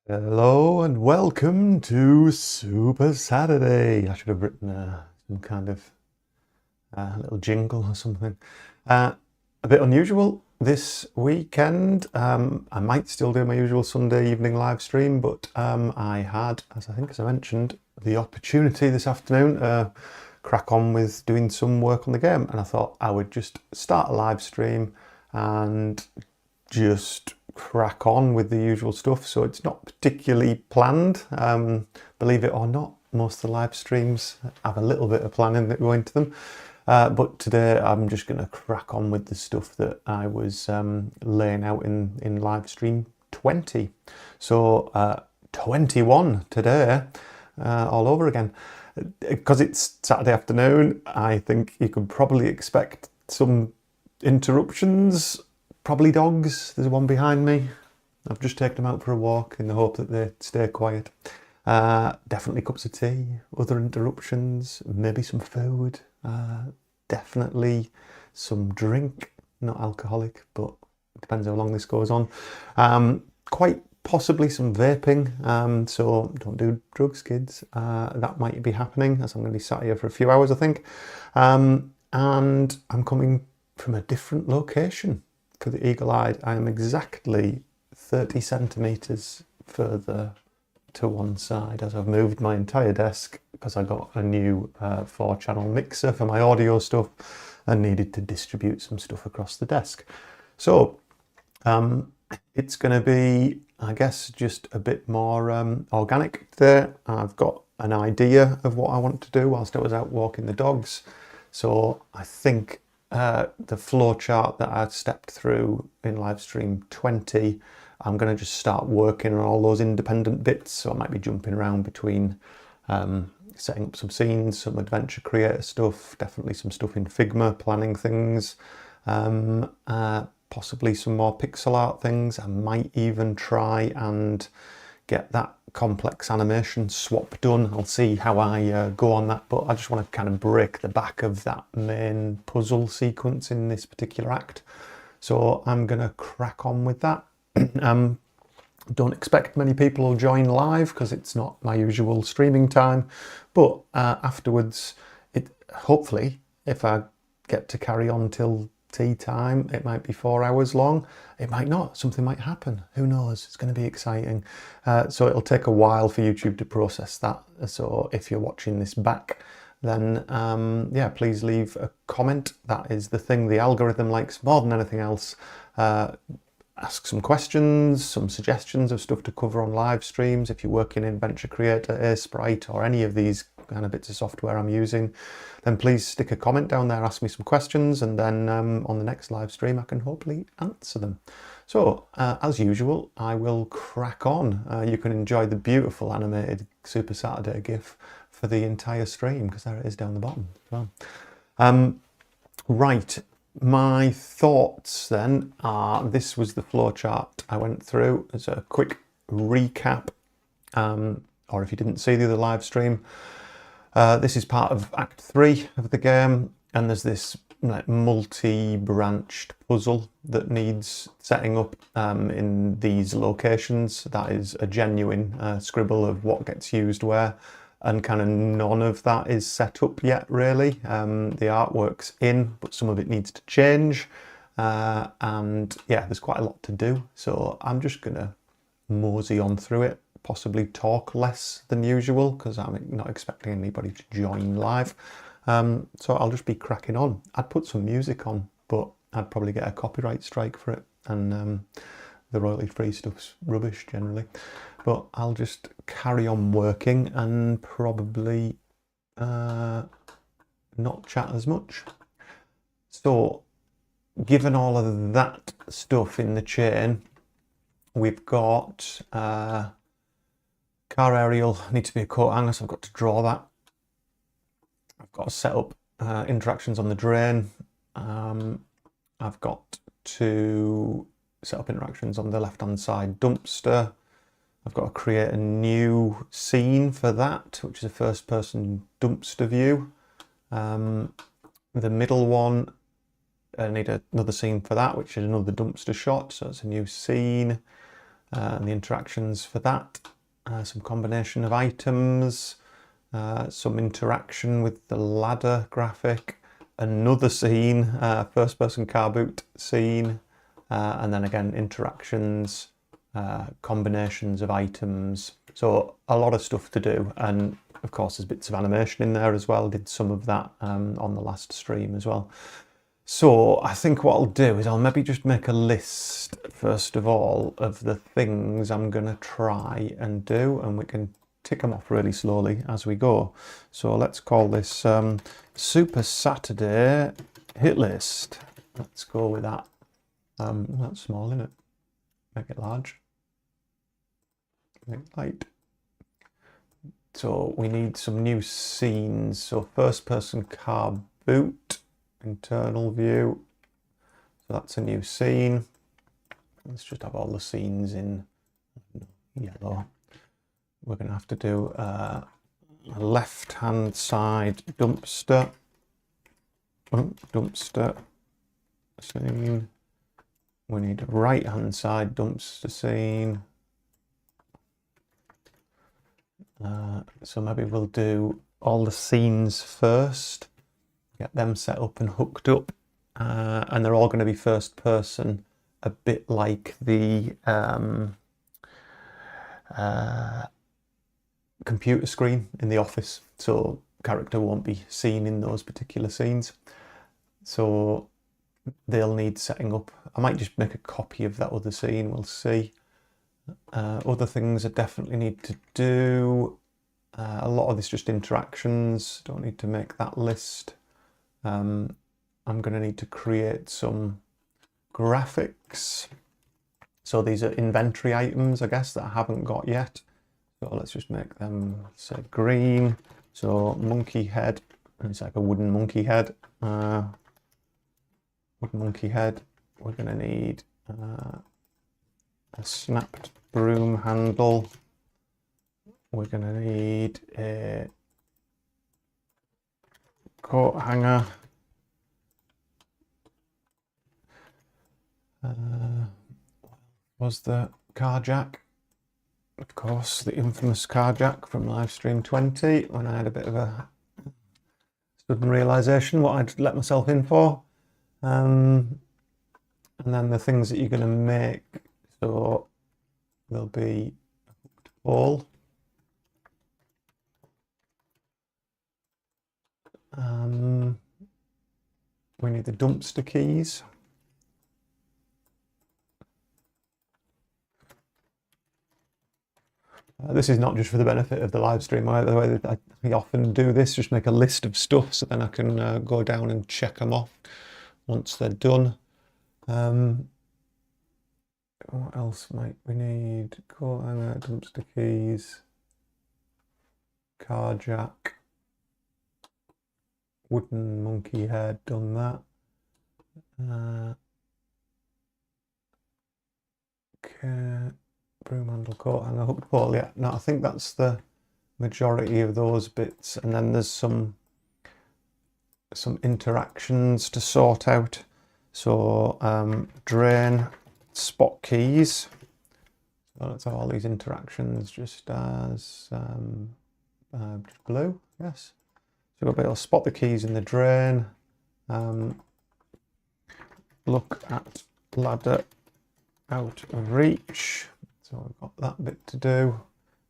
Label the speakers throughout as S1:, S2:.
S1: Hello and welcome to Super Saturday. I should have written some kind of little jingle or something. A bit unusual this weekend. I might still do my usual Sunday evening live stream, but I had, as I mentioned, the opportunity this afternoon to crack on with doing some work on the game, and I thought I would just start a live stream and just crack on with the usual stuff. So it's not particularly planned, believe it or not. Most of the live streams have a little bit of planning that go into them, but today I'm just going to crack on with the stuff that I was laying out in live stream 20. So 21 today, all over again. Because it's Saturday afternoon, I think you could probably expect some interruptions. Probably dogs. There's one behind me. I've just taken them out for a walk in the hope that they stay quiet. Definitely cups of tea, other interruptions, maybe some food, definitely some drink, not alcoholic, but it depends how long this goes on. Quite possibly some vaping, so don't do drugs, kids. That might be happening as I'm going to be sat here for a few hours, I think. And I'm coming from a different location. For the eagle-eyed, I am exactly 30 centimetres further to one side as I've moved my entire desk because I got a new 4-channel mixer for my audio stuff and needed to distribute some stuff across the desk. So it's going to be, I guess, just a bit more organic today. I've got an idea of what I want to do whilst I was out walking the dogs. So I think the flow chart that I stepped through in live stream 20, I'm going to just start working on all those independent bits. So I might be jumping around between setting up some scenes, some adventure creator stuff, definitely some stuff in Figma, planning things, possibly some more pixel art things. I might even try and get that complex animation swap done. I'll see how I go on that, but I just want to kind of break the back of that main puzzle sequence in this particular act. So I'm going to crack on with that. Don't expect many people will join live because it's not my usual streaming time, but afterwards, hopefully, if I get to carry on till tea time, it might be 4 hours long. It might not. Something might happen. Who knows? It's going to be exciting. So it'll take a while for YouTube to process that. So if you're watching this back, then yeah, please leave a comment. That is the thing the algorithm likes more than anything else. Ask some questions, some suggestions of stuff to cover on live streams. If you're working in Venture Creator, Sprite, or any of these kind of bits of software I'm using, then please stick a comment down there, ask me some questions, and then on the next live stream I can hopefully answer them. So as usual, I will crack on. You can enjoy the beautiful animated Super Saturday GIF for the entire stream, because there it is down the bottom as well. Right. My thoughts then are, this was the flowchart I went through as a quick recap, or if you didn't see the other live stream, this is part of Act 3 of the game, and there's this like multi-branched puzzle that needs setting up in these locations. That is a genuine scribble of what gets used where, and kind of none of that is set up yet really. The artwork's in, but some of it needs to change, and yeah, there's quite a lot to do, so I'm just gonna mosey on through it, possibly talk less than usual because I'm not expecting anybody to join live. So I'll just be cracking on. I'd put some music on, but I'd probably get a copyright strike for it, and the royalty-free stuff's rubbish generally. But I'll just carry on working and probably not chat as much. So, given all of that stuff in the chain, we've got car aerial, needs to be a coat hanger, so I've got to draw that. I've got to set up interactions on the drain. I've got to set up interactions on the left-hand side dumpster. I've got to create a new scene for that, which is a first-person dumpster view. The middle one, I need another scene for that, which is another dumpster shot, so it's a new scene. and the interactions for that. Some combination of items, some interaction with the ladder graphic, another scene, first person car boot scene, and then again interactions, combinations of items. So a lot of stuff to do, and of course there's bits of animation in there as well. Did some of that on the last stream as well. So I think what I'll do is I'll maybe just make a list first of all of the things I'm going to try and do, and we can tick them off really slowly as we go. So let's call this Super Saturday hit list. Let's go with that. That's small, isn't it? Make it large. Make it light. So we need some new scenes. So first person car boot, internal view. So that's a new scene. Let's just have all the scenes in yellow. We're going to have to do a left-hand side dumpster. Dumpster scene. We need a right-hand side dumpster scene. So maybe we'll do all the scenes first, get them set up and hooked up, and they're all going to be first person, a bit like the computer screen in the office, so character won't be seen in those particular scenes. So they'll need setting up. I might just make a copy of that other scene, we'll see. Other things I definitely need to do. A lot of this just interactions, don't need to make that list. I'm going to need to create some graphics. So these are inventory items, I guess, that I haven't got yet. So let's just make them, say, green. So monkey head, it's like a wooden monkey head. Wooden monkey head. We're going to need a snapped broom handle. We're going to need a coat hanger. Was the car jack? Of course, the infamous car jack from livestream 20, when I had a bit of a sudden realisation what I'd let myself in for. And then the things that you're going to make. So there'll be a hooked pole. We need the dumpster keys. This is not just for the benefit of the live stream. The way that I often do this, just make a list of stuff so then I can go down and check them off once they're done. What else might we need? Coat hanger, dumpster keys, car jack, wooden monkey head, done that. Okay, broom handle, coat hanger, hooked pole. Yeah, no, I think that's the majority of those bits, and then there's some interactions to sort out. So drain, spot keys. So let's have all these interactions just as just blue. Yes. So we'll be able to spot the keys in the drain. Look at ladder out of reach. So we've got that bit to do.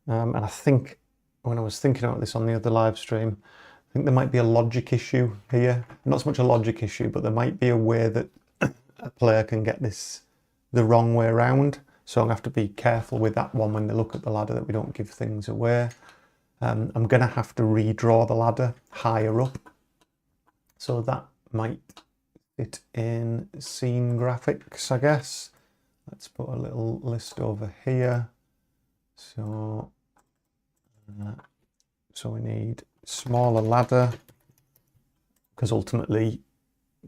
S1: And I think when I was thinking about this on the other live stream, I think there might be a logic issue here. Not so much a logic issue, but there might be a way that a player can get this the wrong way around. So I'm going to have to be careful with that one when they look at the ladder, that we don't give things away. I'm going to have to redraw the ladder higher up. So that might fit in scene graphics, I guess. Let's put a little list over here. So we need smaller ladder, because ultimately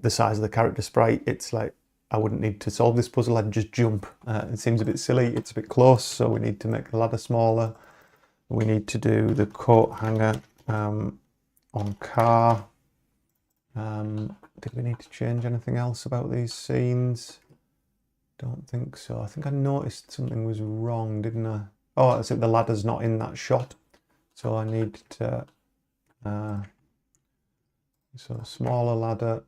S1: the size of the character sprite, it's like I wouldn't need to solve this puzzle, I'd just jump. It seems a bit silly, it's a bit close, so we need to make the ladder smaller. We need to do the coat hanger on car. Did we need to change anything else about these scenes? Don't think so. I think I noticed something was wrong, didn't I? Oh, it's the ladder's not in that shot. So I need to, so a smaller ladder.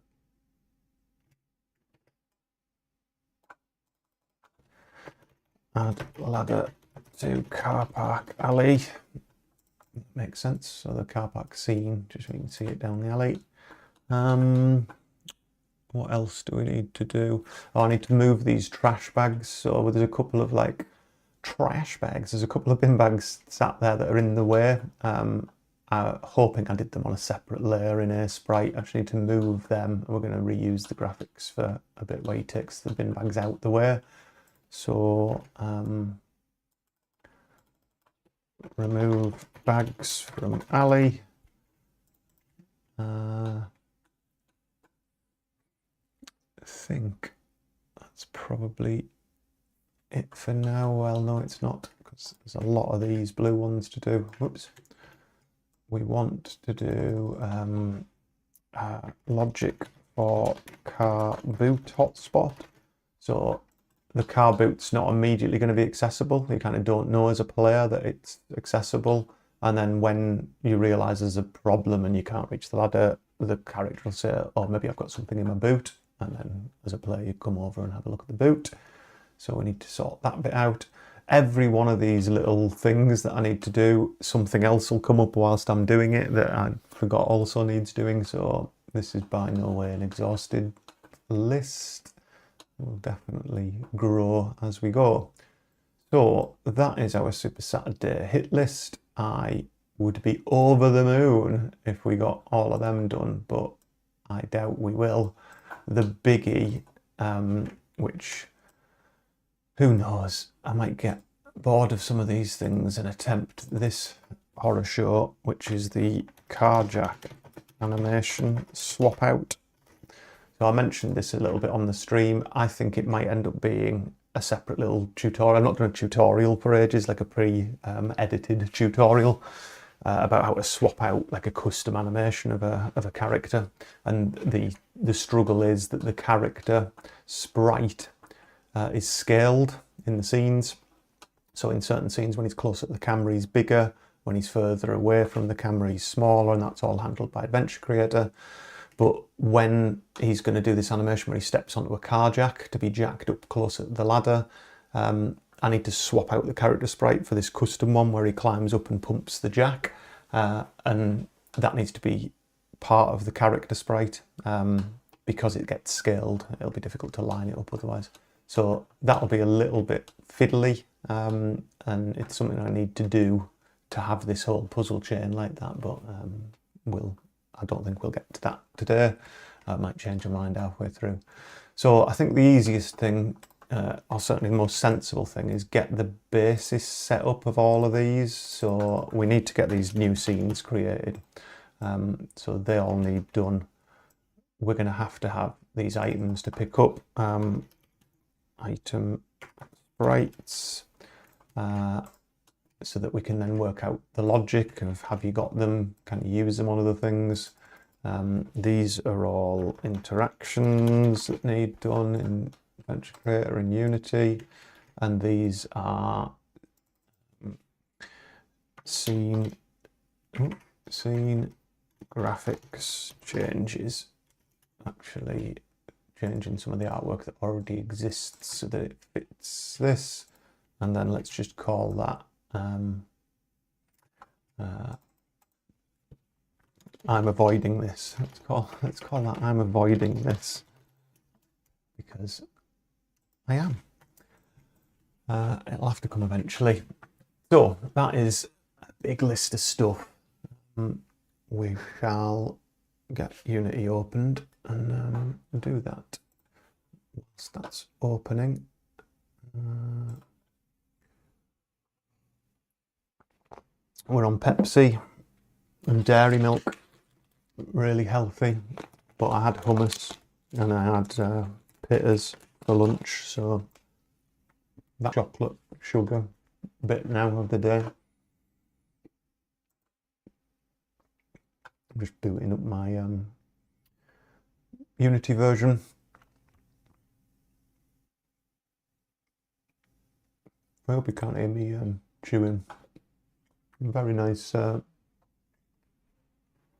S1: Add ladder to car park alley. Makes sense. So the car park scene, just so you can see it down the alley. What else do we need to do? Oh, I need to move these trash bags. So there's a couple of like trash bags. There's a couple of bin bags sat there that are in the way. Hoping I did them on a separate layer in Sprite. I just need to move them. We're going to reuse the graphics for a bit where he takes the bin bags out the way. So remove bags from alley. I think that's probably it for now. Well, no, it's not, because there's a lot of these blue ones to do. Whoops. We want to do logic for car boot hotspot. So the car boot's not immediately going to be accessible. You kind of don't know as a player that it's accessible. And then when you realise there's a problem and you can't reach the ladder, the character will say, oh, maybe I've got something in my boot. And then as a player, you come over and have a look at the boot. So we need to sort that bit out. Every one of these little things that I need to do, something else will come up whilst I'm doing it that I forgot also needs doing. So this is by no way an exhausted list. Will definitely grow as we go. So that is our Super Saturday hit list. I would be over the moon if we got all of them done, but I doubt we will. The biggie, which who knows, I might get bored of some of these things and attempt this horror show, which is the carjack animation swap out. So I mentioned this a little bit on the stream. I think it might end up being a separate little tutorial. I've not done a tutorial for ages, like a pre-edited tutorial about how to swap out like a custom animation of a character. And the struggle is that the character sprite is scaled in the scenes. So in certain scenes, when he's closer to the camera, he's bigger. When he's further away from the camera, he's smaller, and that's all handled by Adventure Creator. But when he's going to do this animation where he steps onto a car jack to be jacked up closer to the ladder, I need to swap out the character sprite for this custom one where he climbs up and pumps the jack. And that needs to be part of the character sprite because it gets scaled. It'll be difficult to line it up otherwise. So that'll be a little bit fiddly, and it's something I need to do to have this whole puzzle chain like that, but I don't think we'll get to that today. I might change my mind halfway through. So I think the easiest thing, or certainly the most sensible thing, is get the basis set up of all of these. So we need to get these new scenes created. So they all need done. We're going to have these items to pick up. Item sprites, so that we can then work out the logic of have you got them, can you use them on other things. These are all interactions that need done in Adventure Creator and Unity, and these are scene graphics changes, actually changing some of the artwork that already exists so that it fits this, and then let's just call that I'm avoiding this. Let's call that I'm avoiding this, because I am. It'll have to come eventually. So that is a big list of stuff. We shall get Unity opened and do that. Whilst that's opening, we're on Pepsi and dairy milk, really healthy, but I had hummus and I had pitters for lunch, so that chocolate sugar bit now of the day. I'm just booting up my Unity version. I hope you can't hear me chewing. Very nice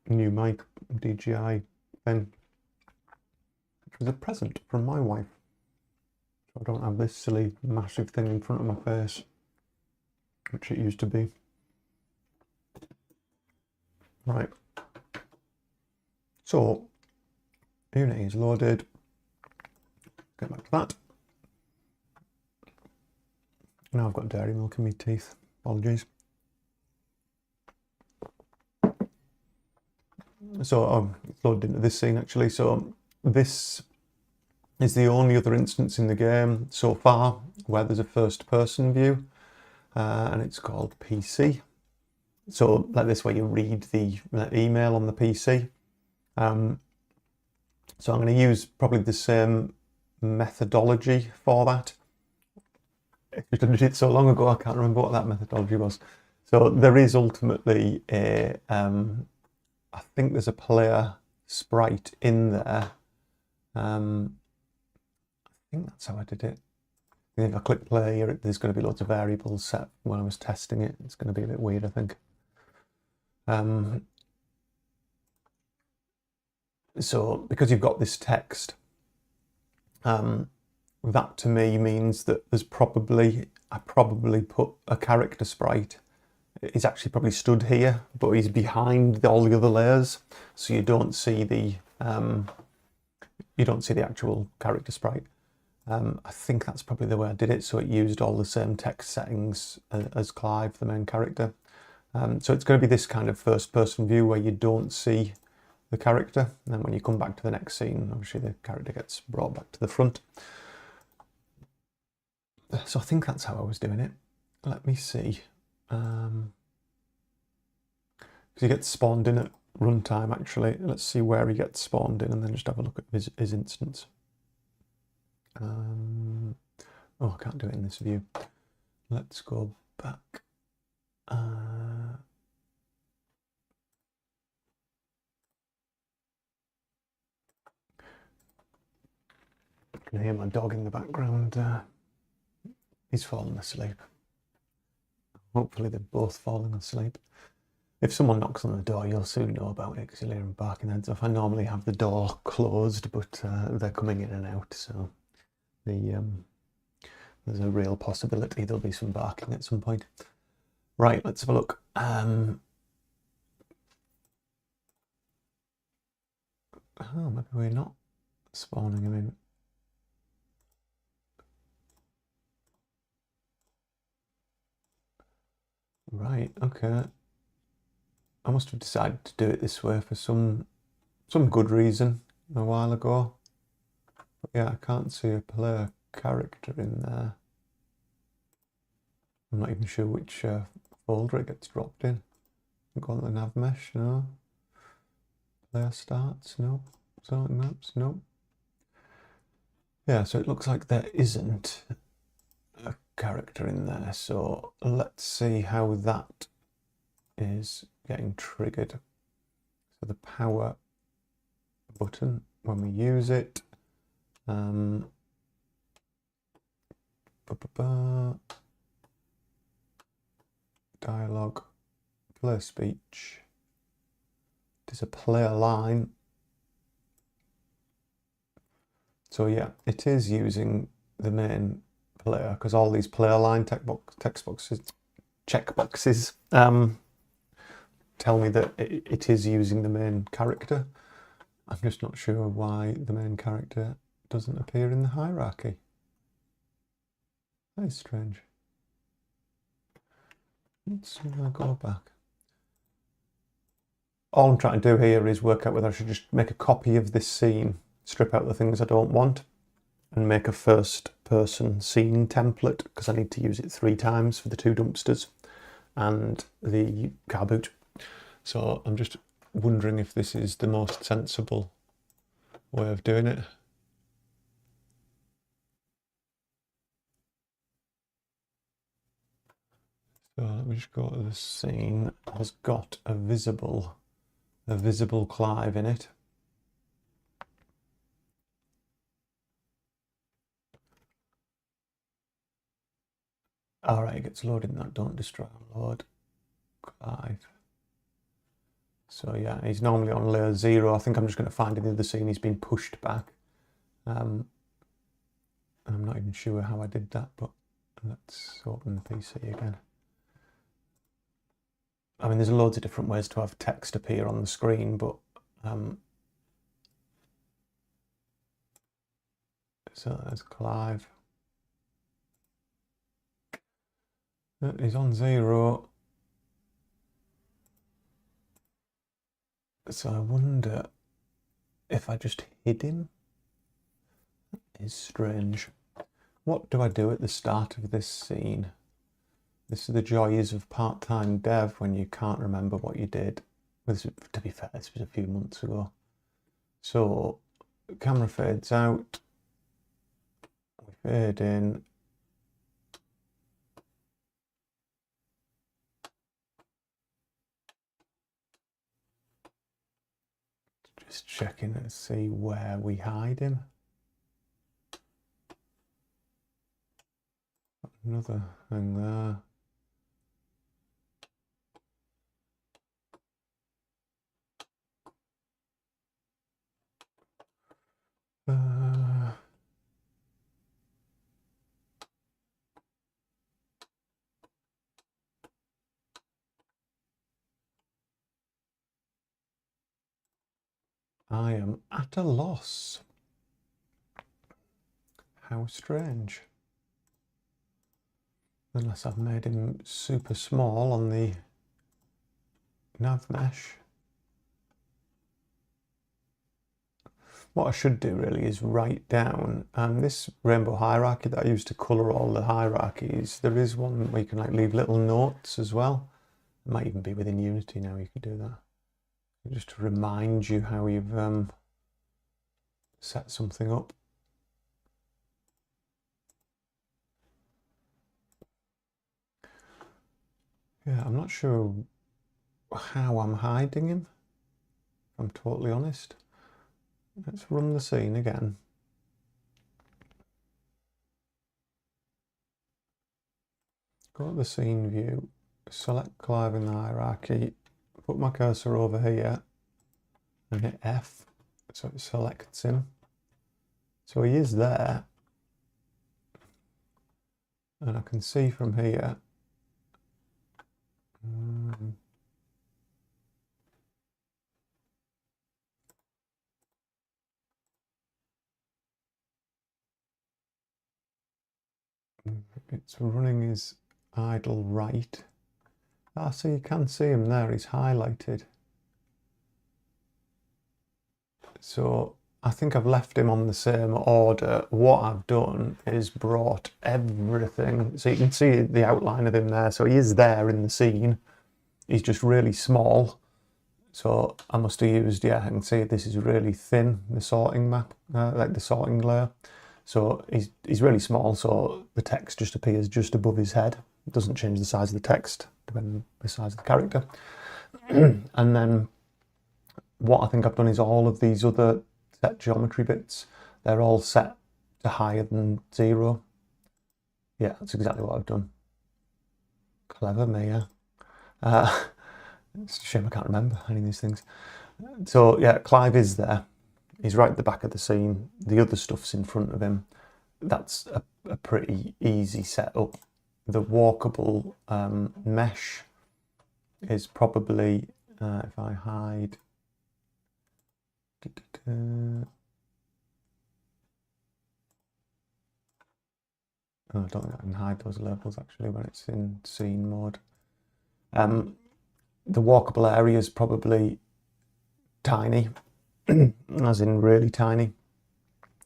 S1: new mic DJI thing. It was a present from my wife. So I don't have this silly massive thing in front of my face, which it used to be. Right. So Unity is loaded. Get back to that. Now I've got dairy milk in my teeth. Apologies. So it's loaded into this scene actually. So this is the only other instance in the game so far where there's a first person view, and it's called PC. So like this, where you read the email on the PC. So I'm going to use probably the same methodology for that. I did it so long ago, I can't remember what that methodology was. So there is ultimately a, I think there's a player sprite in there. I think that's how I did it. And if I click play here, there's going to be loads of variables set when I was testing it. It's going to be a bit weird, I think. So because you've got this text, that to me means that there's I probably put a character sprite. He's actually probably stood here, but he's behind all the other layers, so you don't see the actual character sprite. I think that's probably the way I did it, so it used all the same text settings as Clive, the main character. So it's going to be this kind of first-person view where you don't see the character, and then when you come back to the next scene, obviously the character gets brought back to the front. So I think that's how I was doing it. Let me see. Because he gets spawned in at runtime, actually. Let's see where he gets spawned in and then just have a look at his instance. Oh, I can't do it in this view. Let's go back. I can hear my dog in the background. He's fallen asleep. Hopefully they're both falling asleep. If someone knocks on the door, you'll soon know about it because you'll hear them barking their heads off. I normally have the door closed, but they're coming in and out, so there's a real possibility there'll be some barking at some point. Right, let's have a look. Oh, maybe we're not spawning him in. Right, okay. I must have decided to do it this way for some good reason a while ago. But yeah, I can't see a player character in there. I'm not even sure which folder it gets dropped in. Go on the nav mesh, no. Player starts, no. Zone maps, no. Yeah, so it looks like there isn't a character in there. So let's see how that is getting triggered. So the power button, when we use it, dialogue, player speech, there's a player line. So yeah, it is using the main player because all these player line checkboxes tell me that it is using the main character. I'm just not sure why the main character doesn't appear in the hierarchy. That is strange. Let's go back. All I'm trying to do here is work out whether I should just make a copy of this scene, strip out the things I don't want, and make a first person scene template because I need to use it 3 times for the 2 dumpsters and the car boot. So I'm just wondering if this is the most sensible way of doing it. So let me just go to the scene that has got a visible Clive in it. Alright, it gets loaded in that don't destroy unload. Clive. So yeah, he's normally on layer 0. I think I'm just going to find in the other scene he's been pushed back. I'm not even sure how I did that, but let's open the PC again. I mean, there's loads of different ways to have text appear on the screen, but so there's Clive. He's on 0. So I wonder if I just hid him. That is strange. What do I do at the start of this scene? This is the joys of part-time dev when you can't remember what you did. To be fair, this was a few months ago. So, camera fades out. We fade in. Just checking to see where we hide him. Another thing there. I am at a loss. How strange. Unless I've made him super small on the nav mesh. What I should do really is write down this rainbow hierarchy that I use to colour all the hierarchies. There is one where you can like leave little notes as well. It might even be within Unity now you can do that. Just to remind you how you've set something up. Yeah, I'm not sure how I'm hiding him, if I'm totally honest. Let's run the scene again. Go to the scene view, select Clive in the hierarchy, put my cursor over here and hit F so it selects him. So he is there. And I can see from here it's running his idle right. Ah, so you can see him there, he's highlighted. So I think I've left him on the same order. What I've done is brought everything, so you can see the outline of him there. So he is there in the scene. He's just really small. So I must have used, yeah, I can see this is really thin, the sorting map, like the sorting layer. So he's really small, so the text just appears just above his head. It doesn't change the size of the text, depending on the size of the character. And then what I think I've done is all of these other set geometry bits, they're all set to higher than 0. Yeah, that's exactly what I've done. Clever me, yeah. It's a shame I can't remember any of these things. So yeah, Clive is there. He's right at the back of the scene. The other stuff's in front of him. That's a pretty easy setup. The walkable mesh is probably, if I hide, oh, I don't think I can hide those levels actually when it's in scene mode. The walkable area is probably tiny, as in really tiny,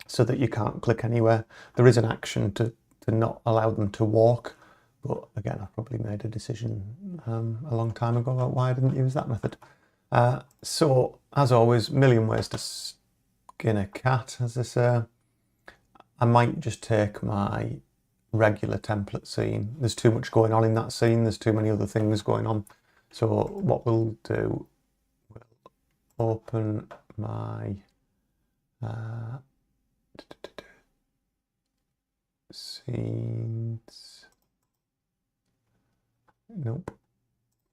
S1: so that you can't click anywhere. There is an action to not allow them to walk, but again, I probably made a decision a long time ago about why I didn't use that method. So, as always, a million ways to skin a cat, as I say. I might just take my regular template scene. There's too much going on in that scene. There's too many other things going on. So what we'll do, we'll open my scenes.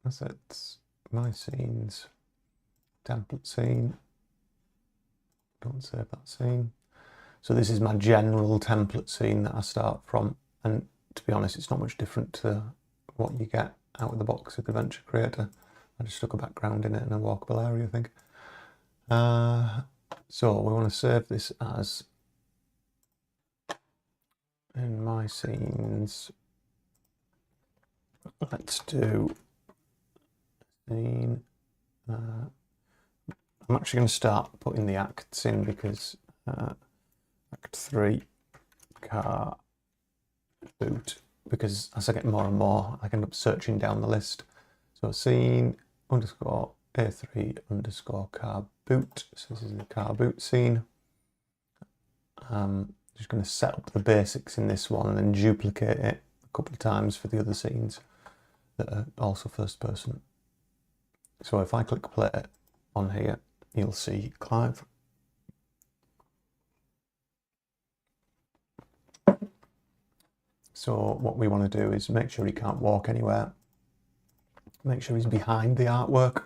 S1: assets, my scenes, template scene. Don't save that scene. So this is my general template scene that I start from, and to be honest, it's not much different to what you get out of the box with Adventure Creator. I just stuck a background in it and a walkable area, I think. So we want to save this as in my scenes. Let's do scene. I'm actually going to start putting the acts in because Act 3, car, boot, because as I get more and more, I can end up searching down the list. So scene underscore A3 underscore car boot. So this is the car boot scene. Just going to set up the basics in this one and then duplicate it a couple of times for the other scenes that are also first person. So if I click play on here, you'll see Clive. So what we want to do is make sure he can't walk anywhere. Make sure he's behind the artwork.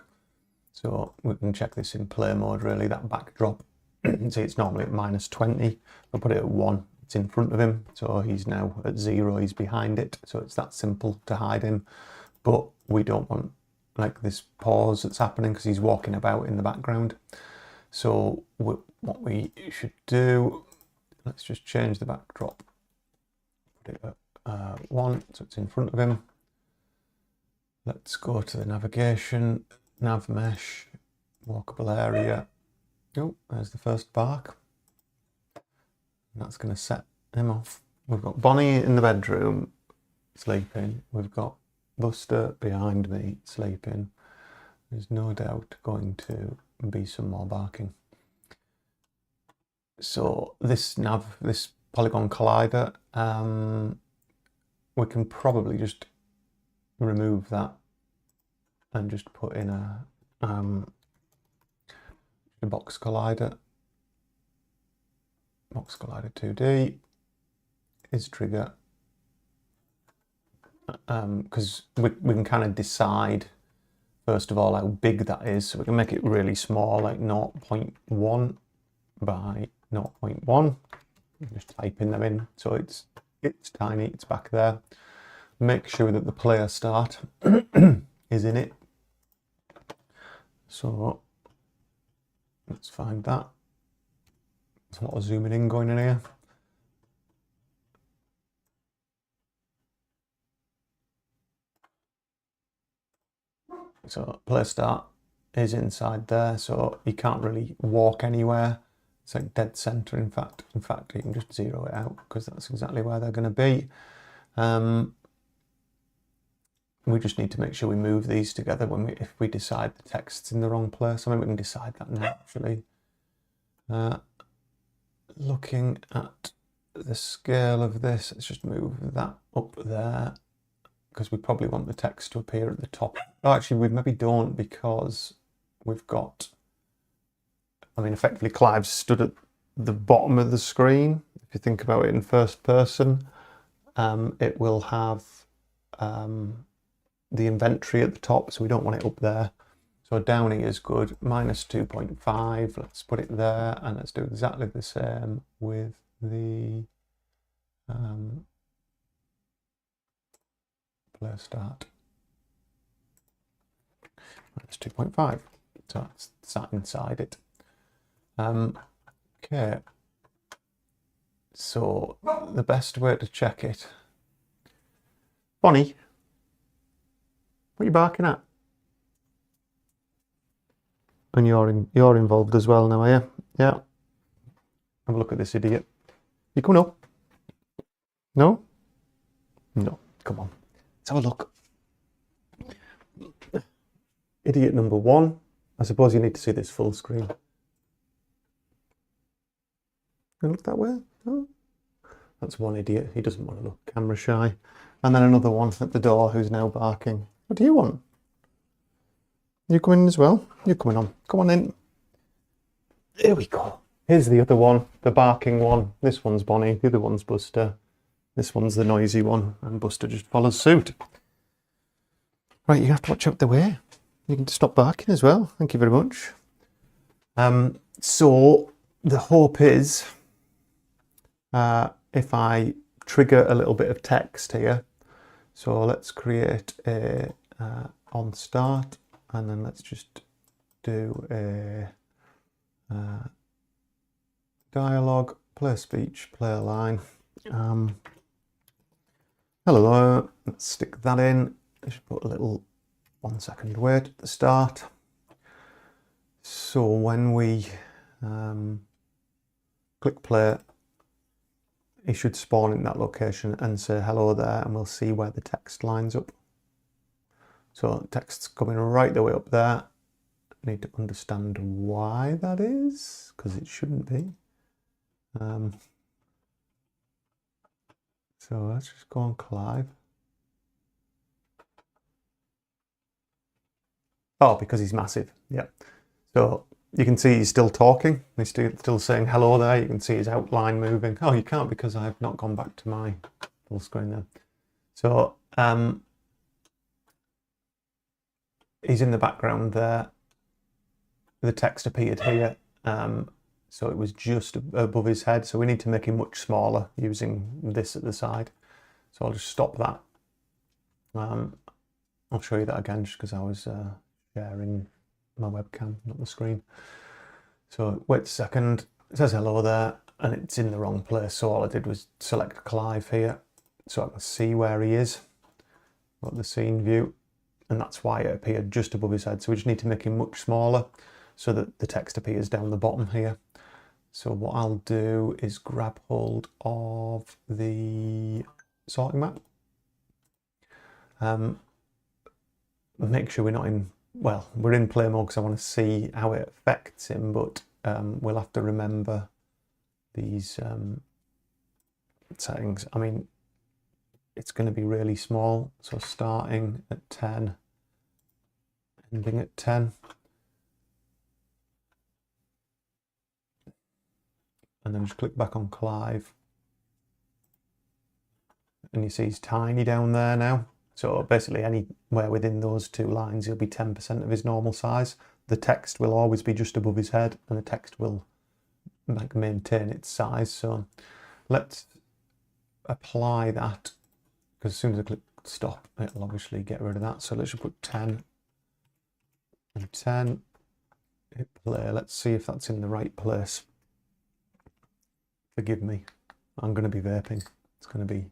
S1: So we can check this in play mode really, that backdrop. See, it's normally at -20. I'll put it at 1. It's in front of him. So he's now at 0, he's behind it. So it's that simple to hide him. But we don't want like this pause that's happening because he's walking about in the background. So what we should do, let's just change the backdrop. Put it at 1, so it's in front of him. Let's go to the navigation, nav mesh, walkable area. Oh, there's the first bark. And that's going to set him off. We've got Bonnie in the bedroom sleeping. We've got Buster behind me sleeping. There's no doubt going to be some more barking. So this polygon collider, we can probably just remove that and just put in a box collider 2D is trigger, because we can kind of decide first of all how big that is, so we can make it really small, like 0.1 by 0.1. Just typing them in, so it's tiny, it's back there. Make sure that the player start is in it. So let's find that. There's a lot of zooming in going in here. So player start is inside there, so you can't really walk anywhere. It's like dead center. In fact, you can just zero it out because that's exactly where they're going to be. We just need to make sure we move these together if we decide the text's in the wrong place. I mean, we can decide that now, actually. Looking at the scale of this, let's just move that up there because we probably want the text to appear at the top. Oh, actually, we maybe don't because we've got, I mean, effectively Clive's stood at the bottom of the screen. If you think about it in first person, it will have the inventory at the top, so we don't want it up there. So down here is good, -2.5, let's put it there, and let's do exactly the same with the player start. -2.5, so that's sat inside it. Okay, so the best way to check it. Bonnie, what are you barking at? And you're involved as well now, are you? Yeah. Have a look at this idiot. You coming up? No? No. Come on. Let's have a look. Idiot number 1. I suppose you need to see this full screen. You look that way? No. That's one idiot. He doesn't want to look camera shy. And then another one at the door who's now barking. What do you want? You coming in as well? You're coming on. Come on in. Here we go. Here's the other one, the barking one. This one's Bonnie, the other one's Buster. This one's the noisy one, and Buster just follows suit. Right, you have to watch out the way. You can stop barking as well. Thank you very much. So the hope is if I trigger a little bit of text here. So let's create a on start, and then let's just do a dialogue, play speech, play a line. Hello, let's stick that in. I should put a little 1 second wait at the start. So when we click play, it should spawn in that location and say hello there, and we'll see where the text lines up. So text's coming right the way up there. I need to understand why that is, because it shouldn't be. So let's just go on Clive. Oh, because he's massive. Yeah. So you can see he's still talking. He's still saying hello there. You can see his outline moving. Oh, you can't because I've not gone back to my full screen there. So he's in the background there. The text appeared here. So it was just above his head. So we need to make him much smaller using this at the side. So I'll just stop that. I'll show you that again just because I was sharing my webcam, not the screen. So wait a second, it says hello there and it's in the wrong place. So all I did was select Clive here so I can see where he is. Got the scene view, and that's why it appeared just above his head. So we just need to make him much smaller so that the text appears down the bottom here. So what I'll do is grab hold of the sorting map. Make sure we're not in, well, we're in play mode because I want to see how it affects him, but we'll have to remember these settings. I mean, it's going to be really small. So starting at 10, ending at 10. And then just click back on Clive. And you see he's tiny down there now. So basically anywhere within those two lines, he'll be 10% of his normal size. The text will always be just above his head and the text will like maintain its size. So let's apply that, because as soon as I click stop, it'll obviously get rid of that. So let's just put 10 and 10, hit play. Let's see if that's in the right place. Forgive me, I'm going to be vaping. It's going to be,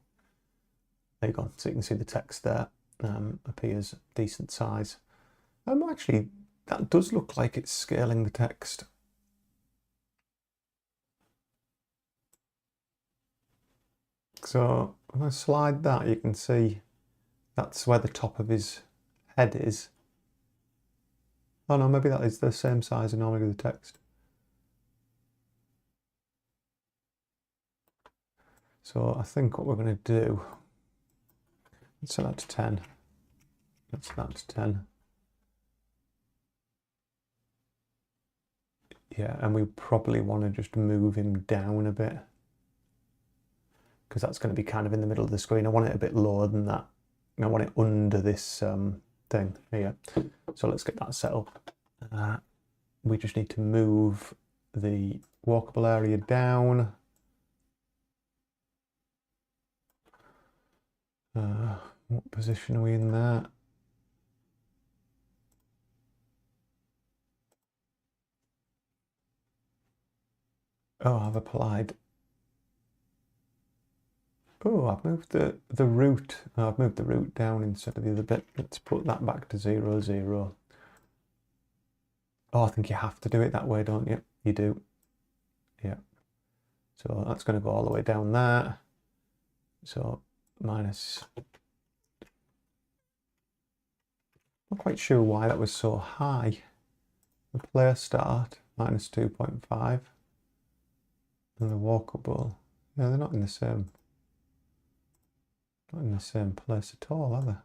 S1: there you go. So you can see the text there appears decent size. Actually, that does look like it's scaling the text. So if I slide that, you can see that's where the top of his head is. Oh no, maybe that is the same size as normally with the text. So I think what we're going to do, let's set that to 10. Let's set that to 10. Yeah, and we probably want to just move him down a bit, because that's going to be kind of in the middle of the screen. I want it a bit lower than that. I want it under this thing here. So let's get that set up. We just need to move the walkable area down. What position are we in there? Oh, I've applied. Oh, I've moved the route. Oh, I've moved the route down instead of the other bit. Let's put that back to 0, 0. Oh, I think you have to do it that way, don't you? You do. Yeah. So that's going to go all the way down there. So minus. Not quite sure why that was so high. The player start minus 2.5. And the walkable. Yeah, they're not in the same. Not in the same place at all, are they?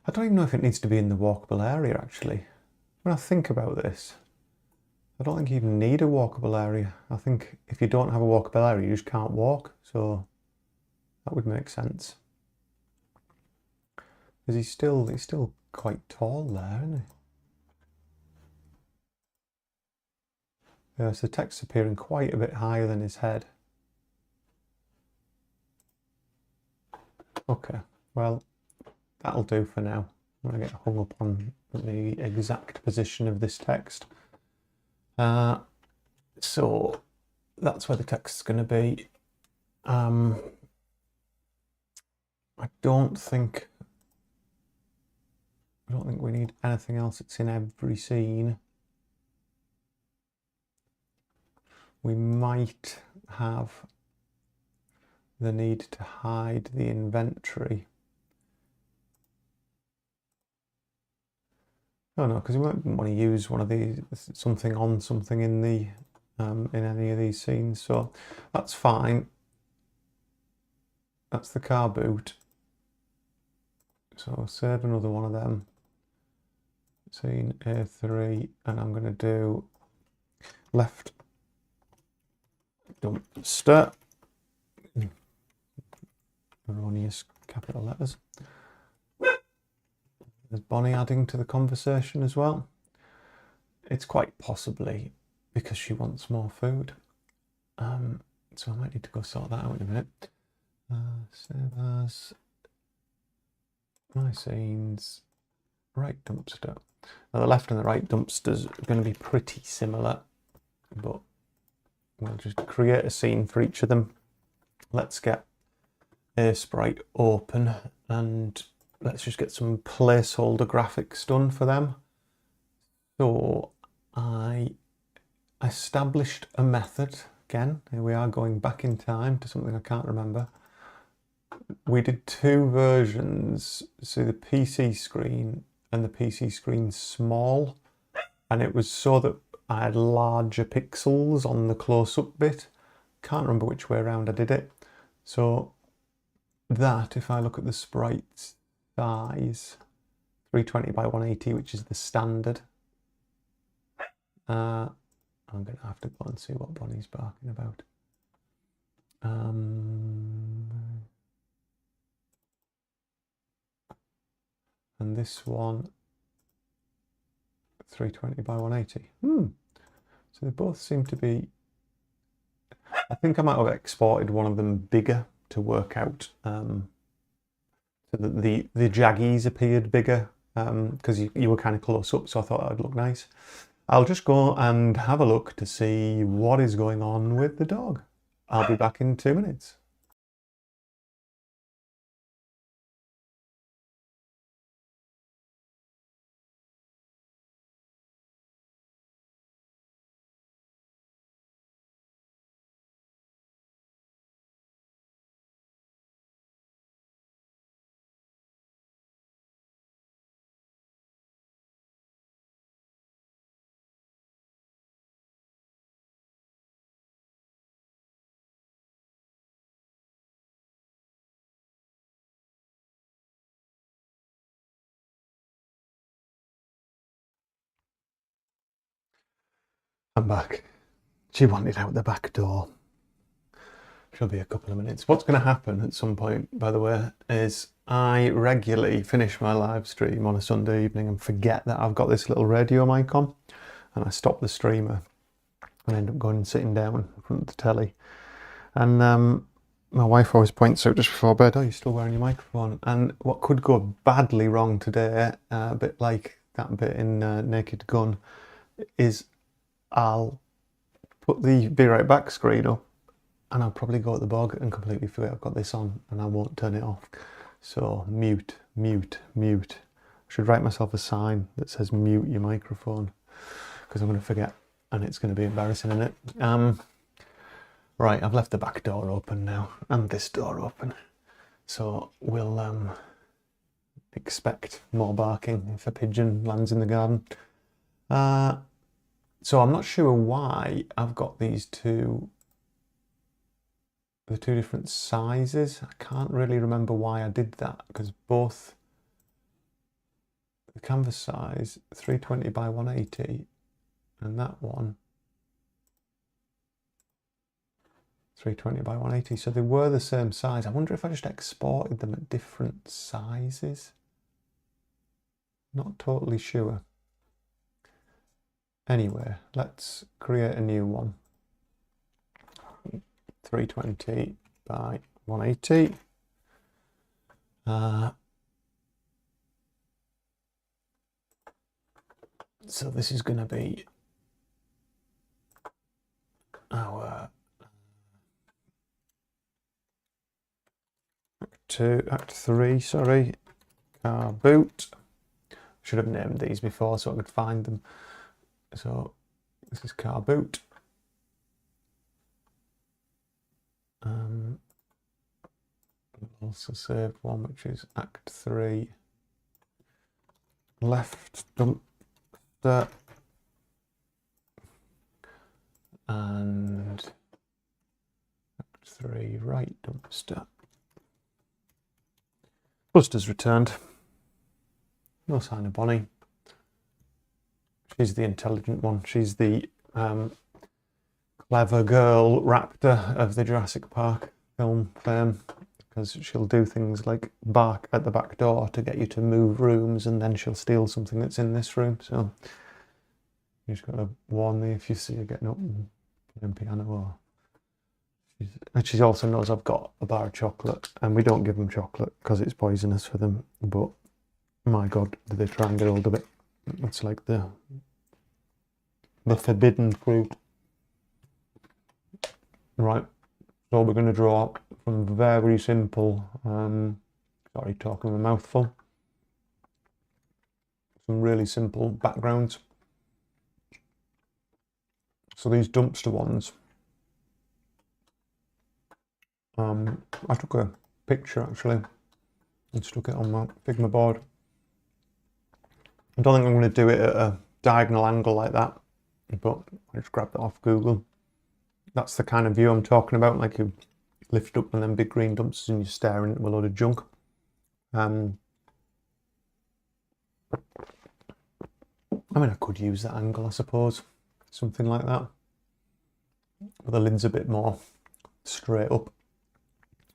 S1: I don't even know if it needs to be in the walkable area, actually. When I think about this, I don't think you even need a walkable area. I think if you don't have a walkable area, you just can't walk. So that would make sense. Because he's still quite tall there, isn't he? Yeah, so the text's appearing quite a bit higher than his head. Okay, well, that'll do for now. I'm going to get hung up on the exact position of this text. So that's where the text's going to be. I don't think we need anything else that's in every scene. We might have the need to hide the inventory. Oh no, because we won't want to use one of these, something on something in the in any of these scenes, so that's fine. That's the car boot. So I'll save another one of them. Scene A3, and I'm going to do left dumpster. Erroneous capital letters. There's Bonnie adding to the conversation as well. It's quite possibly because she wants more food. So I might need to go sort that out in a minute. Save as my scenes, right dumpster. Now the left and the right dumpsters are going to be pretty similar, but we'll just create a scene for each of them. Let's get a sprite open and let's just get some placeholder graphics done for them. So I established a method. Again, here we are going back in time to something I can't remember. We did two versions, so the PC screen and the PC screen small, and it was so that I had larger pixels on the close-up bit. Can't remember which way around I did it. So that, if I look at the sprite size, 320 by 180, which is the standard. I'm going to have to go and see what Bonnie's barking about. And this one, 320 by 180. So they both seem to be... I think I might have exported one of them bigger to work out so that the jaggies appeared bigger because you were kind of close up, so I thought that would look nice. I'll just go and have a look to see what is going on with the dog. I'll be back in 2 minutes. I'm back. She wanted out the back door. She'll be a couple of minutes. What's going to happen at some point, by the way, is I regularly finish my live stream on a Sunday evening and forget that I've got this little radio mic on, and I stop the streamer and end up going and sitting down in front of the telly. And my wife always points out just before bed, oh, you're still wearing your microphone. And what could go badly wrong today, a bit like that bit in Naked Gun, is I'll put the Be Right Back screen up and I'll probably go at the bog and completely forget I've got this on and I won't turn it off. So mute, mute, mute. I should write myself a sign that says mute your microphone because I'm going to forget and it's going to be embarrassing, isn't it? Right, I've left the back door open now and this door open. So we'll expect more barking if a pigeon lands in the garden. So I'm not sure why I've got these the two different sizes. I can't really remember why I did that because both the canvas size 320 by 180, and that one 320 by 180, so they were the same size. I wonder if I just exported them at different sizes. Not totally sure. Anyway, let's create a new one. 320 by 180. So this is going to be our Act 3, sorry, car boot. Should have named these before so I could find them. So this is car boot. Also saved one, which is Act 3. Left dumpster. And Act 3, right dumpster. Buster's returned. No sign of Bonnie. She's the intelligent one. She's the clever girl raptor of the Jurassic Park film fame, because she'll do things like bark at the back door to get you to move rooms, and then she'll steal something that's in this room. So you just got to warn me if you see her getting up and playing piano. Or and she also knows I've got a bar of chocolate, and we don't give them chocolate because it's poisonous for them, but my God, do they try and get hold of it. It's like the forbidden fruit. Right, so we're going to draw from very simple, sorry, talking a mouthful, some really simple backgrounds. So these dumpster ones, I took a picture actually and stuck it on my Figma board. I don't think I'm going to do it at a diagonal angle like that, but I just grabbed that off Google. That's the kind of view I'm talking about, like you lift up and then big green dumpsters and you're staring at a load of junk. I mean, I could use that angle, I suppose, something like that. But the lid's a bit more straight up.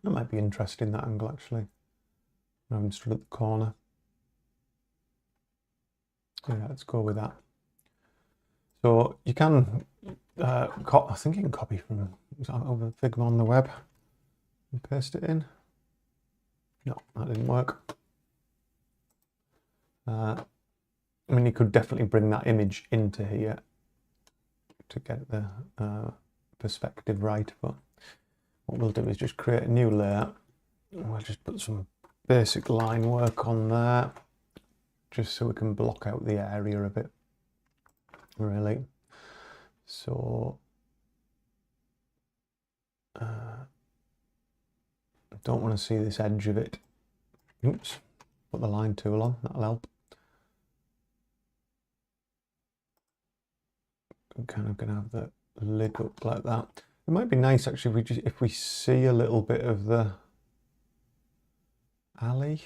S1: That might be interesting, that angle actually. I haven't stood at the corner. Yeah, let's go with that. So you can, I think you can copy from over Figma on the web and paste it in. No, that didn't work. I mean, you could definitely bring that image into here to get the perspective right, but what we'll do is just create a new layer. We'll just put some basic line work on there, just so we can block out the area a bit, really. So I don't want to see this edge of it. Oops, put the line tool on, that'll help. I'm kind of going to have the lid up like that. It might be nice actually if we see a little bit of the alley.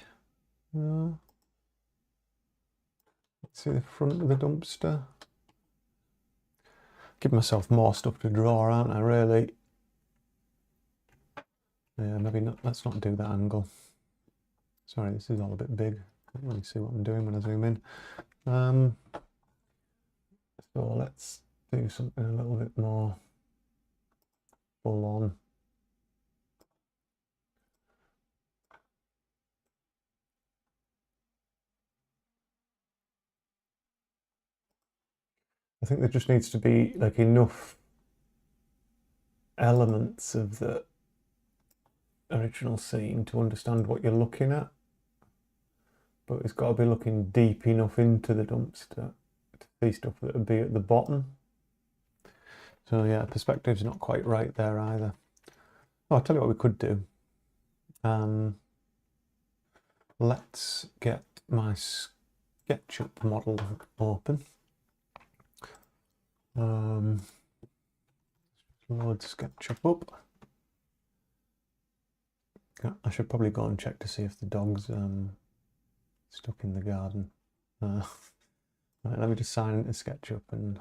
S1: No. Let's see the front of the dumpster. Give myself more stuff to draw, aren't I, really? Yeah, maybe not. Let's not do that angle. Sorry, this is all a bit big. I can't really see what I'm doing when I zoom in. So let's do something a little bit more full on. I think there just needs to be like enough elements of the original scene to understand what you're looking at, but it's got to be looking deep enough into the dumpster to see stuff that would be at the bottom. So yeah, perspective's not quite right there either. Oh, I'll tell you what we could do. Let's get my SketchUp model open. Load SketchUp up. I should probably go and check to see if the dog's stuck in the garden. Right, let me just sign into SketchUp and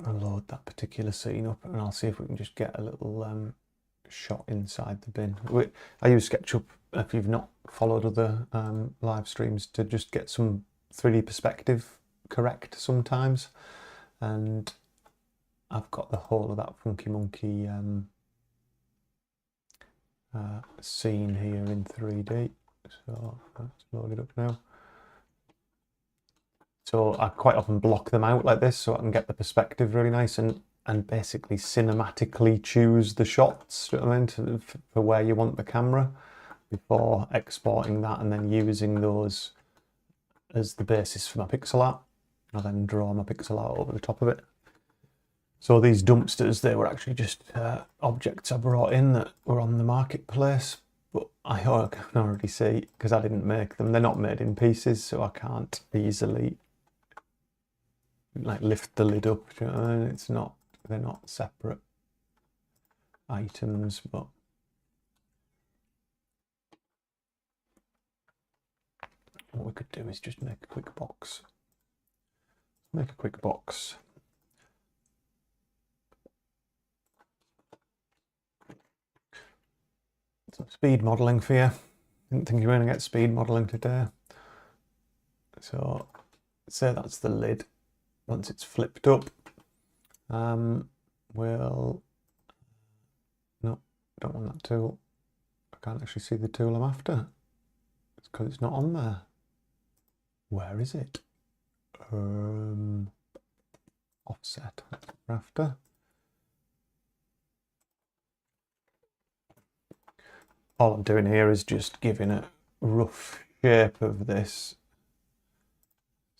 S1: I'll load that particular scene up, and I'll see if we can just get a little shot inside the bin. I use SketchUp, if you've not followed other live streams, to just get some 3D perspective correct sometimes, and I've got the whole of that Funky Monkey scene here in 3D, so let's load it up now. So I quite often block them out like this so I can get the perspective really nice and basically cinematically choose the shots, you know what I mean, for where you want the camera before exporting that and then using those as the basis for my pixel art. I'll then draw my pixel art over the top of it. So these dumpsters, they were actually just objects I brought in that were on the marketplace, but I can already see, because I didn't make them, they're not made in pieces, so I can't easily like lift the lid up, you know? It's not, they're not separate items, but what we could do is just make a quick box. Make a quick box. Some speed modelling for you. Didn't think you were going to get speed modelling today. So say that's the lid. Once it's flipped up, we'll, no, don't want that tool. I can't actually see the tool I'm after. It's because it's not on there. Where is it? Offset, that's what we're after. All I'm doing here is just giving a rough shape of this,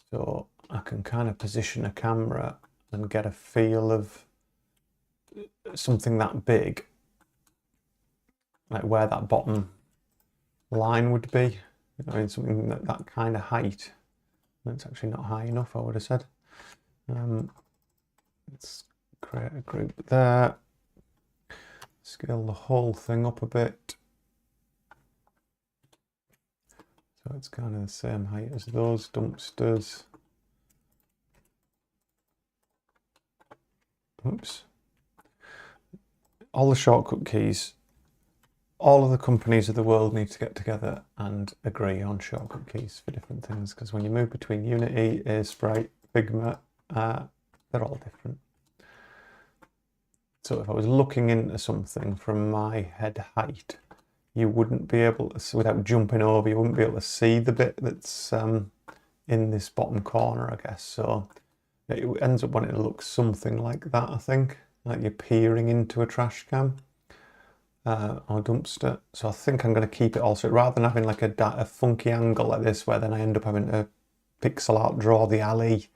S1: so I can kind of position a camera and get a feel of something that big, like where that bottom line would be. You know, something that kind of height. It's actually not high enough, I would have said. Let's create a group there. Scale the whole thing up a bit. So it's kind of the same height as those dumpsters. Oops. All the shortcut keys, all of the companies of the world need to get together and agree on shortcut keys for different things, because when you move between Unity, Sprite, Figma, they're all different. So if I was looking into something from my head height, you wouldn't be able to, without jumping over, you wouldn't be able to see the bit that's in this bottom corner, I guess. So it ends up wanting to look something like that, I think, like you're peering into a trash can or dumpster. So I think I'm going to keep it also, rather than having like a funky angle like this, where then I end up having to pixel art draw the alley,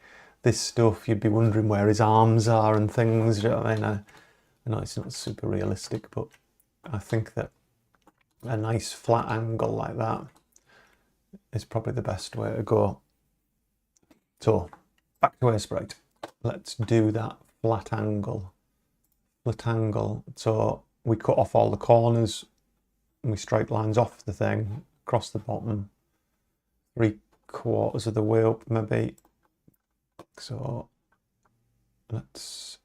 S1: this stuff, you'd be wondering where his arms are and things, you know what I mean? I know it's not super realistic, but I think that a nice flat angle like that is probably the best way to go. So back to Sprite. Let's do that flat angle. Flat angle. So we cut off all the corners and we straight lines off the thing across the bottom, 3/4 of the way up maybe. So let's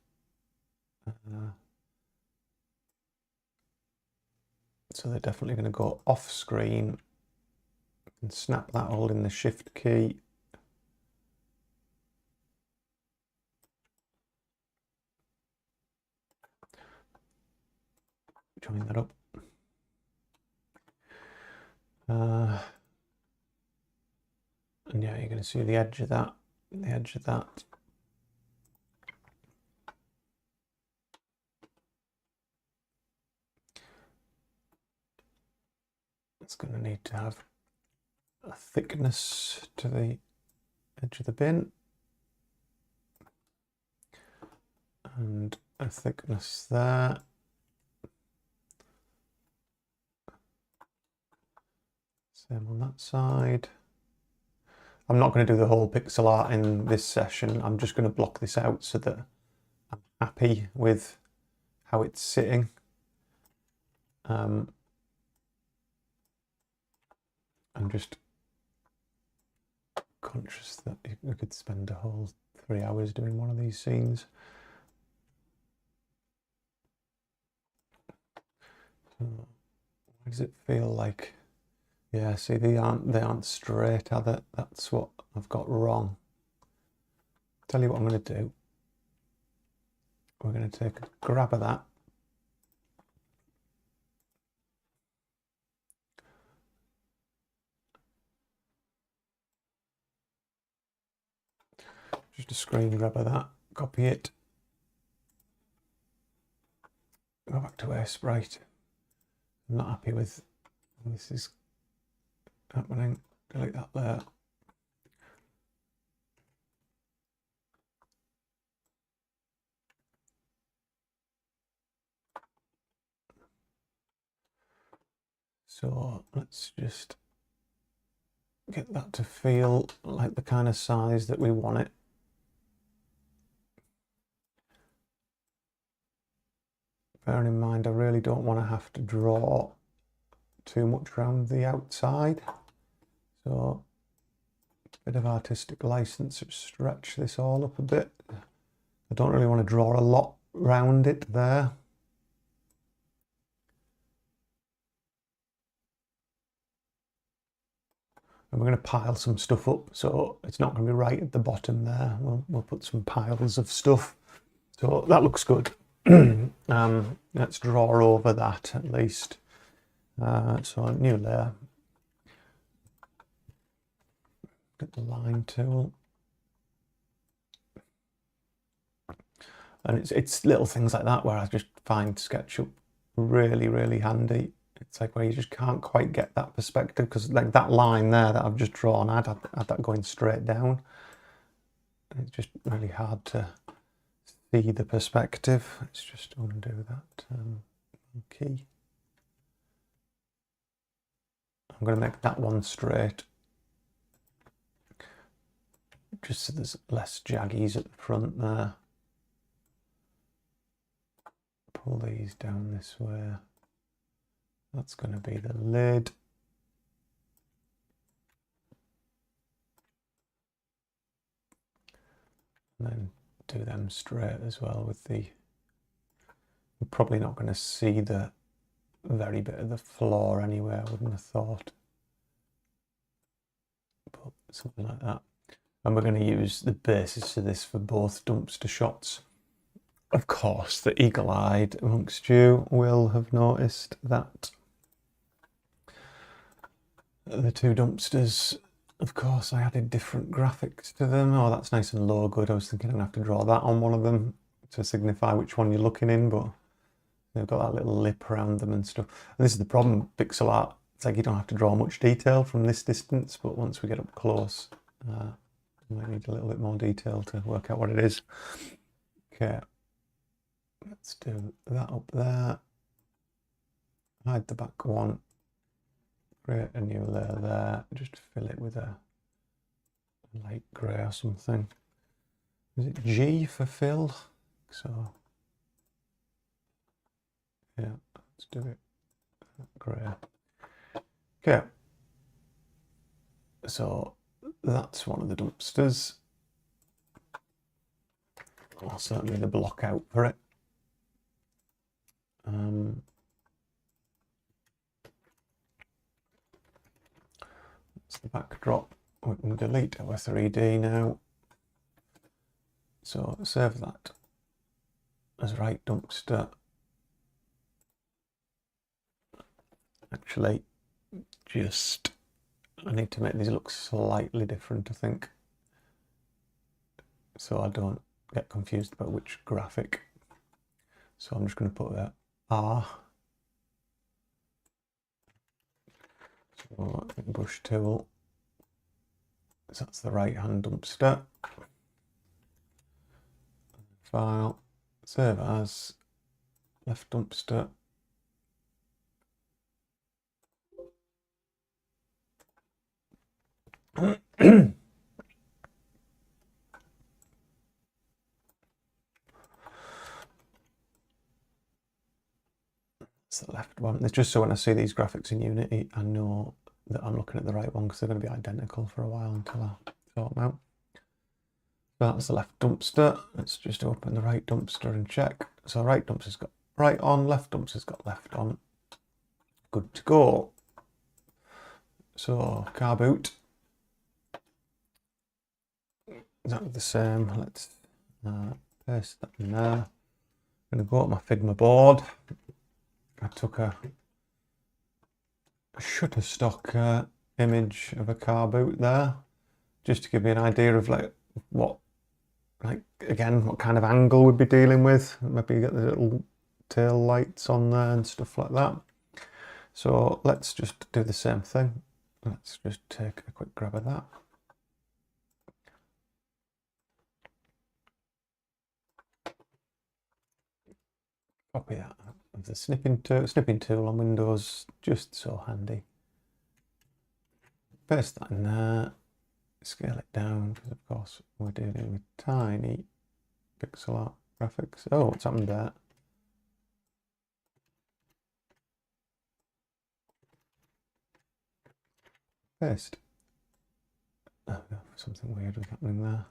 S1: so they're definitely going to go off screen, and snap that all in the shift key. Join that up. And yeah, you're going to see the edge of that, the edge of that. It's going to need to have a thickness to the edge of the bin and a thickness there. Same on that side. I'm not going to do the whole pixel art in this session. I'm just going to block this out so that I'm happy with how it's sitting. I'm just conscious that we could spend a whole 3 hours doing one of these scenes. So, why does it feel like? Yeah, see, they aren't straight, are they? That's what I've got wrong. Tell you what I'm going to do. We're going to take a grab of that. Just a screen grab of that. Copy it. Go back to Airsprite. I'm not happy with this is happening. Delete that there. So let's just get that to feel like the kind of size that we want it. Bearing in mind, I really don't want to have to draw too much around the outside. So a bit of artistic license to stretch this all up a bit. I don't really want to draw a lot around it there. And we're going to pile some stuff up, so it's not going to be right at the bottom there. We'll put some piles of stuff. So that looks good. Let's draw over that at least. So a new layer. Get the line tool. And it's little things like that where I just find SketchUp really, really handy. It's like where you just can't quite get that perspective, because like that line there that I've just drawn, I'd had that going straight down. It's just really hard to see the perspective. Let's just undo that key. I'm going to make that one straight, just so there's less jaggies at the front there. Pull these down this way. That's going to be the lid. And then do them straight as well with the... We're probably not going to see the very bit of the floor anyway, I wouldn't have thought. But something like that. And we're going to use the basis of this for both dumpster shots. Of course, the eagle-eyed amongst you will have noticed that the two dumpsters, of course, I added different graphics to them. Oh, that's nice and low good. I was thinking I'm going to have to draw that on one of them to signify which one you're looking in, but they've got that little lip around them and stuff. And this is the problem, pixel art. It's like you don't have to draw much detail from this distance, but once we get up close, you might need a little bit more detail to work out what it is. Okay, let's do that up there. Hide the back one. Create a new layer there. Just fill it with a light grey or something. Is it G for fill? So, yeah, let's do it grey. Okay, so that's one of the dumpsters. I'll certainly the block out for it. That's the backdrop. We can delete our 3D now. So save that as right dumpster. Actually, just I need to make these look slightly different, I think, so I don't get confused about which graphic. So I'm just going to put that R. So brush tool. So that's the right hand dumpster. File, save as, left dumpster. It's the left one. It's just so when I see these graphics in Unity, I know that I'm looking at the right one, because they're going to be identical for a while until I sort them out. So that's the left dumpster. Let's just open the right dumpster and check. So right dumpster's got right on, left dumpster's got left on. Good to go. So car boot. Exactly the same. Let's paste that in there. I'm going to go up my Figma board. I took a Shutterstock image of a car boot there, just to give me an idea of like what kind of angle we'd be dealing with. Maybe get the little tail lights on there and stuff like that. So let's just do the same thing. Let's just take a quick grab of that. Copy that of the snipping tool on Windows, just so handy. Paste that in there, scale it down, because of course we're dealing with tiny pixel art graphics. Oh, what's happened there? Paste. Oh, something weird was happening there.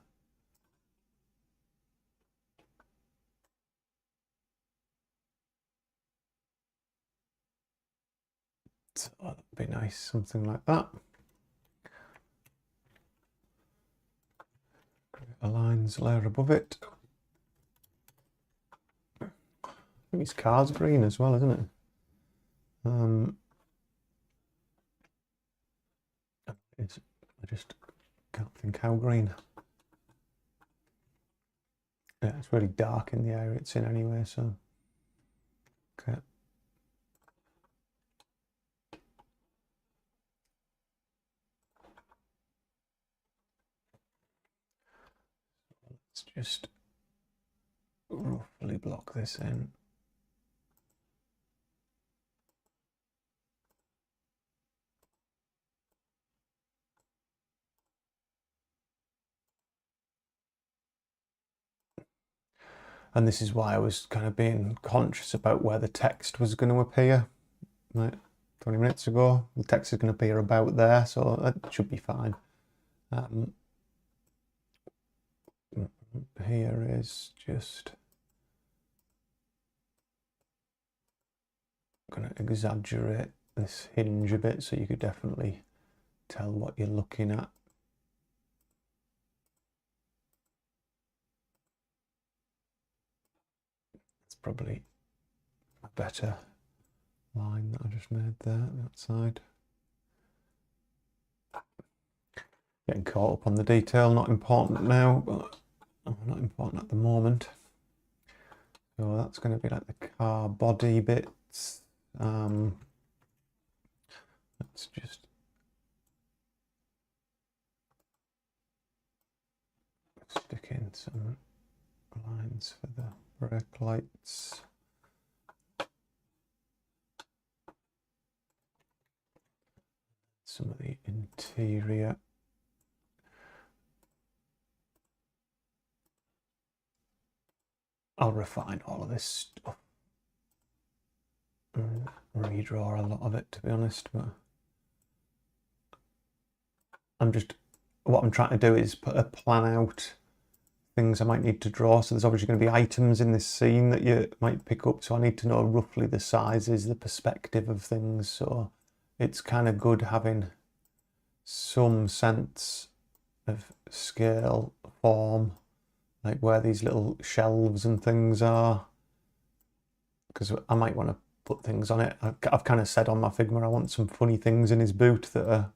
S1: So that'd be nice, something like that. A lines layer above it. I think his car's green as well, isn't it? I just can't think how green. Yeah, it's really dark in the area it's in anyway, so okay. Let's just roughly block this in. And this is why I was kind of being conscious about where the text was going to appear. Like 20 minutes ago, the text is going to appear about there, so that should be fine. Here is just going to exaggerate this hinge a bit so you could definitely tell what you're looking at. It's probably a better line that I just made there, that side. Getting caught up on the detail, not important now, but not important at the moment. So that's going to be like the car body bits. Let's just stick in some lines for the brake lights. Some of the interior. I'll refine all of this stuff and redraw a lot of it, to be honest, but what I'm trying to do is plan out things I might need to draw. So there's obviously going to be items in this scene that you might pick up, so I need to know roughly the sizes, the perspective of things, so it's kind of good having some sense of scale, form, like where these little shelves and things are, because I might want to put things on it. I've kind of said on my Figma I want some funny things in his boot that are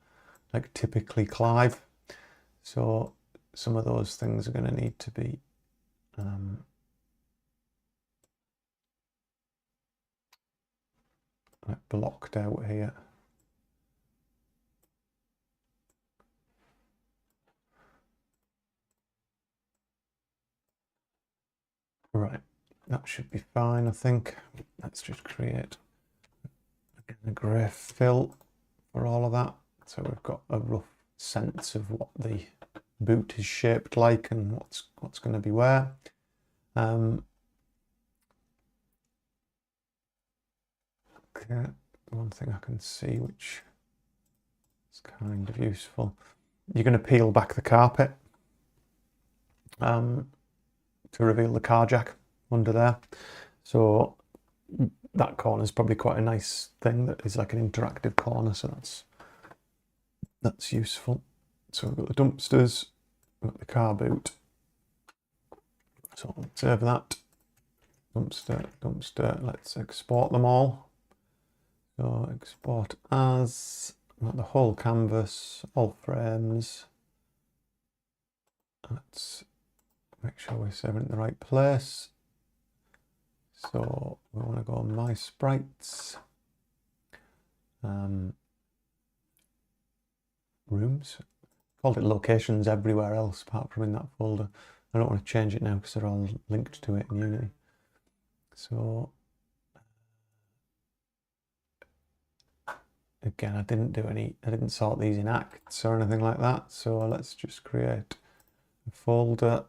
S1: like typically Clive, so some of those things are going to need to be like blocked out here. Right, that should be fine, I think. Let's just create a grey fill for all of that, so we've got a rough sense of what the boot is shaped like and what's going to be where. Okay, one thing I can see which It's kind of useful. You're going to peel back the carpet to reveal the car jack under there. So that corner is probably quite a nice thing that is like an interactive corner, so that's useful. So we've got the dumpsters, we've got the car boot. So we'll save that. Dumpster, dumpster, let's export them all. So export as, the whole canvas, all frames. Let's make sure we're saving it in the right place. So we want to go on my sprites. Rooms. Called it locations everywhere else apart from in that folder. I don't want to change it now because they're all linked to it in Unity. So again, I didn't sort these in acts or anything like that. So let's just create a folder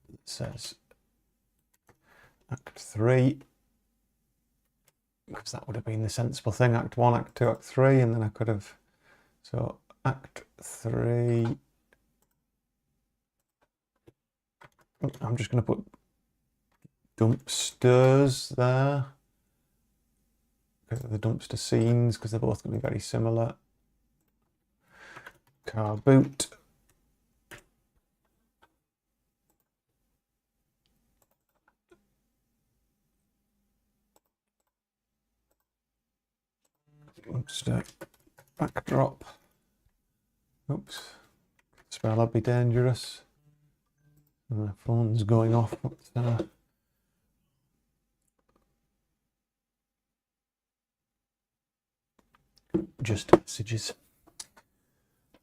S1: that says Act 3, because that would have been the sensible thing. Act 1, Act 2, Act 3, and then I could have, so Act 3, I'm just going to put dumpsters there, because of the dumpster scenes, because they're both going to be very similar. Car boot. Dumpster backdrop. Oops, spell that'd be dangerous. My phone's going off. Just messages.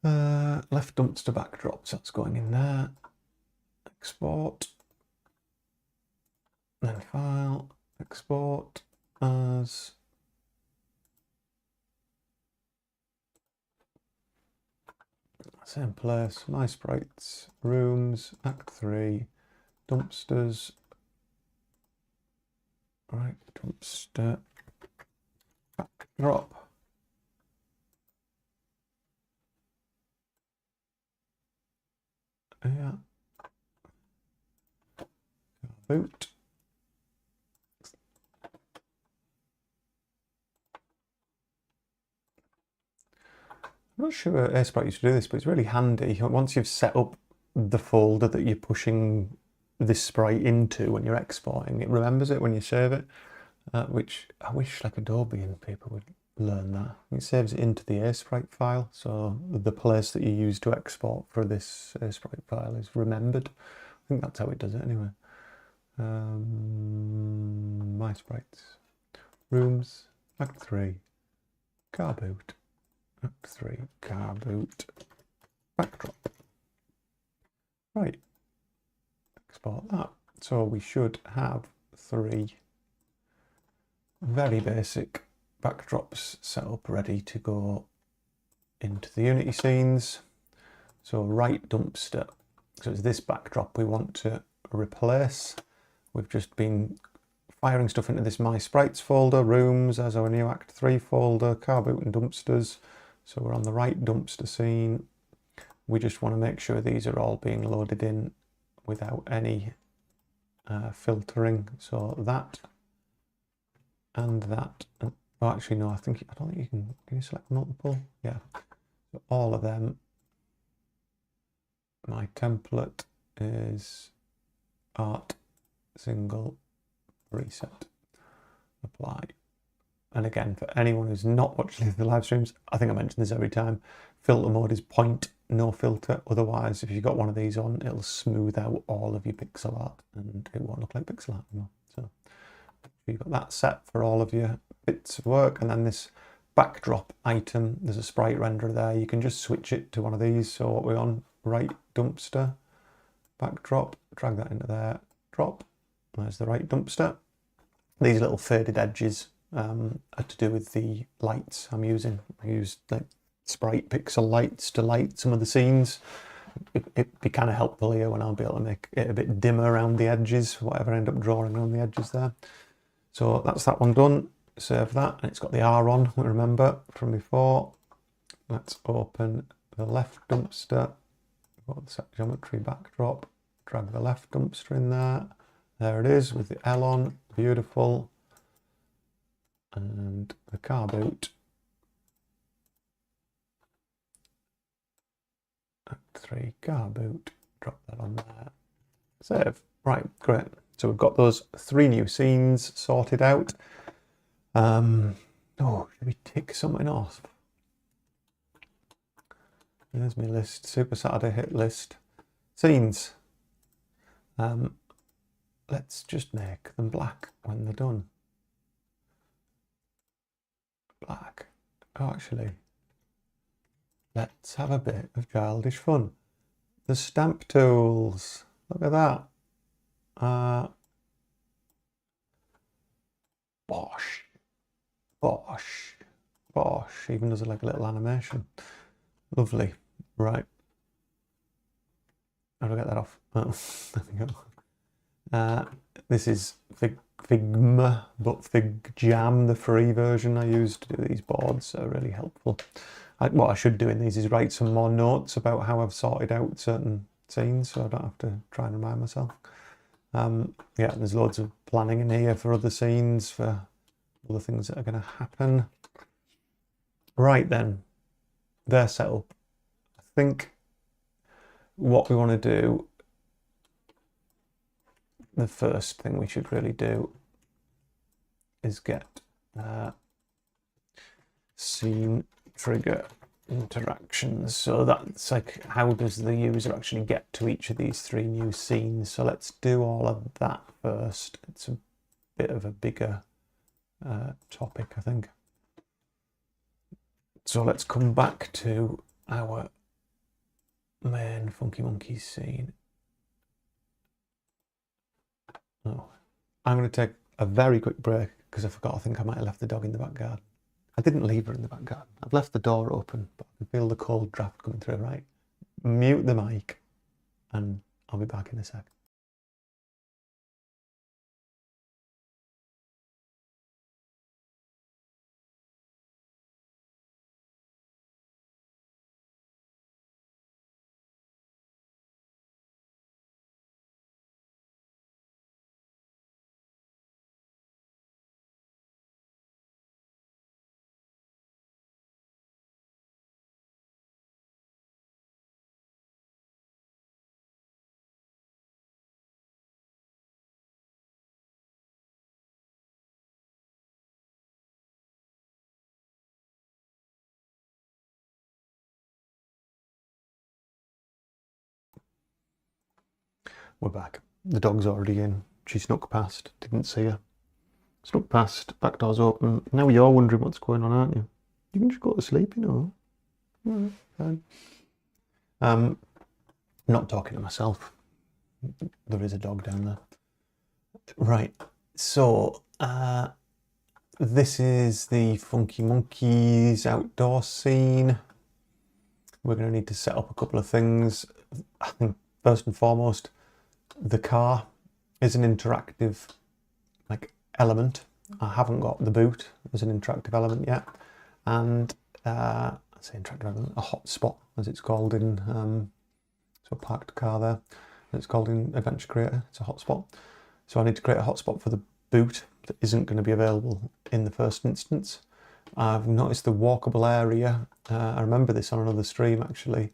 S1: Left dumpster backdrops, that's going in there. Export. Then file, export as. Same place, my sprites, rooms, Act 3, dumpsters, right, dumpster, backdrop, yeah, boot, I'm not sure Sprite used to do this, but it's really handy. Once you've set up the folder that you're pushing this sprite into when you're exporting, it remembers it when you save it, which I wish like Adobe and people would learn that. It saves it into the Sprite file, so the place that you use to export for this Sprite file is remembered. I think that's how it does it anyway. My sprites, rooms, Act 3, car boot. Act 3, car boot, backdrop. Right, export that. So we should have 3 very basic backdrops set up ready to go into the Unity scenes. So right dumpster, so it's this backdrop we want to replace. We've just been firing stuff into this My Sprites folder, rooms as our new Act 3 folder, car boot and dumpsters. So we're on the right dumpster scene. We just want to make sure these are all being loaded in without any filtering. So that and that. And, oh, actually, no, I don't think you can you select multiple? Yeah. So all of them. My template is art, single, reset, apply. And again, for anyone who's not watching the live streams, I think I mention this every time, filter mode is point, no filter. Otherwise, if you've got one of these on, it'll smooth out all of your pixel art and it won't look like pixel art anymore. So you've got that set for all of your bits of work. And then this backdrop item, there's a sprite renderer there. You can just switch it to one of these. So what we're on, right dumpster, backdrop, drag that into there, drop. There's the right dumpster. These little faded edges are to do with the lights I'm using. I used like sprite pixel lights to light some of the scenes. It'd be kind of helpful here when I'll be able to make it a bit dimmer around the edges, whatever I end up drawing around the edges there. So that's that one done. Save that, and it's got the R on, remember, from before. let's open the left dumpster. Got the set geometry backdrop, drag the left dumpster in there. There it is with the L on, beautiful. And the car boot. Act3 car boot, drop that on there. Save. Right, great. So we've got those 3 new scenes sorted out. Oh, should we tick something off? There's my list. Super Saturday hit list. Scenes. Let's just make them black when they're done. Black. Oh, actually, let's have a bit of childish fun. The stamp tools. Look at that. Bosh. Bosh. Bosh. Even does like a little animation. Lovely. Right. How do I get that off? Oh, there we go. This is Figma, but Fig Jam, the free version I used to do these boards, so really helpful. What I should do in these is write some more notes about how I've sorted out certain scenes, so I don't have to try and remind myself. Yeah, there's loads of planning in here for other scenes, for other things that are going to happen. Right then, they're set up. I think what we want to do, the first thing we should really do is get scene trigger interactions. So that's like, how does the user actually get to each of these 3 new scenes? So let's do all of that first. It's a bit of a bigger topic, I think. So let's come back to our main Funky Monkeys scene. Oh, I'm going to take a very quick break because I forgot. I think I might have left the dog in the back garden. I didn't leave her in the back garden. I've left the door open, but I can feel the cold draft coming through. Right, mute the mic and I'll be back in a sec. We're back. The dog's already in. She snuck past, didn't see her. Snuck past, back door's open. Now you're wondering what's going on, aren't you? You can just go to sleep, you know. Fine. Not talking to myself. There is a dog down there. Right, so this is the Funky Monkeys outdoor scene. We're going to need to set up a couple of things. I think first and foremost, the car is an interactive element. I haven't got the boot as an interactive element yet, and I say interactive element, a hotspot as it's called in so a parked car there. It's called in Adventure Creator. It's a hotspot. So I need to create a hotspot for the boot that isn't going to be available in the first instance. I've noticed the walkable area. I remember this on another stream actually.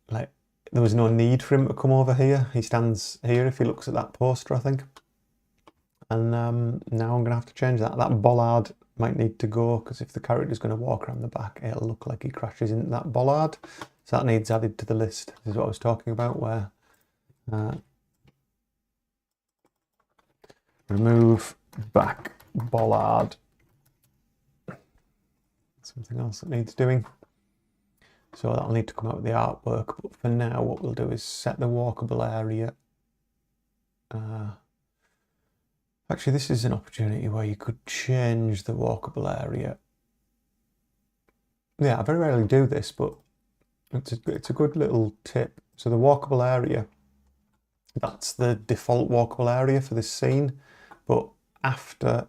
S1: Like, there was no need for him to come over here. He stands here if he looks at that poster, I think. And now I'm going to have to change that. That bollard might need to go, because if the character's going to walk around the back, it'll look like he crashes into that bollard. So that needs added to the list. This is what I was talking about, where remove back bollard. Something else that needs doing. So that'll need to come out with the artwork, but for now what we'll do is set the walkable area. Actually, this is an opportunity where you could change the walkable area. Yeah, I very rarely do this, but it's a good little tip. So the walkable area, that's the default walkable area for this scene, but after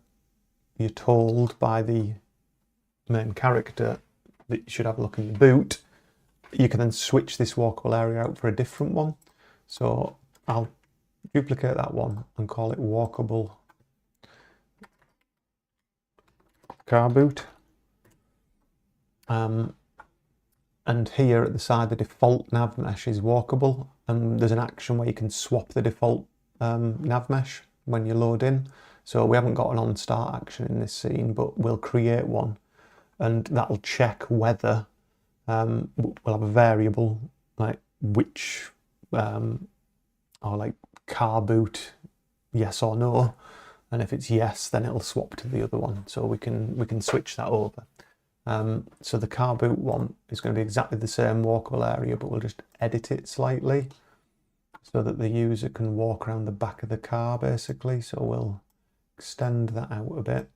S1: you're told by the main character that you should have a look in the boot, you can then switch this walkable area out for a different one. So I'll duplicate that one and call it walkable car boot. And here at the side, the default nav mesh is walkable, and there's an action where you can swap the default nav mesh when you load in. So we haven't got an on start action in this scene, but we'll create one, and that'll check whether we'll have a variable like which or like car boot, yes or no, and if it's yes, then it'll swap to the other one. So we can switch that over. So the car boot one is going to be exactly the same walkable area, but we'll just edit it slightly so that the user can walk around the back of the car basically. So we'll extend that out a bit,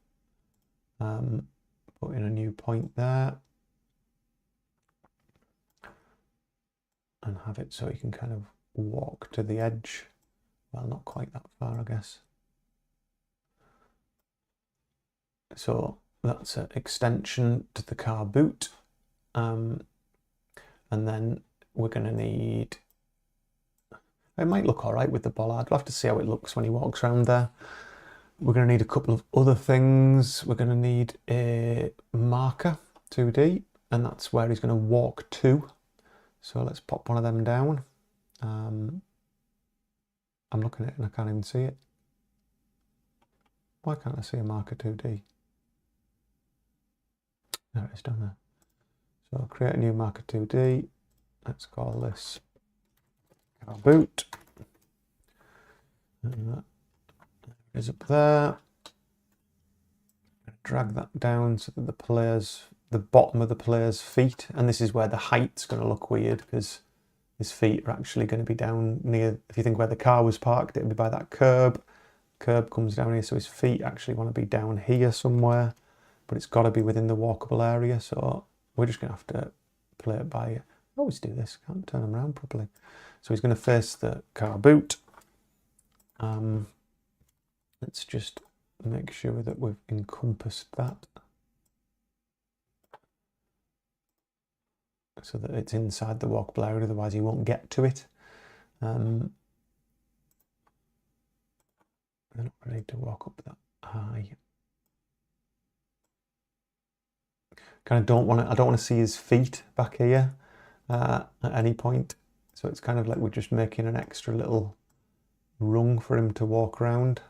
S1: put in a new point there, and have it so you can kind of walk to the edge. Well, not quite that far, I guess. So that's an extension to the car boot. And then we're going to need, it might look all right with the bollard. We'll have to see how it looks when he walks around there. We're going to need a couple of other things. We're going to need a marker 2D, and that's where he's going to walk to. So let's pop one of them down. I'm looking at it and I can't even see it. Why can't I see a marker 2D? There it is down there. So I'll create a new marker 2D. Let's call this car boot. And that is up there. Drag that down so that the bottom of the player's feet, and this is where the height's going to look weird because his feet are actually going to be down near, if you think where the car was parked, it'd be by that curb. Curb comes down here, so his feet actually want to be down here somewhere, but it's got to be within the walkable area. So we're just going to have to play it by, I always do this, can't turn them around properly. So he's going to face the car boot. Let's just make sure that we've encompassed that so that it's inside the walkable area, otherwise he won't get to it. We're not ready to walk up that high. Kind of I don't want to see his feet back here at any point. So it's kind of like we're just making an extra little rung for him to walk around.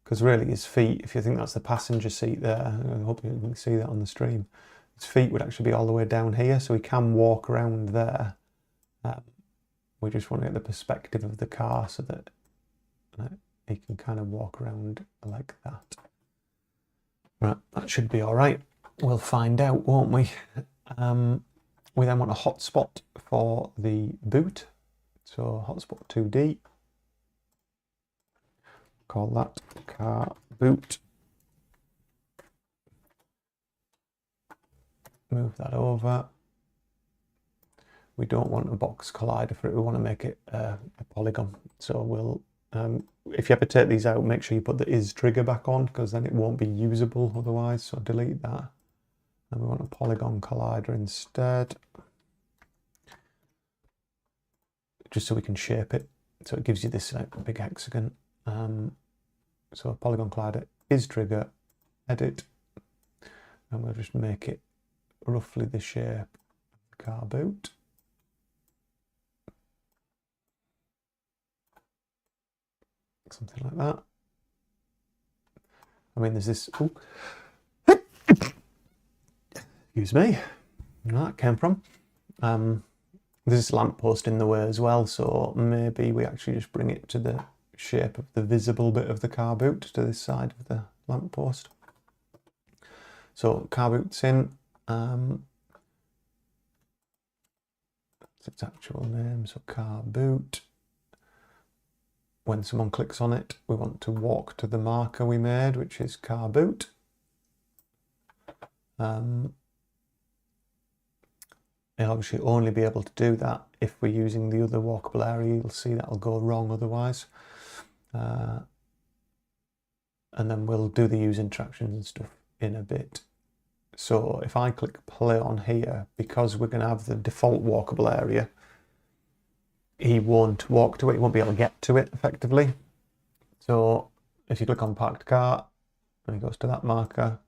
S1: Because really his feet, if you think that's the passenger seat there, I hope you can see that on the stream, his feet would actually be all the way down here, so he can walk around there. We just want to get the perspective of the car so that he can kind of walk around like that. Right, that should be all right. We'll find out, won't we? We then want a hotspot for the boot. So hotspot 2D. Call that car boot. Move that over. We don't want a box collider for it. We want to make it a polygon. So we'll, if you ever take these out, make sure you put the is trigger back on, because then it won't be usable otherwise. So delete that. And we want a polygon collider instead, just so we can shape it. So it gives you this like big hexagon. So a polygon collider is trigger, edit, and we'll just make it roughly the shape of the car boot. Something like that. I mean, there's this, ooh. Excuse me, where that came from. There's this lamppost in the way as well, so maybe we actually just bring it to the shape of the visible bit of the car boot to this side of the lamppost. So car boot's in. That's its actual name, so car boot. When someone clicks on it, we want to walk to the marker we made, which is car boot. It'll obviously only be able to do that if we're using the other walkable area. You'll see that'll go wrong otherwise. And then we'll do the user interactions and stuff in a bit. So if I click play on here, because we're going to have the default walkable area, he won't walk to it, he won't be able to get to it effectively. So if you click on parked car, and he goes to that marker,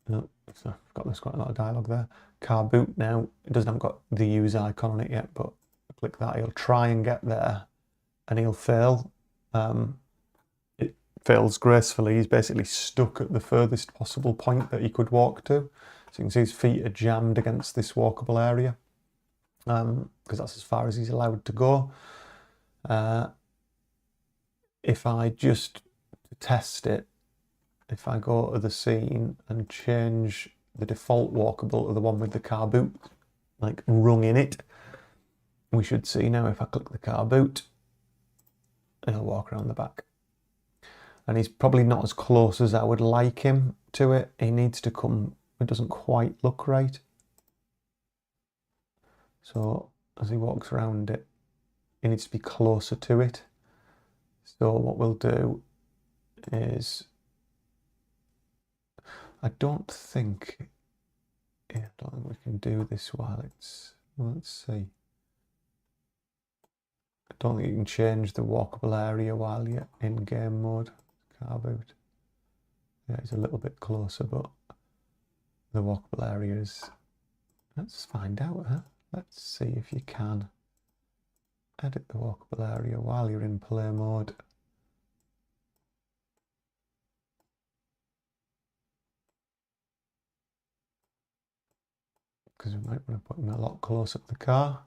S1: no, so I've got, there's quite a lot of dialogue there. Car boot now, it doesn't have got the use icon on it yet, but click that, he'll try and get there and he'll fail. It fails gracefully. He's basically stuck at the furthest possible point that he could walk to. So you can see his feet are jammed against this walkable area, because that's as far as he's allowed to go. If I just test it, if I go to the scene and change the default walkable to the one with the car boot like rung in it, we should see now if I click the car boot, he'll walk around the back. And he's probably not as close as I would like him to it. He needs to come, it doesn't quite look right. So as he walks around it, he needs to be closer to it. So what we'll do is, I don't think we can do this while it's, well, let's see. I don't think you can change the walkable area while you're in game mode. Car boot. Yeah, it's a little bit closer, but the walkable area is, let's find out, huh? Let's see if you can edit the walkable area while you're in play mode. Because we might want to put him a lot closer to the car.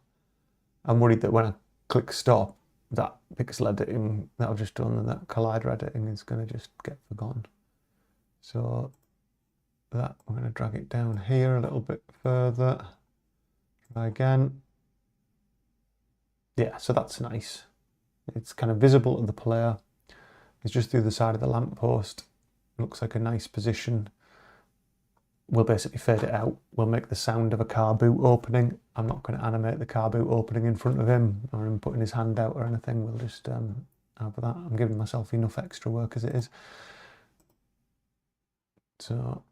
S1: I'm worried that when I click stop, that pixel editing that I've just done and that collider editing is going to just get forgotten. So that we're going to drag it down here a little bit further. Try again. Yeah, so that's nice. It's kind of visible to the player. It's just through the side of the lamppost. Looks like a nice position. We'll basically fade it out. We'll make the sound of a car boot opening. I'm not going to animate the car boot opening in front of him or him putting his hand out or anything. We'll just have that. I'm giving myself enough extra work as it is. So,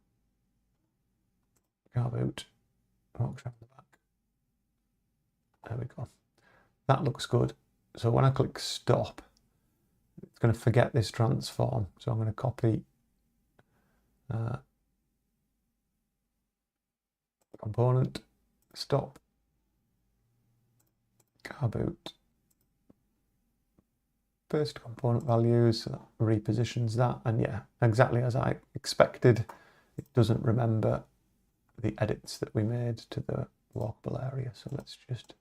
S1: car boot walks around the back. There we go. That looks good. So when I click stop, it's going to forget this transform. So I'm going to copy component, stop, car boot, paste component values, so that repositions that, and yeah, exactly as I expected, it doesn't remember the edits that we made to the walkable area. So let's just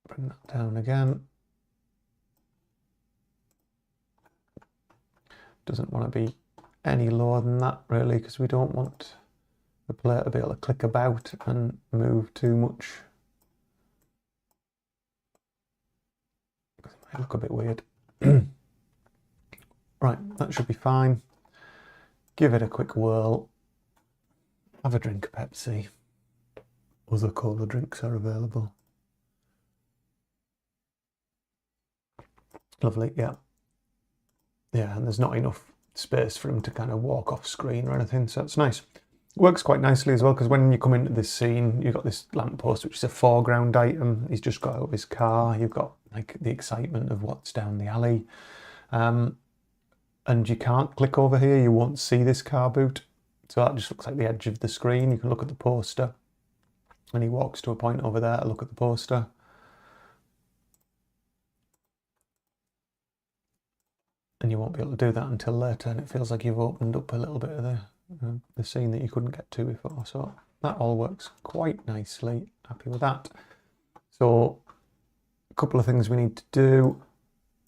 S1: bring that down again. Doesn't want to be any lower than that really, because we don't want the player to be able to click about and move too much. It might look a bit weird. Right, that should be fine. Give it a quick whirl. Have a drink of Pepsi. Other cola drinks are available. Lovely, yeah. Yeah, and there's not enough space for him to kind of walk off screen or anything, so it's nice. Works quite nicely as well, because when you come into this scene, you've got this lamppost, which is a foreground item. He's just got out of his car. You've got like the excitement of what's down the alley. And you can't click over here. You won't see this car boot. So that just looks like the edge of the screen. You can look at the poster. And he walks to a point over there to look at the poster. And you won't be able to do that until later, and it feels like you've opened up a little bit of the scene that you couldn't get to before. So that all works quite nicely. Happy with that. So a couple of things we need to do.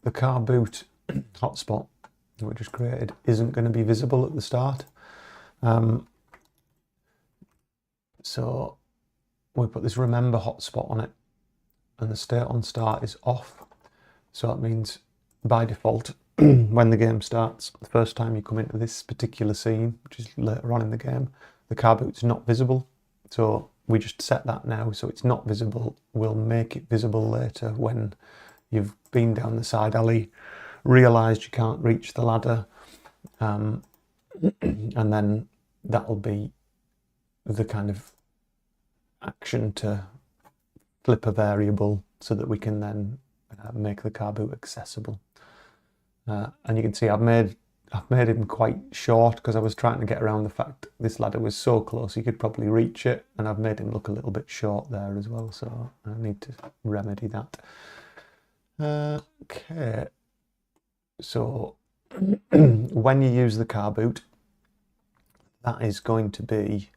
S1: The car boot hotspot that we just created isn't going to be visible at the start. So we put this remember hotspot on it, and the state on start is off. So that means by default, when the game starts, the first time you come into this particular scene, which is later on in the game, the car boot's not visible. So we just set that now, so it's not visible. We'll make it visible later when you've been down the side alley, realised you can't reach the ladder, and and then that'll be the kind of action to flip a variable so that we can then make the car boot accessible. And you can see I've made him quite short because I was trying to get around the fact this ladder was so close you could probably reach it, and I've made him look a little bit short there as well, so I need to remedy that. Okay, so when you use the car boot, that is going to be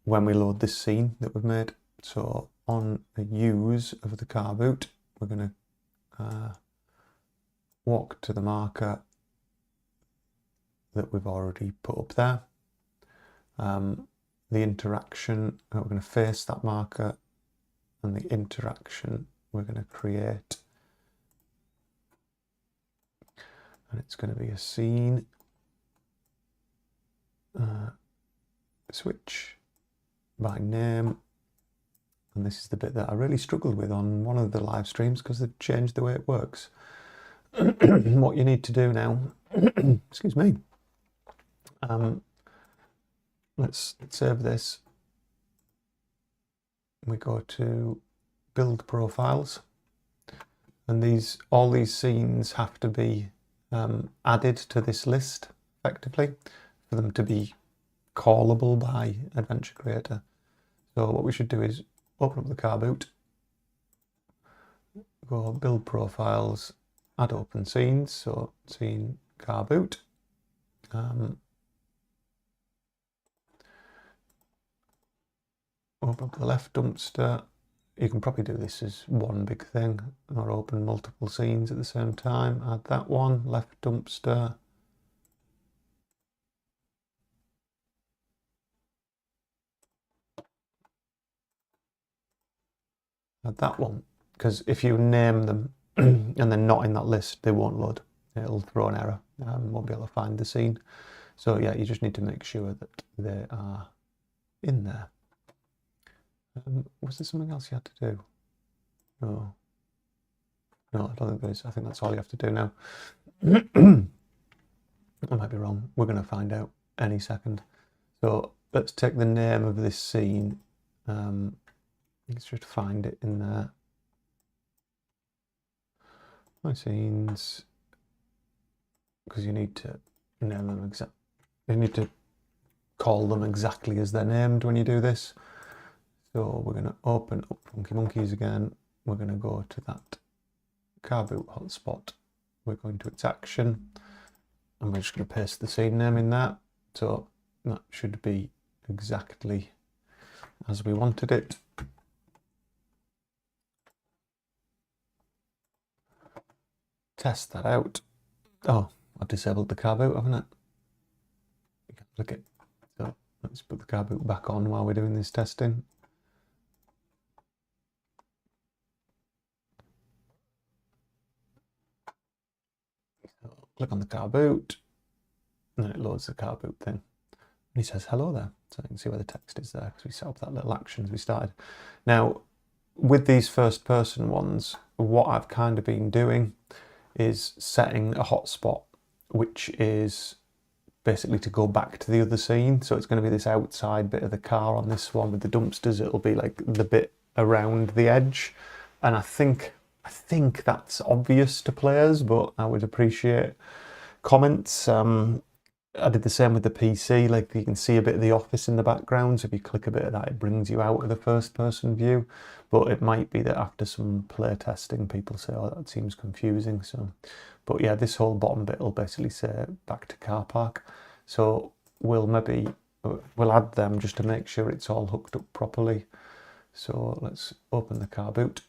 S1: when we load this scene that we've made. So on the use of the car boot, we're going to walk to the marker that we've already put up there. The interaction, we're going to face that marker, and the interaction we're going to create, and it's going to be a scene switch by name, and this is the bit that I really struggled with on one of the live streams because they've changed the way it works. What you need to do now, excuse me, let's save this. We go to build profiles, and all these scenes have to be added to this list effectively for them to be callable by Adventure Creator. So what we should do is open up the car boot, go build profiles, add open scenes, so scene car boot. Open up the left dumpster. You can probably do this as one big thing or open multiple scenes at the same time. Add that one, left dumpster. Add that one, because if you name them and they're not in that list, they won't load. It'll throw an error, won't be able to find the scene. So yeah, you just need to make sure that they are in there. Was there something else you had to do? No, I don't think there is. I think that's all you have to do now. I might be wrong. We're going to find out any second. So let's take the name of this scene. Let's just find it in there. My scenes, because you need to name them exactly. You need to call them exactly as they're named when you do this. So we're going to open up Funky Monkeys again. We're going to go to that car boot hotspot. We're going to its action, and we're just going to paste the scene name in there. So that should be exactly as we wanted it. Test that out. Oh, I've disabled the car boot, haven't I? You can click it. So let's put the car boot back on while we're doing this testing. So click on the car boot, and then it loads the car boot thing. And he says hello there, so you can see where the text is there because we set up that little action as we started. Now, with these first person ones, what I've kind of been doing is setting a hotspot, which is basically to go back to the other scene. So it's going to be this outside bit of the car on this one with the dumpsters. It'll be like the bit around the edge, and I think that's obvious to players, but I would appreciate comments. I did the same with the PC, like you can see a bit of the office in the background, so if you click a bit of that it brings you out of the first person view, but it might be that after some play testing people say, oh, that seems confusing. So, but yeah, this whole bottom bit will basically say back to car park, so we'll add them just to make sure it's all hooked up properly. So let's open the car boot.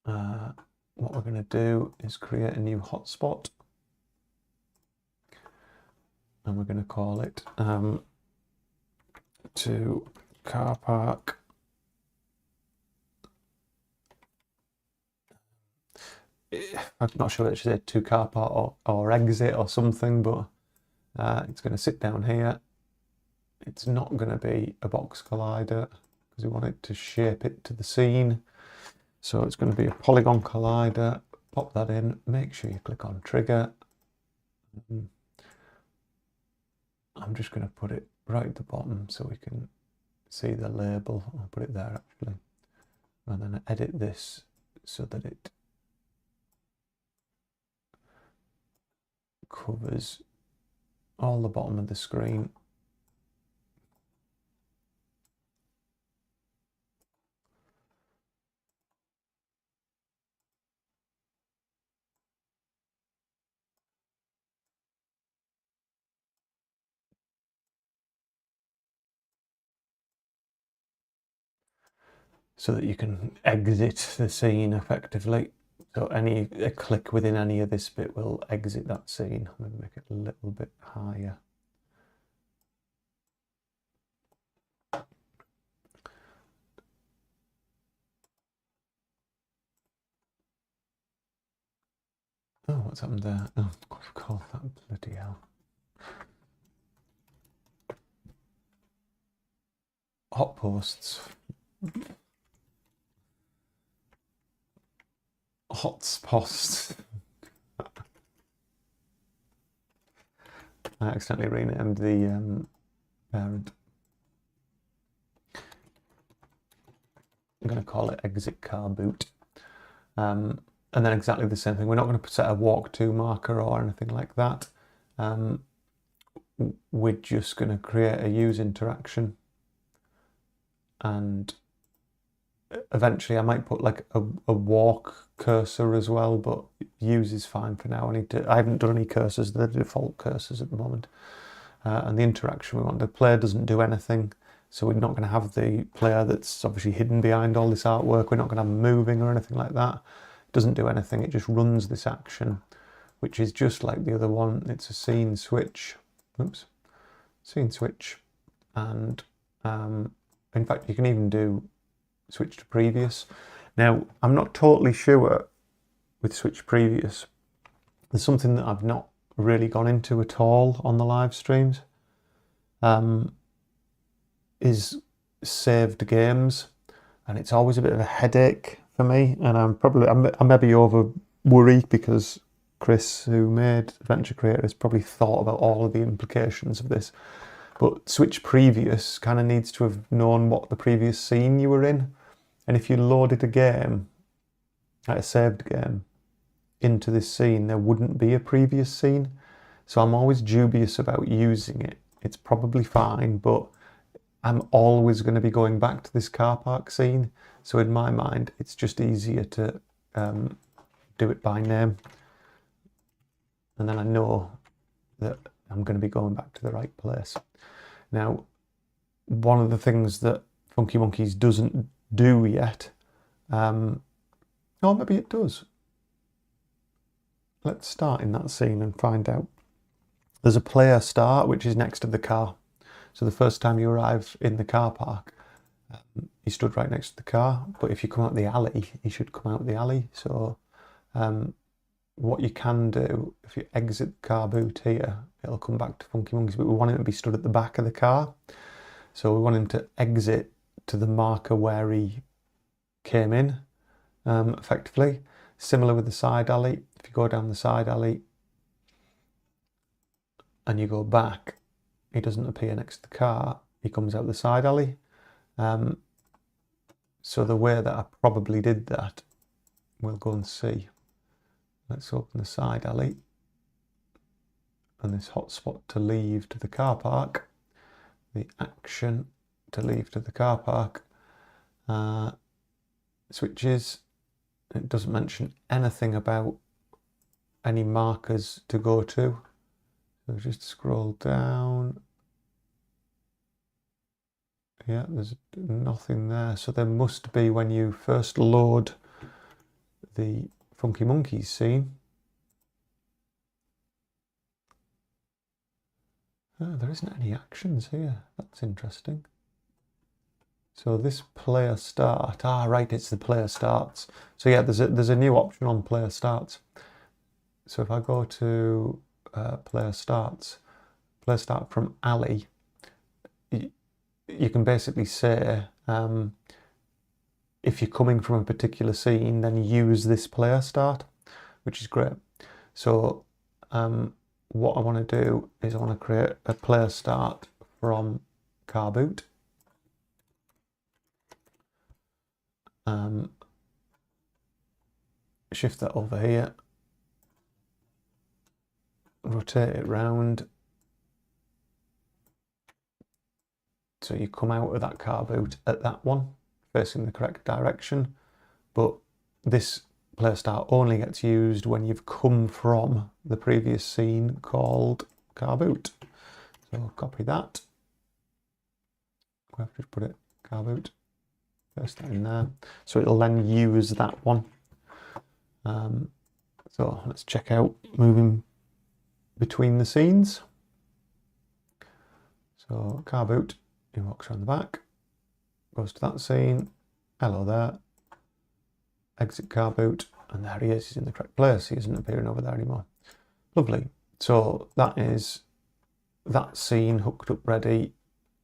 S1: What we're going to do is create a new hotspot, and we're going to call it to car park. I'm not sure it should say to car park or exit or something, but it's going to sit down here. It's not going to be a box collider because we want it to shape it to the scene. So it's going to be a polygon collider. Pop that in, make sure you click on trigger. I'm just going to put it right at the bottom so we can see the label. I'll put it there actually. And then I edit this so that it covers all the bottom of the screen. So that you can exit the scene effectively. So a click within any of this bit will exit that scene. I'm going to make it a little bit higher. Oh, what's happened there? Oh, of course, that bloody hell. Hot posts. Hotspots. I accidentally renamed the parent. I'm going to call it exit car boot. And then exactly the same thing. We're not going to set a walk to marker or anything like that. We're just going to create a use interaction. And eventually I might put like a walk cursor as well, but use is fine for now. I haven't done any cursors, they're the default cursors at the moment. And the interaction we want, the player doesn't do anything. So we're not going to have the player that's obviously hidden behind all this artwork. We're not going to have moving or anything like that. It doesn't do anything. It just runs this action, which is just like the other one. It's a scene switch. Oops. Scene switch. And in fact, you can even do switch to previous. Now, I'm not totally sure with switch previous. There's something that I've not really gone into at all on the live streams. Is saved games, and it's always a bit of a headache for me, and I may be over worried because Chris, who made Adventure Creator, has probably thought about all of the implications of this, but switch previous kind of needs to have known what the previous scene you were in, and if you loaded a game, like a saved game, into this scene, there wouldn't be a previous scene, so I'm always dubious about using it. It's probably fine, but I'm always going to be going back to this car park scene. So in my mind, it's just easier to do it by name. And then I know that I'm going to be going back to the right place. Now, one of the things that Funky Monkeys doesn't do yet, oh, maybe it does. Let's start in that scene and find out. There's a player start, which is next to the car. So the first time you arrive in the car park, he stood right next to the car. But if you come out the alley, he should come out the alley. So what you can do, if you exit the car boot here, it'll come back to Funky Monkeys. But we want him to be stood at the back of the car. So we want him to exit to the marker where he came in, effectively. Similar with the side alley. If you go down the side alley and you go back, he doesn't appear next to the car, he comes out the side alley. So the way that I probably did that, we'll go and see. Let's open the side alley. And this hotspot to leave to the car park. The action to leave to the car park. Switches. It doesn't mention anything about any markers to go to. So just scroll down. Yeah, there's nothing there. So there must be when you first load the Funky Monkeys scene. Oh, there isn't any actions here. That's interesting. So this player start. Ah, right, it's the player starts. So yeah, there's a new option on player starts. So if I go to player starts, player start from alley, you can basically say if you're coming from a particular scene, then use this player start, which is great. So what I want to do is I want to create a player start from car boot. Shift that over here, rotate it round so you come out of that car boot at that one, facing the correct direction. But this player start only gets used when you've come from the previous scene called car boot. So I'll copy that. We'll have to just put it car boot, paste that in there. So it'll then use that one. So let's check out moving between the scenes. So car boot, he walks around the back, goes to that scene, hello there, exit car boot, and there he is, he's in the correct place, he isn't appearing over there anymore. Lovely. So that is that scene hooked up ready.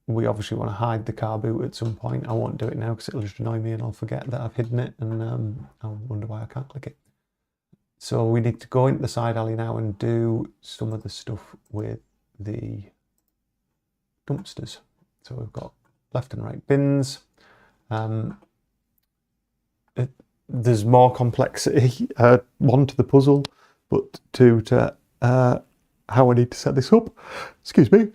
S1: We obviously want to hide the car boot at some point. I won't do it now because it'll just annoy me and I'll forget that I've hidden it, and I'll wonder why I can't click it. So we need to go into the side alley now and do some of the stuff with the dumpsters. So we've got left and right bins. There's more complexity, one to the puzzle, but two to how I need to set this up. Excuse me.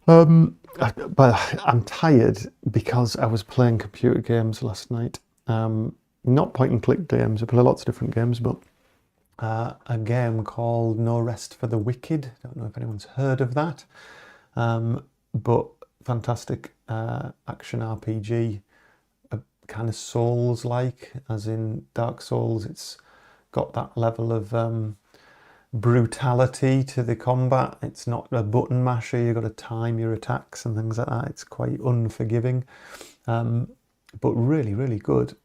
S1: But I'm tired because I was playing computer games last night. Not point and click games, I play lots of different games, but a game called No Rest for the Wicked. Don't know if anyone's heard of that. But fantastic action RPG, kind of Souls-like, as in Dark Souls. It's got that level of brutality to the combat. It's not a button masher, you've got to time your attacks and things like that. It's quite unforgiving, but really, really good.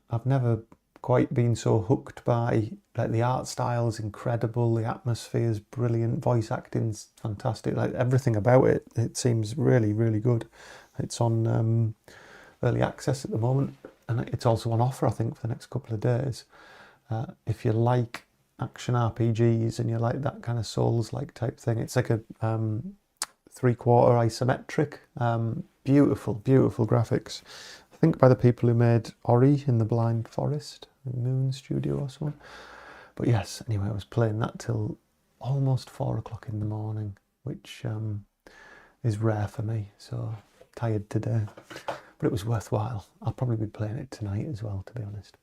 S1: I've never quite been so hooked by, like, the art style's incredible, the atmosphere's brilliant, voice acting's fantastic, like everything about it, it seems really, really good. It's on early access at the moment, and it's also on offer, I think, for the next couple of days. If you like action RPGs and you like that kind of Souls-like type thing, it's like a 3/4 isometric, beautiful, beautiful graphics. I think by the people who made Ori in the Blind Forest, Moon Studio or something. But yes, anyway, I was playing that till almost 4 o'clock in the morning, which is rare for me, so tired today. But it was worthwhile. I'll probably be playing it tonight as well, to be honest.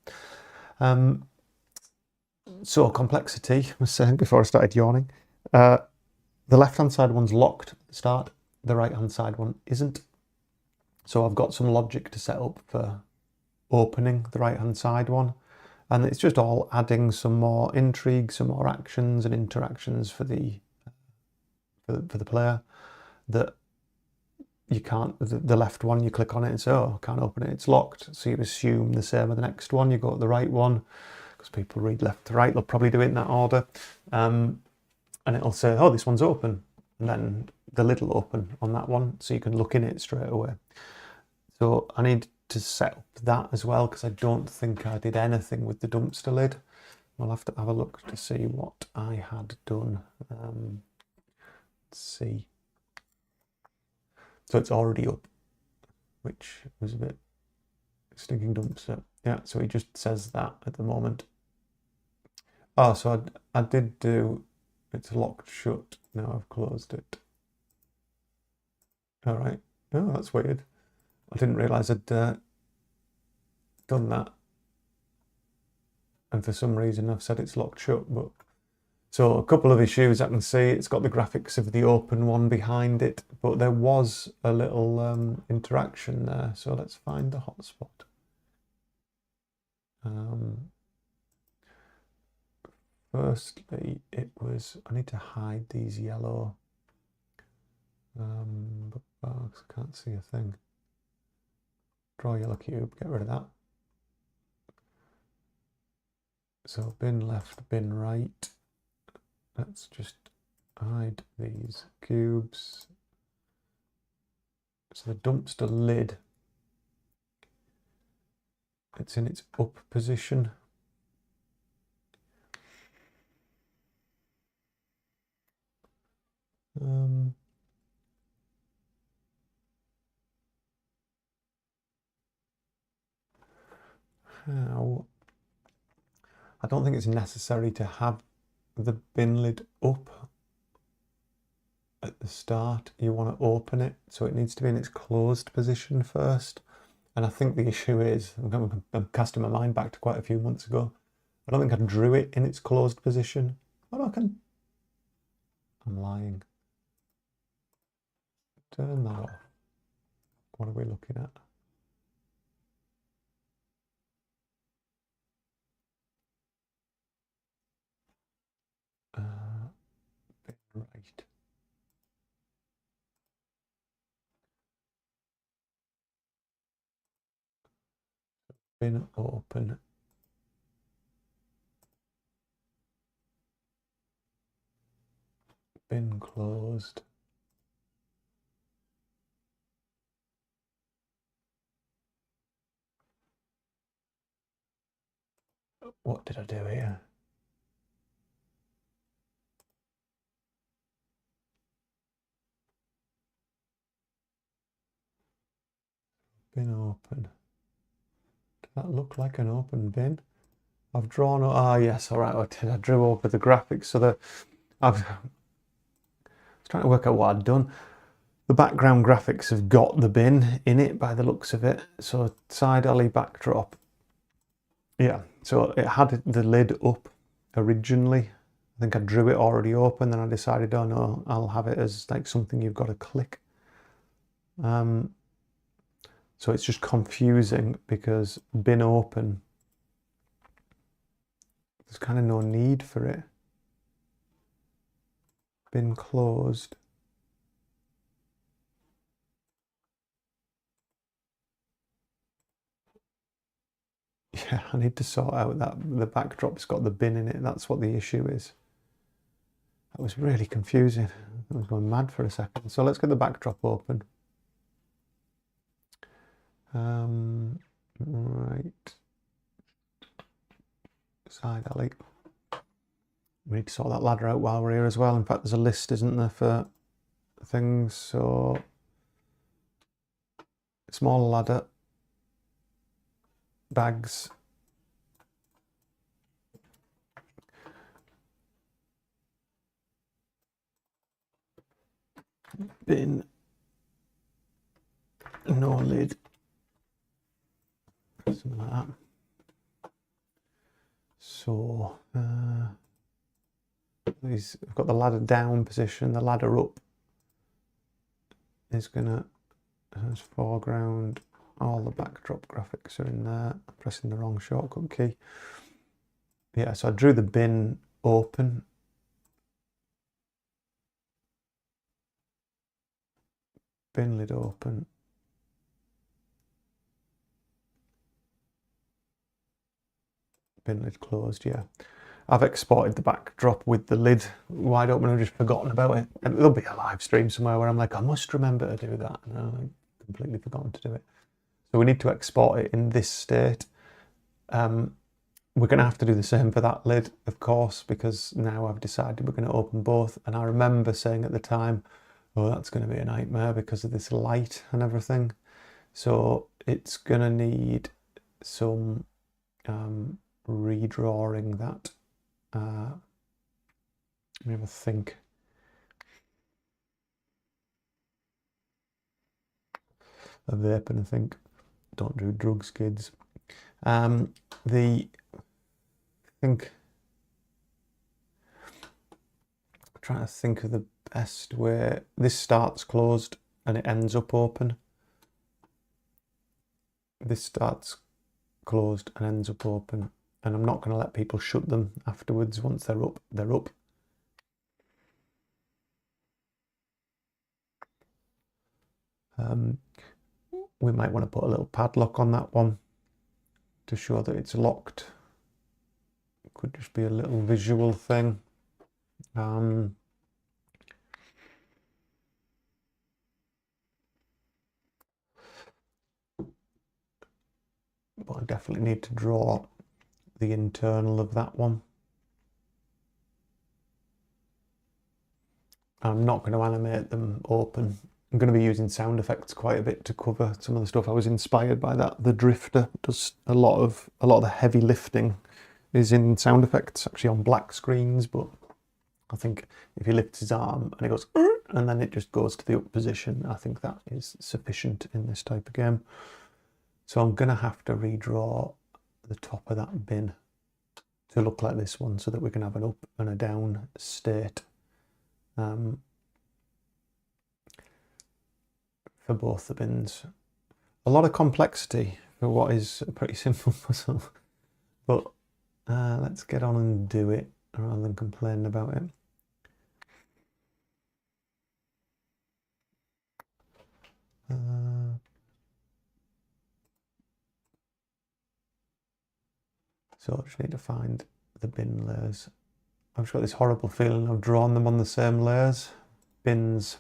S1: So complexity, I was saying before I started yawning. The left-hand side one's locked at the start, the right-hand side one isn't. So I've got some logic to set up for opening the right-hand side one. And it's just all adding some more intrigue, some more actions and interactions for the player, that you can't, the left one, you click on it and say, oh, I can't open it, it's locked. So you assume the same with the next one, you go to the right one, because people read left to right, they'll probably do it in that order. And it'll say, oh, this one's open. And then the lid will open on that one, so you can look in it straight away. So I need to set up that as well, because I don't think I did anything with the dumpster lid. We'll have to have a look to see what I had done. Let's see. So it's already up, which was a bit stinking dumpster. Yeah, so he just says that at the moment. Oh, so I did do, it's locked shut. Now I've closed it. All right. Oh, that's weird. I didn't realise I'd done that. And for some reason I've said it's locked shut. But so a couple of issues I can see. It's got the graphics of the open one behind it, but there was a little interaction there. So let's find the hotspot. Firstly, it was, I need to hide these yellow bookmarks. I can't see a thing. Draw yellow cube, get rid of that. So bin left, bin right. Let's just hide these cubes. So the dumpster lid, it's in its up position. How? I don't think it's necessary to have the bin lid up at the start. You want to open it, so it needs to be in its closed position first. And I think the issue is, I'm casting my mind back to quite a few months ago. I don't think I drew it in its closed position. Oh, I'm lying. Turn that off. What are we looking at? Bin right. Bin open. Bin closed. What did I do here? Bin open. Does that look like an open bin? I've drawn, yes, all right, I drew over the graphics. So I was trying to work out what I'd done. The background graphics have got the bin in it by the looks of it. So side alley backdrop. Yeah, so it had the lid up originally. I think I drew it already open, then I decided, oh no, I'll have it as like something you've got to click. So it's just confusing because bin open, there's kind of no need for it. Bin closed. Yeah, I need to sort out that the backdrop's got the bin in it. That's what the issue is. That was really confusing. I was going mad for a second. So let's get the backdrop open. Right. Side alley. We need to sort that ladder out while we're here as well. In fact, there's a list, isn't there, for things. So small ladder, bags, bin, no lid, something like that. So I've got the ladder down position, the ladder up is gonna, as foreground, all the backdrop graphics are in there. I'm pressing the wrong shortcut key. Yeah, so I drew the bin open. Bin lid open. Bin lid closed, yeah. I've exported the backdrop with the lid wide open. I've just forgotten about it. And there'll be a live stream somewhere where I'm like, I must remember to do that. No, I've completely forgotten to do it. So we need to export it in this state. We're going to have to do the same for that lid, of course, because now I've decided we're going to open both. And I remember saying at the time, oh, that's going to be a nightmare because of this light and everything. So it's going to need some redrawing that. Let me have a think. A vape and I think. Don't do drugs, kids. I'm trying to think of the best way. This starts closed and it ends up open. This starts closed and ends up open. And I'm not going to let people shut them afterwards. Once they're up, they're up. We might want to put a little padlock on that one to show that it's locked. It could just be a little visual thing. But I definitely need to draw the internal of that one. I'm not going to animate them open. I'm going to be using sound effects quite a bit to cover some of the stuff. I was inspired by that. The Drifter does a lot of the heavy lifting is in sound effects, actually on black screens, but I think if he lifts his arm and it goes and then it just goes to the up position, I think that is sufficient in this type of game. So I'm going to have to redraw the top of that bin to look like this one so that we can have an up and a down state for both the bins. A lot of complexity for what is a pretty simple puzzle, but let's get on and do it rather than complain about it. So I just need to find the bin layers. I've just got this horrible feeling I've drawn them on the same layers. Bins.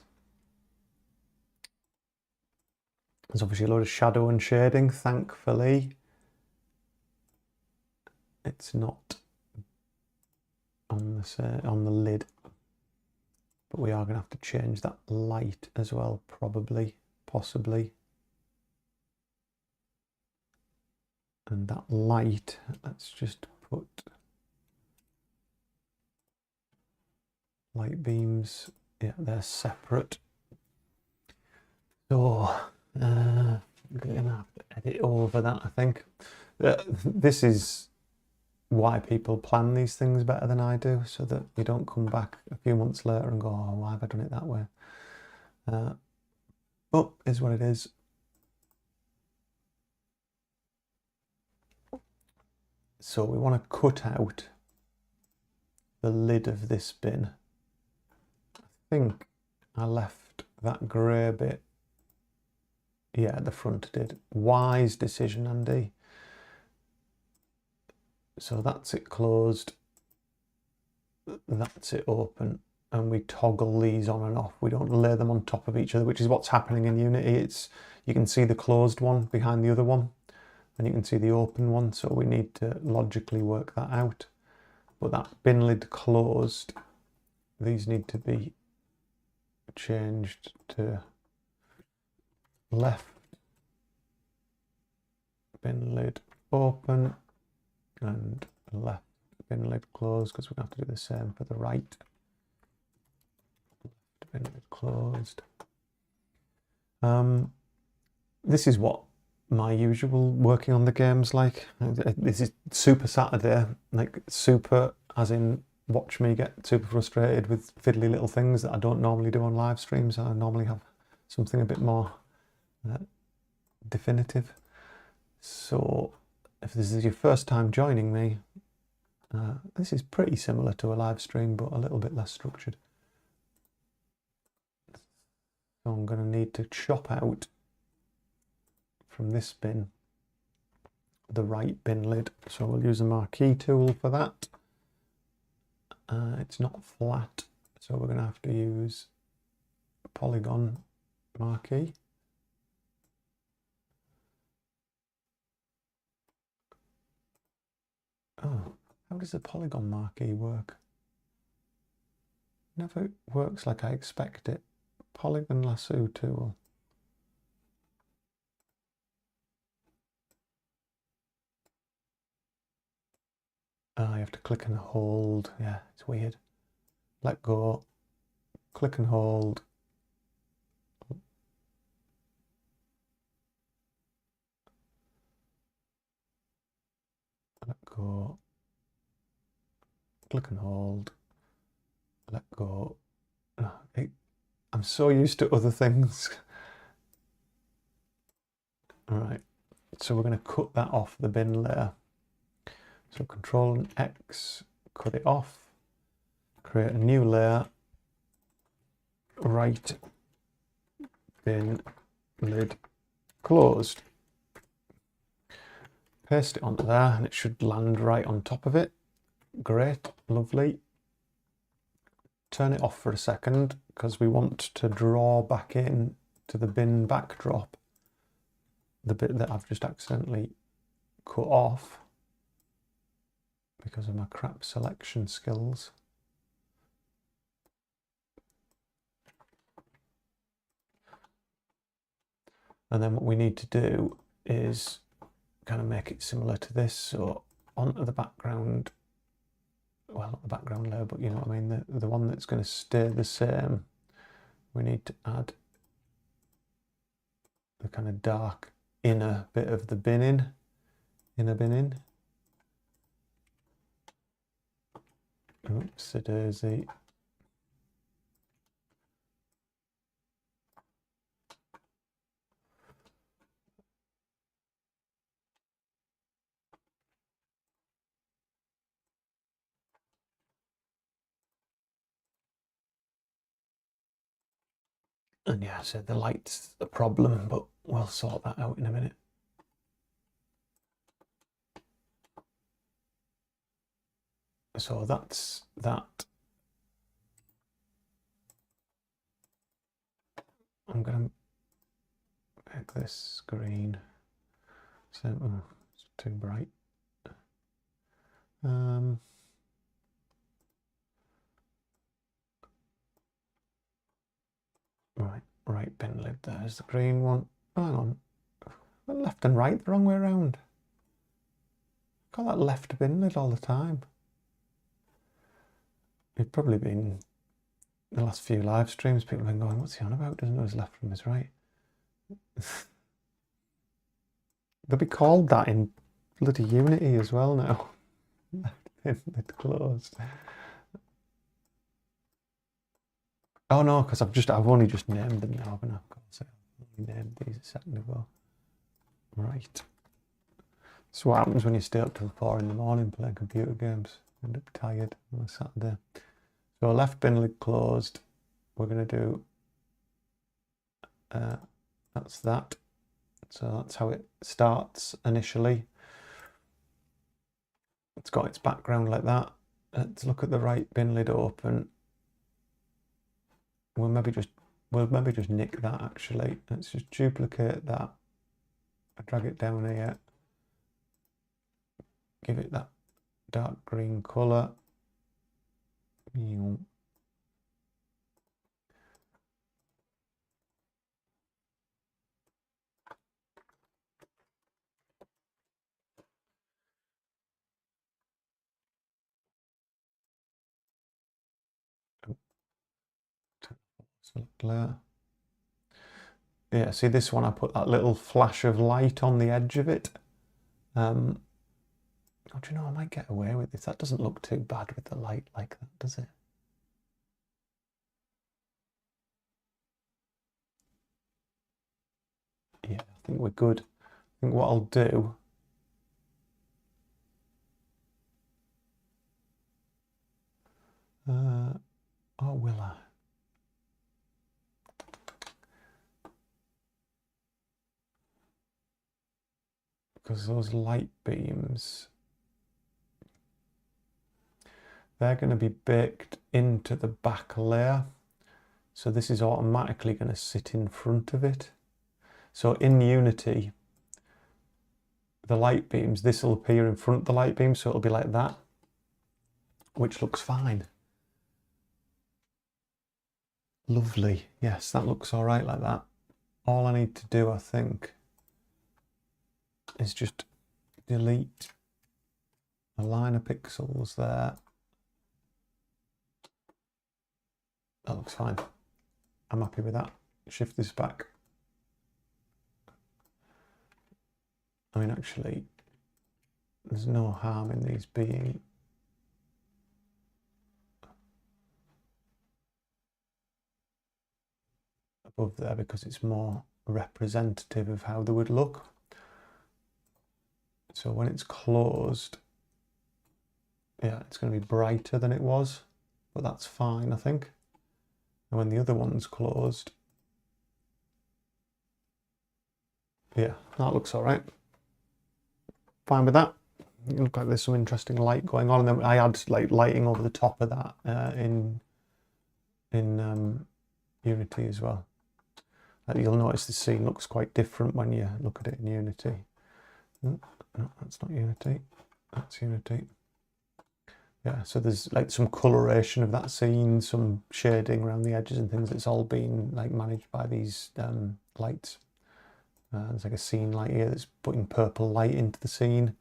S1: There's obviously a lot of shadow and shading, thankfully. It's not on the lid. But we are going to have to change that light as well, probably, possibly. And that light, let's just put light beams. Yeah, they're separate. So I'm going to have to edit over that, I think. This is why people plan these things better than I do, so that you don't come back a few months later and go, oh, why have I done it that way? But is what it is. So we want to cut out the lid of this bin. I think I left that grey bit. Yeah, at the front did. Wise decision, Andy. So that's it closed. That's it open. And we toggle these on and off. We don't lay them on top of each other, which is what's happening in Unity. You can see the closed one behind the other one, and you can see the open one. So we need to logically work that out. But that bin lid closed, these need to be changed to left bin lid open and left bin lid closed, because we're going to have to do the same for the right. Left bin lid closed. This is what my usual working on the game's like. This is super Saturday, like super as in watch me get super frustrated with fiddly little things that I don't normally do on live streams. I normally have something a bit more definitive. So if this is your first time joining me, this is pretty similar to a live stream, but a little bit less structured. So I'm going to need to chop out from this bin the right bin lid. So we'll use a marquee tool for that. It's not flat, so we're going to have to use a polygon marquee. Oh, how does a polygon marquee work? Never works like I expect it. Polygon lasso tool. Oh, you have to click and hold. Yeah, it's weird. Let go. Click and hold. Let go. Click and hold. Let go. Oh, I'm so used to other things. All right, so we're going to cut that off the bin layer. So Control and X, cut it off, create a new layer, right bin lid closed. Paste it onto there and it should land right on top of it. Great, lovely. Turn it off for a second because we want to draw back in to the bin backdrop the bit that I've just accidentally cut off because of my crap selection skills. And then what we need to do is kind of make it similar to this. So onto the background, well, not the background layer, but you know what I mean, the one that's going to stay the same, we need to add the kind of dark inner bit of the binning, inner binning. Oops, a daisy. And yeah, so the light's the problem, but we'll sort that out in a minute. So that's that. I'm going to make this green. So, oh, it's too bright. Right bin lid, there's the green one. Oh, hang on, left and right, the wrong way around. I call that left bin lid all the time. It's probably been the last few live streams, people have been going, what's he on about? Doesn't know his left from his right. They'll be called that in bloody Unity as well now. Left bin lid closed. Oh no, because I've only just named them now, haven't I? Of course, I only named these a second ago. Right. So what happens when you stay up till 4 in the morning playing computer games? End up tired on a Saturday. So left bin lid closed. We're going to do that's that. So that's how it starts initially. It's got its background like that. Let's look at the right bin lid open. We'll maybe just nick that actually. Let's just duplicate that. Drag it down here. Give it that dark green colour. Yeah, see this one, I put that little flash of light on the edge of it. Oh, do you know, I might get away with this. That doesn't look too bad with the light like that, does it? Yeah, I think we're good. I think what I'll do, oh, will I? Because those light beams, they're going to be baked into the back layer. So this is automatically going to sit in front of it. So in Unity, the light beams, this will appear in front of the light beam, so it'll be like that, which looks fine. Lovely. Yes, that looks all right like that. All I need to do, I think, is just delete a line of pixels there. That looks fine. I'm happy with that. Shift this back. I mean, actually, there's no harm in these being above there because it's more representative of how they would look. So when it's closed, yeah, it's going to be brighter than it was, but that's fine, I think. And when the other one's closed, yeah, that looks all right. Fine with that. It looks like there's some interesting light going on, and then I add like lighting over the top of that in Unity as well. You'll notice the scene looks quite different when you look at it in Unity. No, that's not Unity. That's Unity. Yeah, so there's like some coloration of that scene, some shading around the edges and things. It's all been like managed by these lights. There's like a scene light here that's putting purple light into the scene.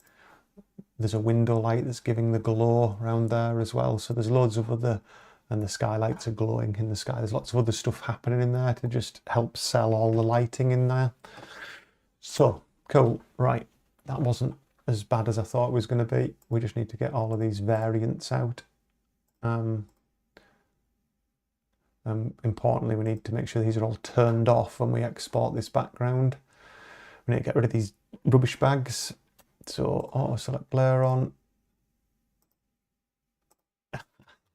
S1: There's a window light that's giving the glow around there as well. So there's loads of other, and the skylights are glowing in the sky. There's lots of other stuff happening in there to just help sell all the lighting in there. So cool, right. That wasn't as bad as I thought it was going to be. We just need to get all of these variants out. Importantly, we need to make sure these are all turned off when we export this background. We need to get rid of these rubbish bags. So auto select layer on. I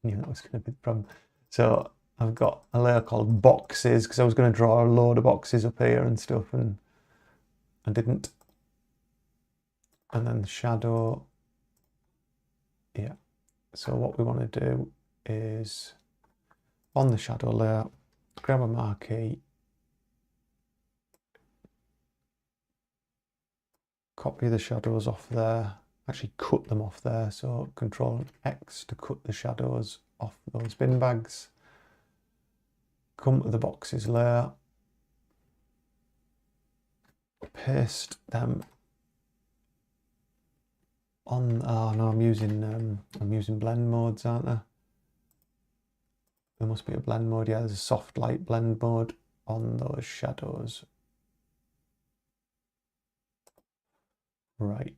S1: knew that was going to be the problem. So I've got a layer called boxes because I was going to draw a load of boxes up here and stuff, and I didn't. And then the shadow. Yeah. So what we want to do is on the shadow layer, grab a marquee, copy the shadows off there, actually cut them off there. So Control X to cut the shadows off those bin bags. Come to the boxes layer, paste them on. Oh no, I'm using blend modes, aren't I? There must be a blend mode. Yeah, there's a soft light blend mode on those shadows. Right.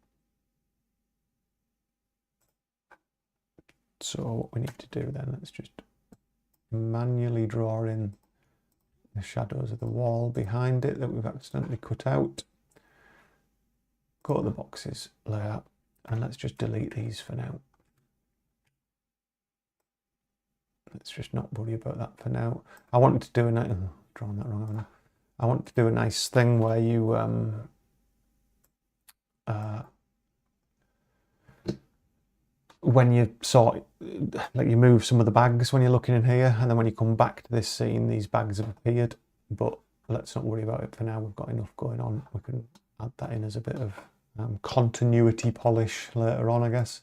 S1: So what we need to do then, let's just manually draw in the shadows of the wall behind it that we've accidentally cut out. Go to the boxes layer and let's just delete these for now. Let's just not worry about that for now. I wanted to do a nice, drawn that wrong, haven't I? I want to do a nice thing where you when you sort, like you move some of the bags when you're looking in here, and then when you come back to this scene, these bags have appeared. But let's not worry about it for now. We've got enough going on. We can add that in as a bit of continuity polish later on, I guess.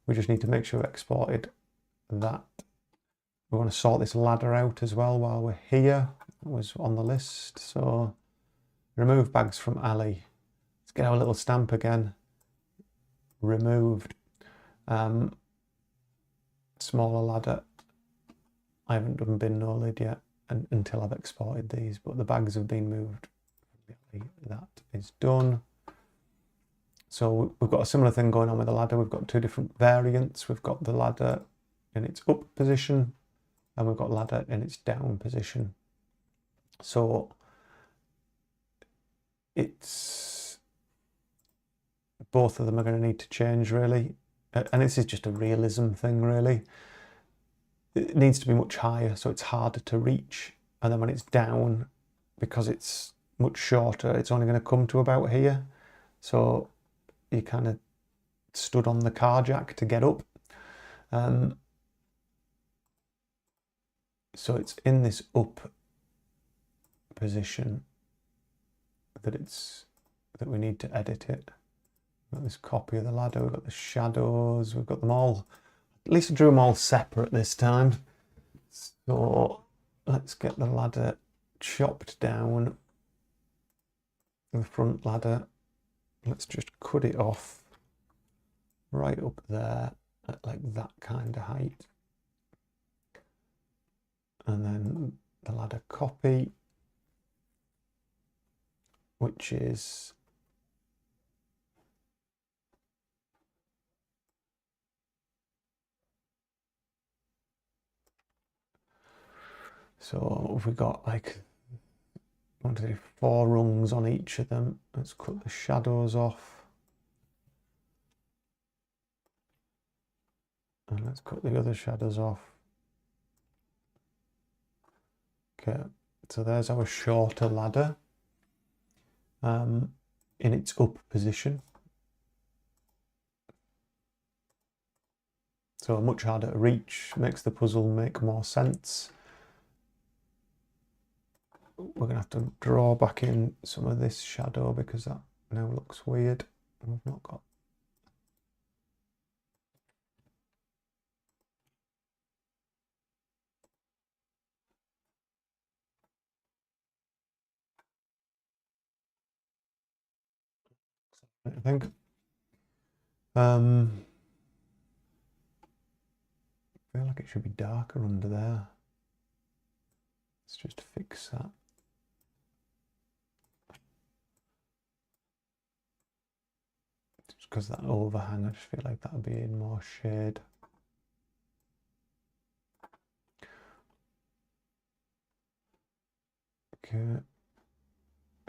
S1: We just need to make sure we exported that. We want to sort this ladder out as well while we're here. It was on the list. So remove bags from alley. Let's get our little stamp again. Removed. Smaller ladder. I haven't done bin no lid yet until I've exported these, but the bags have been moved. That is done. So we've got a similar thing going on with the ladder. We've got two different variants. We've got the ladder in its up position, and we've got ladder in its down position. So it's both of them are going to need to change really, and this is just a realism thing really. It needs to be much higher so it's harder to reach, and then when it's down, because it's much shorter, it's only going to come to about here. So you kind of stood on the car jack to get up. So it's in this up position that we need to edit it. We've got this copy of the ladder, we've got the shadows, we've got them all. At least I drew them all separate this time. So let's get the ladder chopped down. The front ladder. Let's just cut it off right up there at like that kind of height. And then the ladder copy, which is so we've got like 1, 2, 3, 4 rungs on each of them. Let's cut the shadows off. And let's cut the other shadows off. Okay, so there's our shorter ladder in its up position. So much harder to reach, makes the puzzle make more sense. We're going to have to draw back in some of this shadow because that now looks weird. We've not got I think. I feel like it should be darker under there. Let's just fix that. Just because that overhang, I just feel like that would be in more shade. Okay.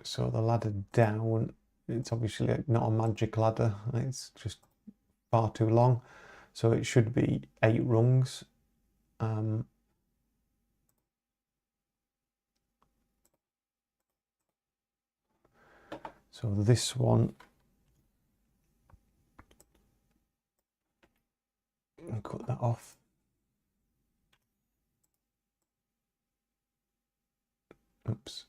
S1: So the ladder down, it's obviously not a magic ladder. It's just far too long. So it should be 8 rungs. So this one, I'll cut that off. Oops.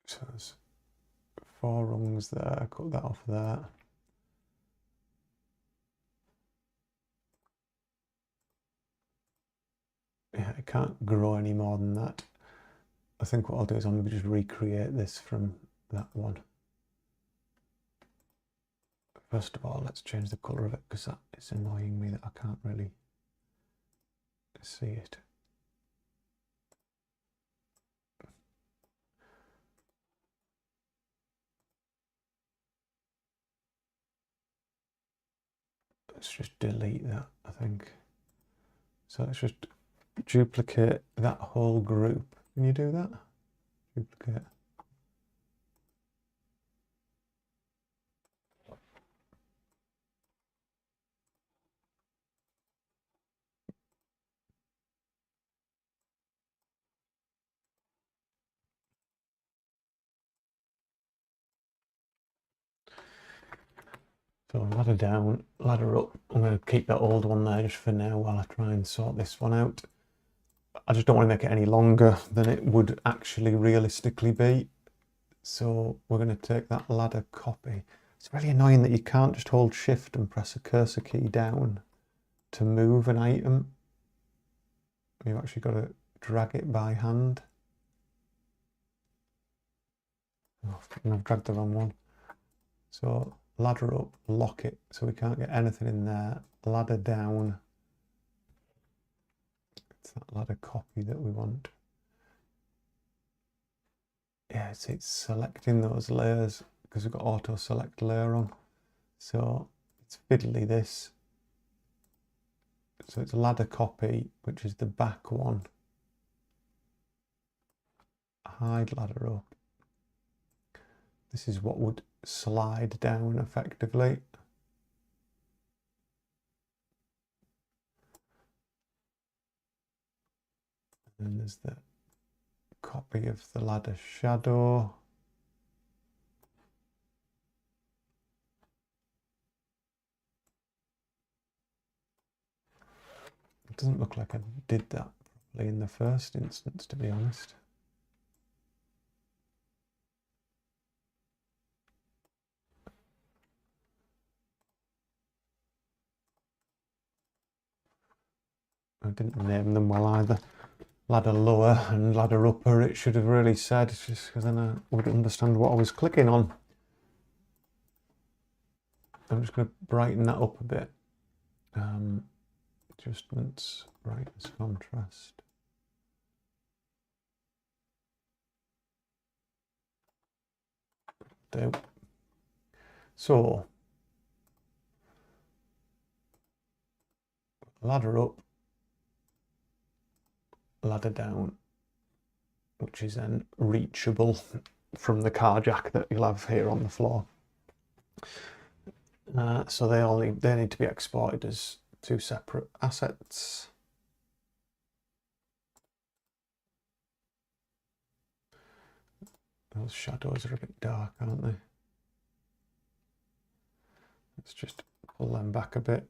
S1: So there's 4 rungs there, cut that off there. Yeah, it can't grow any more than that. I think what I'll do is I'm going to just recreate this from that one. First of all, let's change the colour of it because that is annoying me that I can't really see it. Let's just delete that, I think. So let's just duplicate that whole group. Can you do that? Duplicate. So ladder down, ladder up. I'm going to keep that old one there just for now while I try and sort this one out. I just don't want to make it any longer than it would actually realistically be. So we're going to take that ladder copy. It's really annoying that you can't just hold shift and press a cursor key down to move an item. You've actually got to drag it by hand. Oh, I've dragged the wrong one. So ladder up, lock it so we can't get anything in there. Ladder down. It's that ladder copy that we want. Yeah, it's selecting those layers because we've got auto select layer on. So it's fiddly this. So it's ladder copy, which is the back one. Hide ladder up. This is what would slide down effectively. And there's the copy of the ladder shadow. It doesn't look like I did that properly in the first instance, to be honest. I didn't name them well either. Ladder lower and ladder upper, it should have really said, just because then I would understand what I was clicking on. I'm just going to brighten that up a bit. Adjustments, brightness, contrast. There. So, ladder up, ladder down, which is then reachable from the car jack that you'll have here on the floor. So they need to be exported as 2 separate assets. Those shadows are a bit dark, aren't they? Let's just pull them back a bit.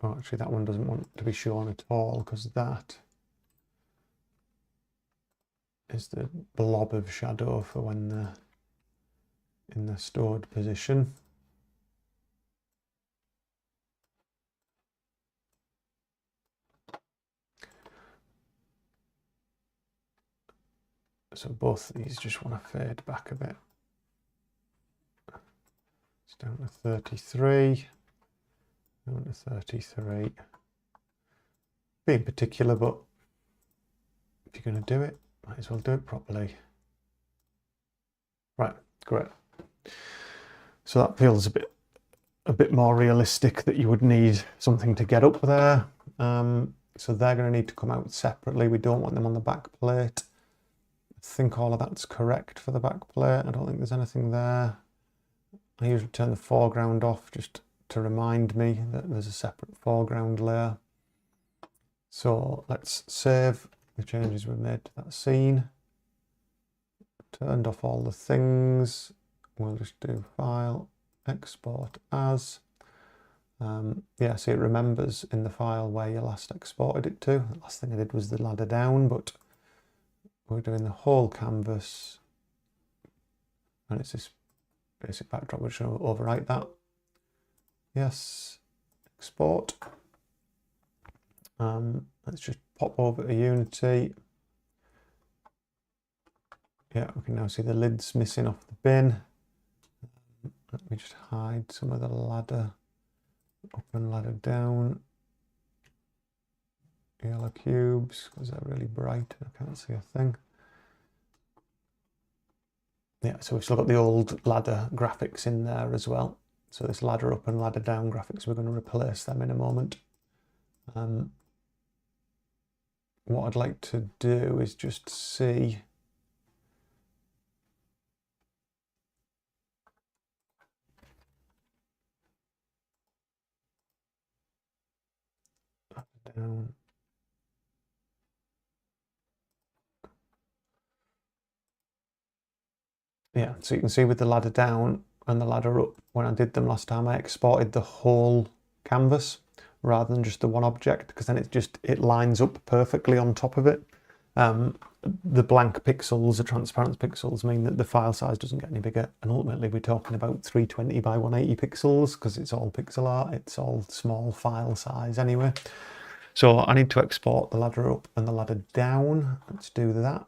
S1: Oh, actually that one doesn't want to be shown at all because that is the blob of shadow for when in the stored position. So both these just want to fade back a bit. It's down to 33, down to 33. Being particular, but if you're going to do it, might as well do it properly. Right, great. So that feels a bit more realistic, that you would need something to get up there. So they're going to need to come out separately. We don't want them on the back plate. I think all of that's correct for the back plate. I don't think there's anything there. I usually turn the foreground off just to remind me that there's a separate foreground layer. So let's save the changes we've made to that scene. Turned off all the things. We'll just do File, Export As. Yeah, see, it remembers in the file where you last exported it to. The last thing I did was the ladder down, but we're doing the whole canvas, and it's this basic backdrop. We're just going to overwrite that. Yes, export. Let's just pop over to Unity. Yeah, we can now see the lid's missing off the bin. Let me just hide some of the ladder up and ladder down. Yellow cubes, because they're really bright and I can't see a thing. Yeah, so we've still got the old ladder graphics in there as well. So this ladder up and ladder down graphics, we're going to replace them in a moment. What I'd like to do is just see down. Yeah, so you can see with the ladder down and the ladder up, when I did them last time, I exported the whole canvas rather than just the one object, because then it lines up perfectly on top of it. The blank pixels, the transparent pixels, mean that the file size doesn't get any bigger, and ultimately we're talking about 320 by 180 pixels because it's all pixel art, it's all small file size anyway. So I need to export the ladder up and the ladder down. Let's do that.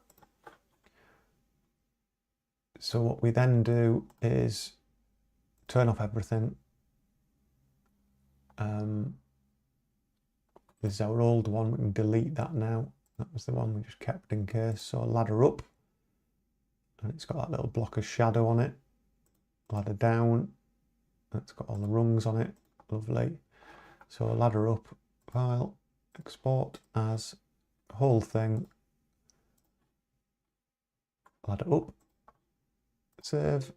S1: So what we then do is turn off everything. This is our old one, we can delete that now. That was the one we just kept in case. So ladder up, and it's got that little block of shadow on it. Ladder down, it's got all the rungs on it, lovely. So ladder up, file, export as, whole thing, ladder up, save,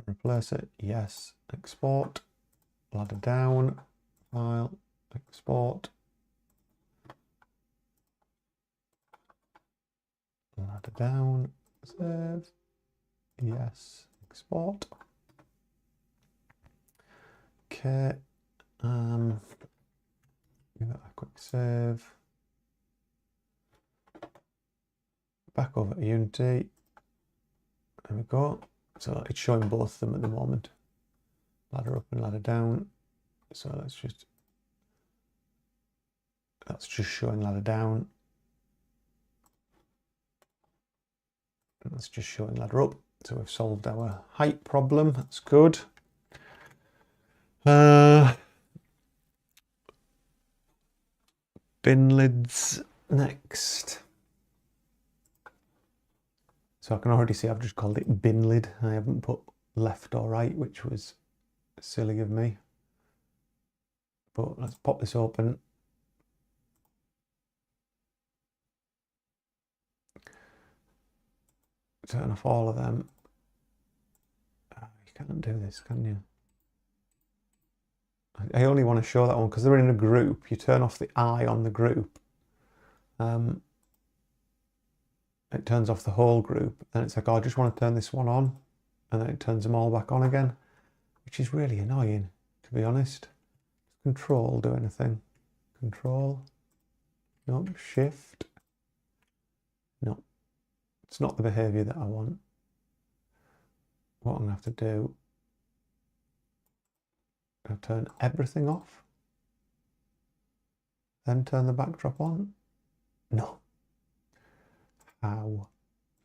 S1: replace it, yes, export, ladder down, file, export, ladder down, save, yes, export. Okay, give that a quick save. Back over to Unity. There we go. So it's showing both of them at the moment. Ladder up and ladder down. So that's just showing ladder down. And that's just showing ladder up. So we've solved our height problem. That's good. Bin lids next. So I can already see I've just called it bin lid. I haven't put left or right, which was silly of me. But let's pop this open. Turn off all of them. You can't do this, can you? I only want to show that one because they're in a group. You turn off the eye on the group. It turns off the whole group. Then it's like, oh, I just want to turn this one on. And then it turns them all back on again, which is really annoying, to be honest. Control, do anything. Control. No, shift. No, it's not the behavior that I want. what I'm going to have to do, I'll turn everything off, then turn the backdrop on. No. How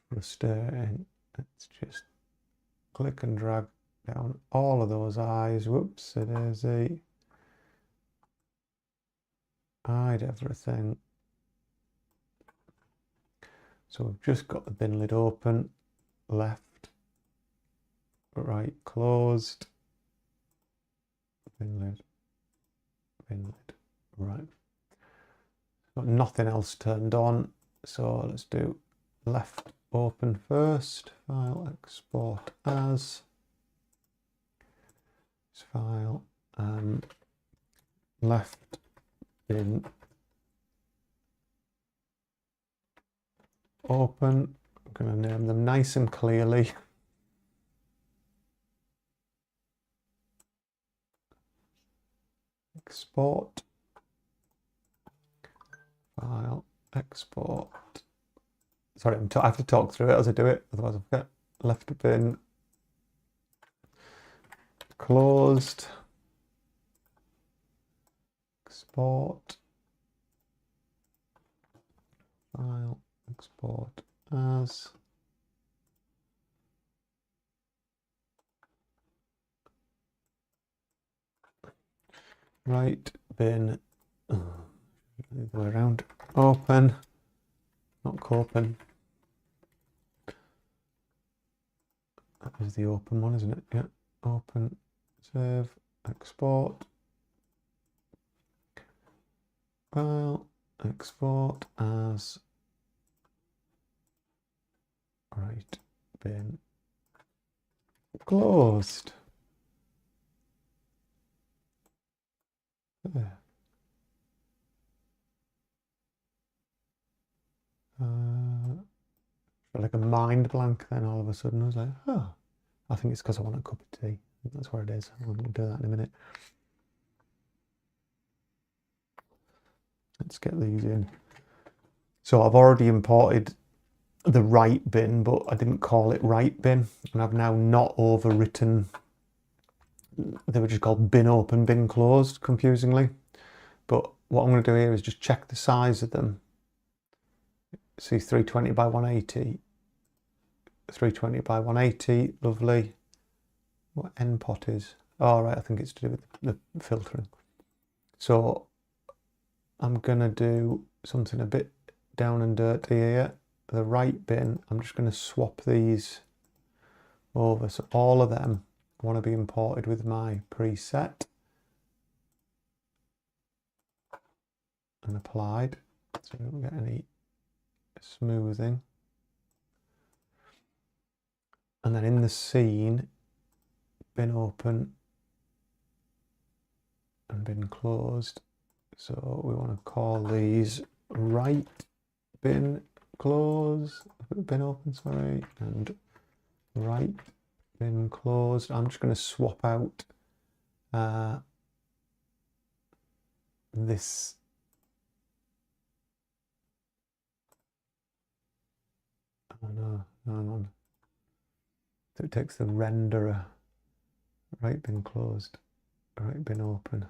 S1: frustrating. Let's just click and drag down all of those eyes. Whoops, it is a hide everything. So we've just got the bin lid open, left, right closed, bin lid, right. Got nothing else turned on, so let's do left open first, file export as, file, left bin open. I'm going to name them nice and clearly. Export, file, export. Sorry, I have to talk through it as I do it, otherwise I forget. Left bin closed, export, file, export as, right bin, the other way around, open, not open. That is the open one, isn't it? Yeah, open, save, export, file, export as, right bin closed. There. Like a mind blank then all of a sudden. I was like, oh, I think it's because I want a cup of tea. That's where it is. I'm going to do that in a minute. Let's get these in. So I've already imported the right bin, but I didn't call it right bin. And I've now not overwritten. They were just called bin open, bin closed, confusingly. But what I'm going to do here is just check the size of them. See, 320 by 180. 320 by 180, lovely. What N pot is? Oh, right, I think it's to do with the filtering. So I'm gonna do something a bit down and dirty here. The right bin, I'm just gonna swap these over. So all of them want to be imported with my preset and applied. So we don't get any smoothing. And then in the scene, bin open and bin closed. So we want to call these right bin close, bin open, sorry, and right bin closed. I'm just going to swap out this. Oh no, hang on. So it takes the renderer. Right bin closed, right bin open.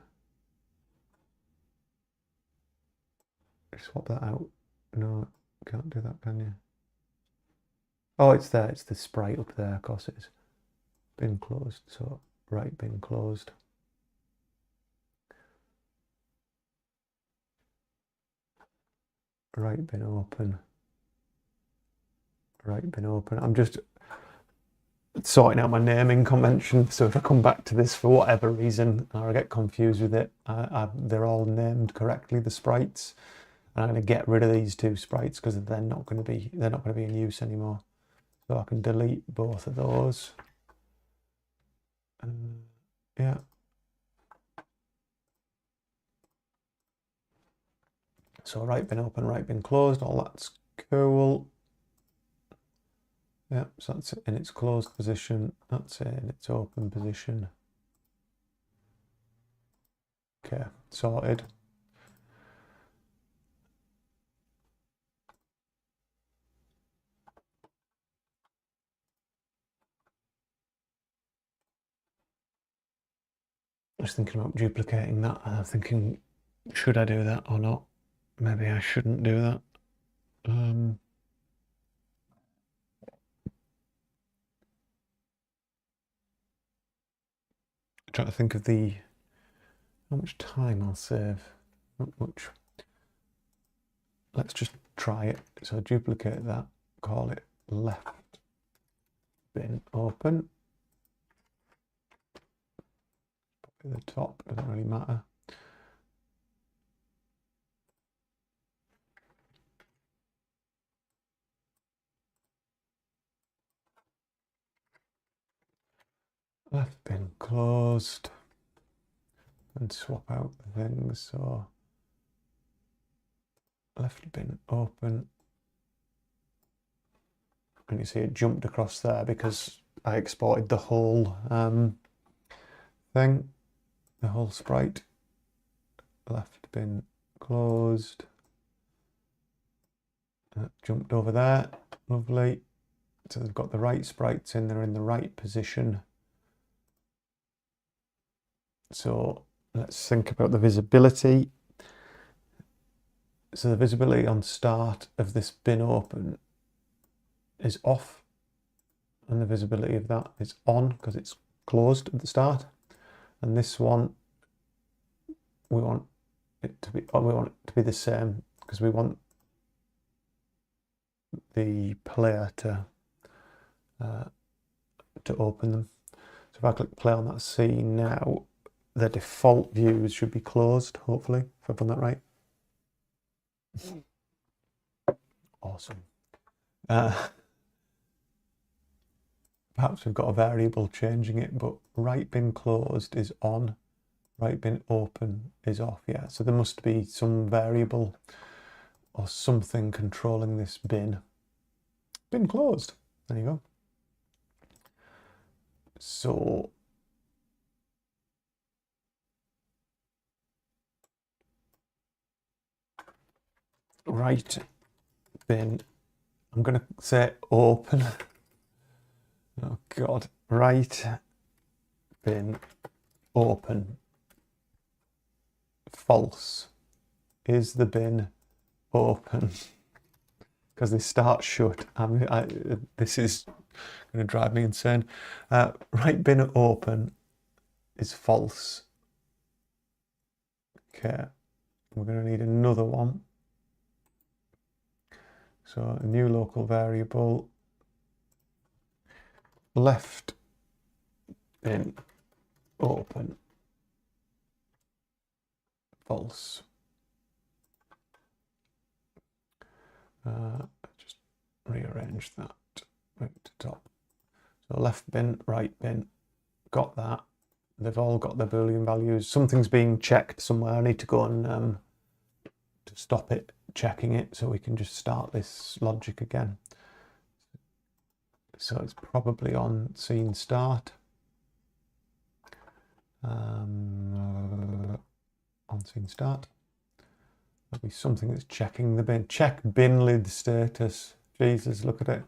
S1: Swap that out. No, can't do that, can you? Oh, it's there. It's the sprite up there. Of course it is. Bin closed. So right bin closed. Right bin open. Right bin open. I'm just sorting out my naming convention. So if I come back to this for whatever reason, or I get confused with it, they're all named correctly, the sprites. And I'm going to get rid of these two sprites because they're not going to be in use anymore. So I can delete both of those. Yeah. So right bin open, right bin closed, all that's cool. Yeah, so that's it in its closed position. That's it in its open position. Okay, sorted. Just thinking about duplicating that, and I'm thinking, should I do that or not? Maybe I shouldn't do that. Trying to think of how much time I'll save. Not much. Let's just try it. So duplicate that, call it left bin open. At the top, doesn't really matter. Left bin closed, and swap out the things. So left bin open, and you see it jumped across there because I exported the whole thing, the whole sprite. Left bin closed, jumped over there, lovely. So they've got the right sprites in, they're in the right position. So let's think about the visibility. So the visibility on start of this bin open is off, and the visibility of that is on because it's closed at the start. And this one, we want it to be the same because we want the player to open them. So if I click play on that scene now, the default views should be closed, hopefully, if I've done that right. Awesome. Perhaps we've got a variable changing it, but right bin closed is on, right bin open is off. Yeah, so there must be some variable or something controlling this bin. Bin closed. There you go. So right bin, I'm going to say open. Oh God, right bin open. False. Is the bin open? Because they start shut. This is going to drive me insane. Right bin open is false. Okay, we're going to need another one. So a new local variable, left bin open, false. Just rearrange that right to top. So left bin, right bin, got that. They've all got their Boolean values. Something's being checked somewhere. I need to go and to stop it checking it so we can just start this logic again. So it's probably on scene start. On scene start. There'll be something that's checking the bin. Check bin lid status. Jesus, look at it.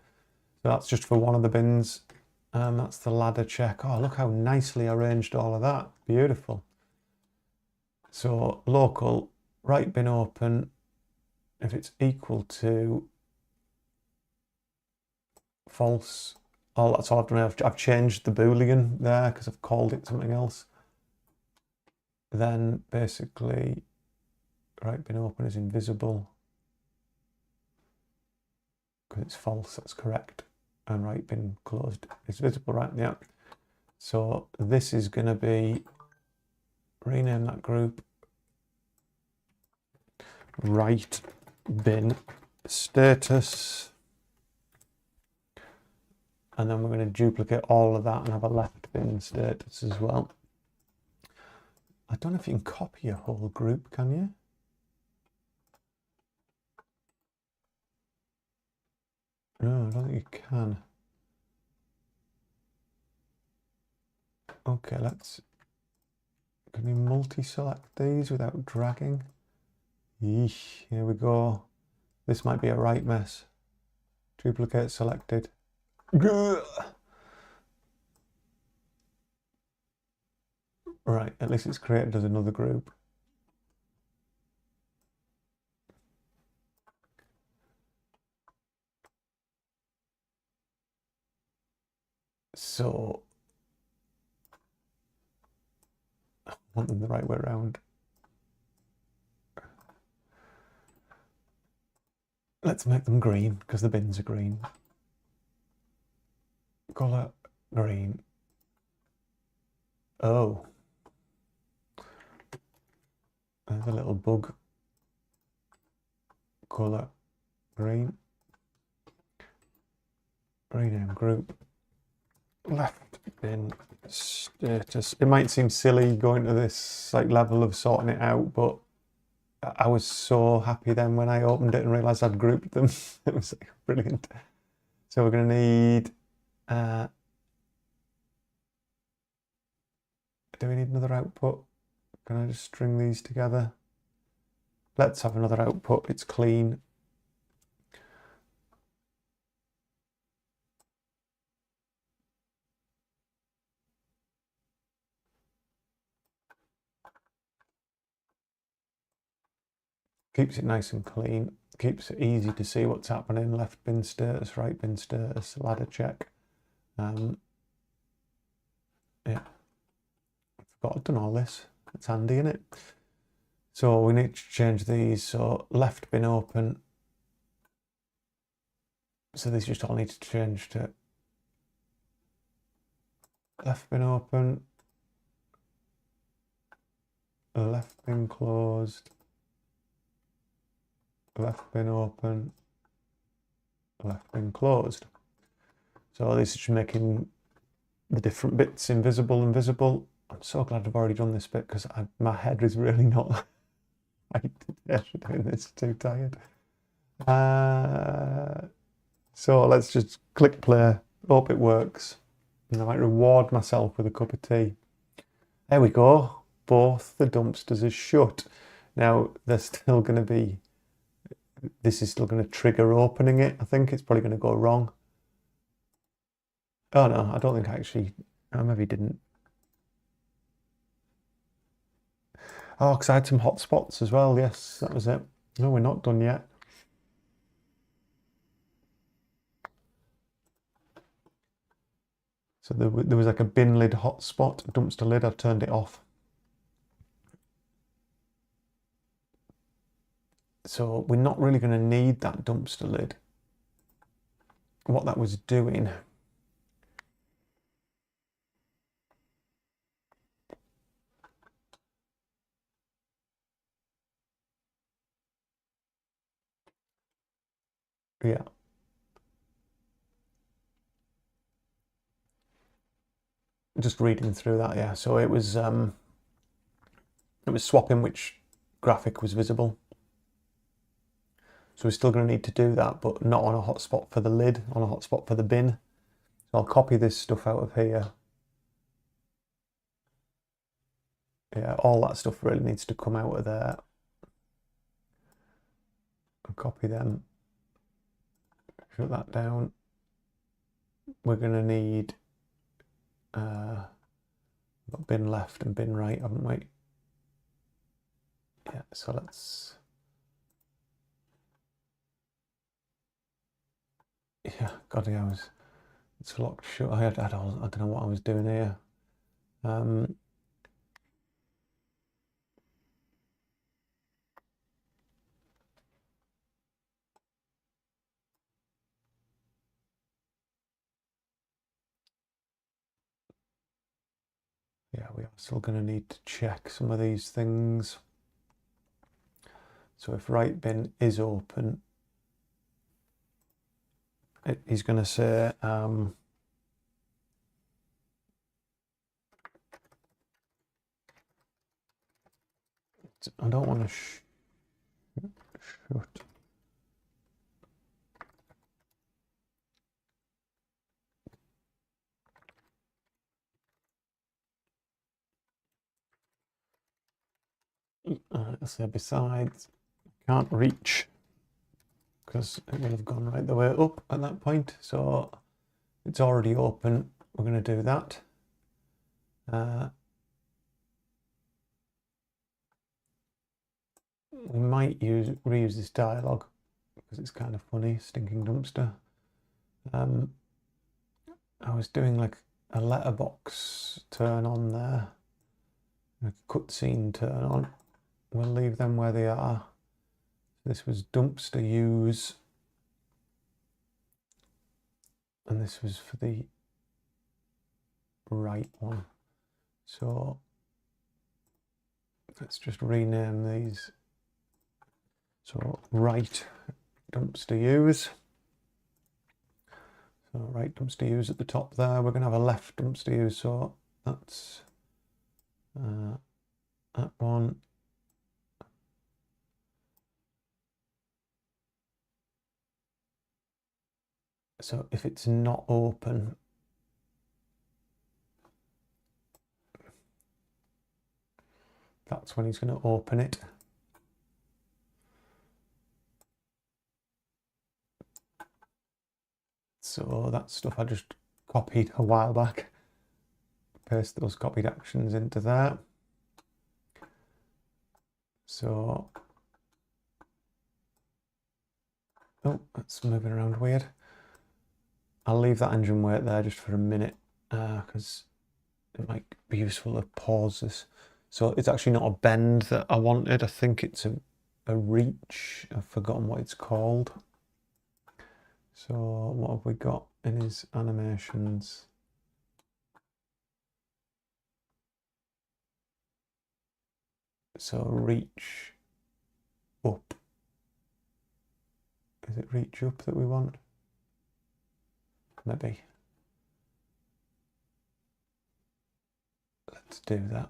S1: So that's just for one of the bins. That's the ladder check. Oh, look how nicely arranged all of that. Beautiful. So local, right bin open, if it's equal to false, oh, that's all I've done. I've changed the Boolean there because I've called it something else. Then basically, right bin open is invisible because it's false, that's correct. And right bin closed is visible, right? Yeah. So this is going to be, rename that group, right bin status. And then we're going to duplicate all of that and have a left bin status as well. I don't know if you can copy a whole group, can you? No, I don't think you can. Okay, can we multi-select these without dragging? Yeesh, here we go. This might be a right mess. Duplicate selected. Right, at least it's created as another group. So I want them the right way around. Let's make them green because the bins are green. Colour green. Oh, there's a little bug. Colour green. Rename group. Left bin status. It might seem silly going to this like level of sorting it out, but I was so happy then when I opened it and realised I'd grouped them. It was like brilliant. So we're going to need. Do we need another output? Can I just string these together? Let's have another output. It's clean. Keeps it nice and clean. Keeps it easy to see what's happening. Left bin status, right bin status, ladder check. Yeah, I forgot I'd done all this. It's handy, isn't it? So we need to change these. So left bin open. So these just all need to change to left bin open, left bin closed, left bin open, left bin closed. So this is just making the different bits invisible and visible. I'm so glad I've already done this bit because my head is really not right today after doing this. Too tired. So let's just click play. Hope it works. And I might reward myself with a cup of tea. There we go. Both the dumpsters are shut. Now they're still going to be. This is still going to trigger opening it. I think it's probably going to go wrong. Oh no, I don't think I actually. I maybe didn't. Oh, because I had some hotspots as well. Yes, that was it. No, we're not done yet. So there was like a bin lid hotspot, dumpster lid. I've turned it off. So we're not really going to need that dumpster lid. What that was doing. Yeah. Just reading through that, yeah. So it was swapping which graphic was visible. So we're still going to need to do that, but not on a hotspot for the lid, on a hotspot for the bin. So I'll copy this stuff out of here. Yeah, all that stuff really needs to come out of there. I'll copy them. Shut that down. We're going to need got bin left and bin right, haven't we? Yeah, so let's. Yeah, God, yeah, it's locked shut. I don't know what I was doing here. Yeah, we are still going to need to check some of these things. So if right bin is open, he's going to say I don't want to shut. Let's say besides, can't reach because it will have gone right the way up at that point. So it's already open. We're going to do that. we might reuse this dialogue because it's kind of funny. Stinking dumpster. I was doing like a letterbox turn on there, a cutscene turn on. We'll leave them where they are. This was dumpster use, and this was for the right one. So let's just rename these. So right dumpster use. So right dumpster use at the top there. We're going to have a left dumpster use. So that's that one. So if it's not open, that's when he's going to open it. So that stuff I just copied a while back. Paste those copied actions into there. So, oh, that's moving around weird. I'll leave that engine wait there just for a minute because it might be useful to pause this. So it's actually not a bend that I wanted. I think it's a reach. I've forgotten what it's called. So what have we got in his animations? So reach up. Is it reach up that we want? Maybe. Let's do that.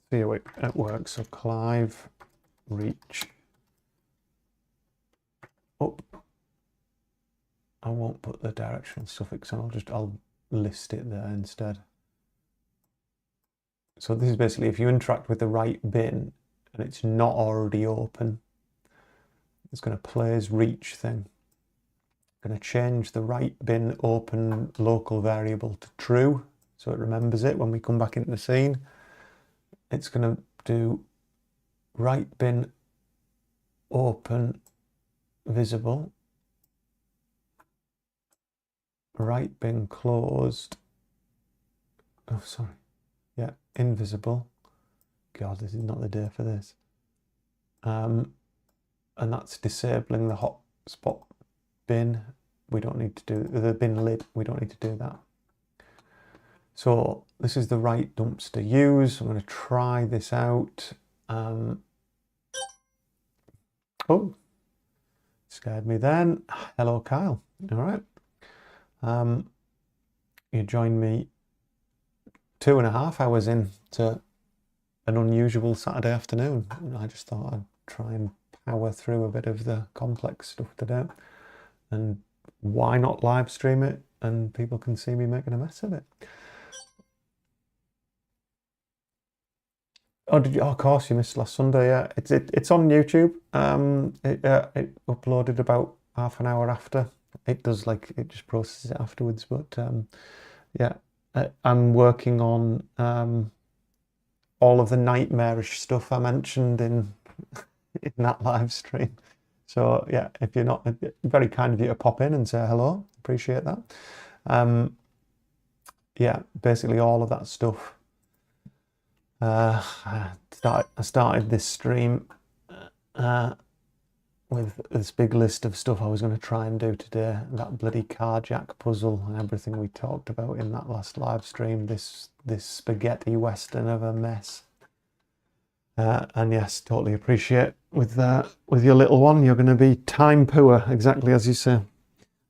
S1: See how it works. So Clive, reach up. I won't put the directional suffix on, I'll list it there instead. So this is basically if you interact with the right bin and it's not already open, it's going to play his reach thing. I'm going to change the right bin open local variable to true so it remembers it when we come back into the scene. It's going to do right bin open visible, right bin closed, oh sorry, yeah, invisible. God, this is not the day for this. And that's disabling the hotspot bin. We don't need to do the bin lid. We don't need to do that. So this is the right dumpster use. I'm going to try this out. Oh, scared me then. Hello, Kyle. All right. You joined me 2.5 hours into an unusual Saturday afternoon. I just thought I'd try and power through a bit of the complex stuff today. And why not live stream it and people can see me making a mess of it? Oh, did you? Oh, of course, you missed last Sunday. Yeah, it's on YouTube. It uploaded about half an hour after. It does it just processes it afterwards. But yeah, I'm working on all of the nightmarish stuff I mentioned in that live stream. So yeah, if you're not, very kind of you to pop in and say hello. Appreciate that. Yeah, basically all of that stuff. I started this stream with this big list of stuff I was going to try and do today. That bloody carjack puzzle and everything we talked about in that last live stream. This spaghetti western of a mess. And yes, totally appreciate with your little one, you're going to be time poor, exactly as you say.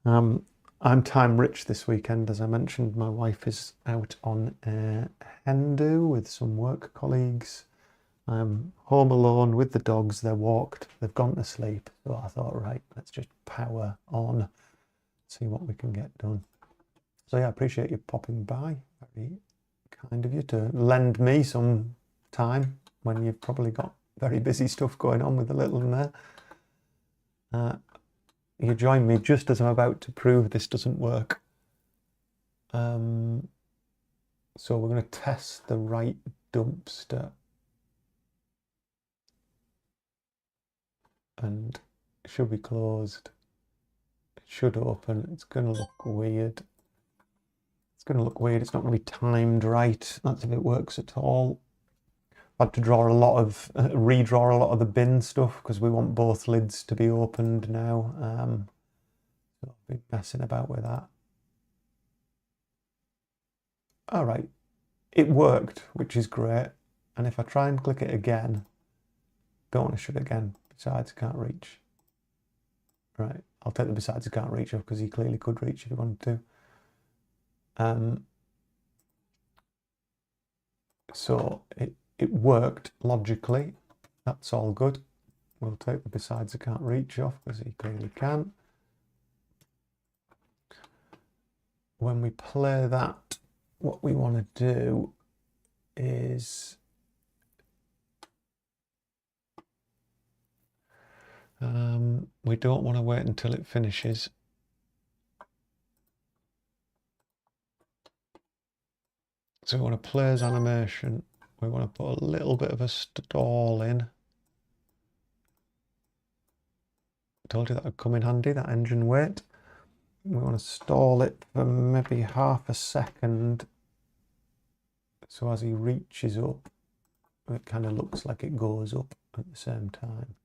S1: I'm time rich this weekend, as I mentioned. My wife is out on a hen do with some work colleagues. I'm home alone with the dogs. They're walked, they've gone to sleep. So I thought, right, let's just power on, see what we can get done. So yeah, I appreciate you popping by. Very kind of you to lend me some time when you've probably got very busy stuff going on with the little one there. You join me just as I'm about to prove this doesn't work. So we're going to test the right dumpster. opened. It should be closed. It should open. It's going to look weird. It's going to look weird. It's not going to be timed right. That's if it works at all. I've had to draw a lot of, redraw a lot of the bin stuff because we want both lids to be opened now. So I'll be messing about with that. All right, it worked, which is great. And if I try and click it again, don't want to shut it again. Besides, can't reach. Right, I'll take the besides can't reach off because he clearly could reach if he wanted to. So it worked logically. That's all good. We'll take the besides I can't reach off because he clearly can. When we play that, what we want to do is we don't want to wait until it finishes. So we want to play as animation. We want to put a little bit of a stall in. I told you that would come in handy, that engine wait. We want to stall it for maybe half a second. So as he reaches up, it kind of looks like it goes up at the same time.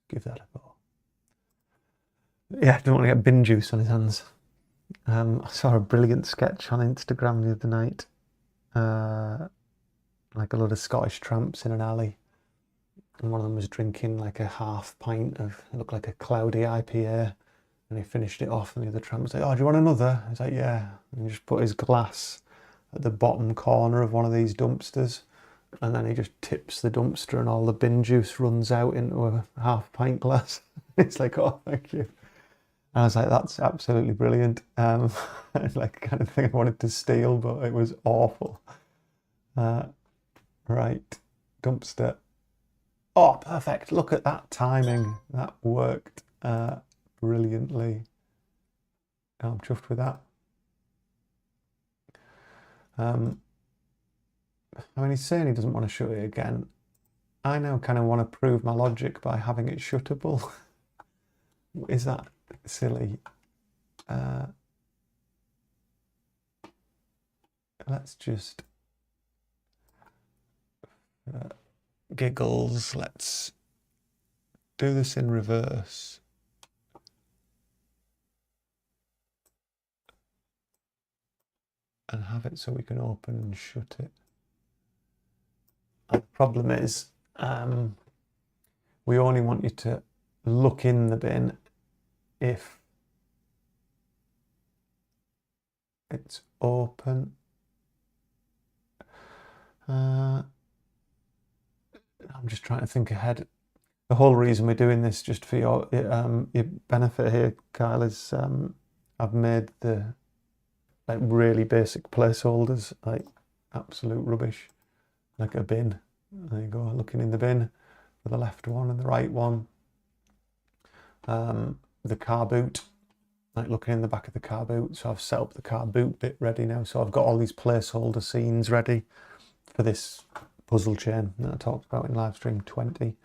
S1: Give that a go. Yeah, don't want to get bin juice on his hands. I saw a brilliant sketch on Instagram the other night. Like a lot of Scottish tramps in an alley. And one of them was drinking like a half pint of, it looked like a cloudy IPA. And he finished it off and the other tramp was like, oh, do you want another? He's like, yeah. And he just put his glass at the bottom corner of one of these dumpsters. And then he just tips the dumpster and all the bin juice runs out into a half pint glass. It's like, oh, thank you. And I was like, that's absolutely brilliant. Like kind of thing I wanted to steal, but it was awful. Right, dumpster. Oh, perfect. Look at that timing. That worked brilliantly. I'm chuffed with that. I mean, he's saying he doesn't want to shut it again. I now kind of want to prove my logic by having it shuttable. Is that silly? Let's just giggles. Let's do this in reverse. And have it so we can open and shut it. And the problem is, we only want you to look in the bin if it's open. I'm just trying to think ahead. The whole reason we're doing this, just for your benefit here, Kyle, is I've made the like really basic placeholders, like absolute rubbish, like a bin. There you go, looking in the bin with the left one and the right one. The car boot, like looking in the back of the car boot. So I've set up the car boot bit ready now. So I've got all these placeholder scenes ready for this puzzle chain that I talked about in live stream 20.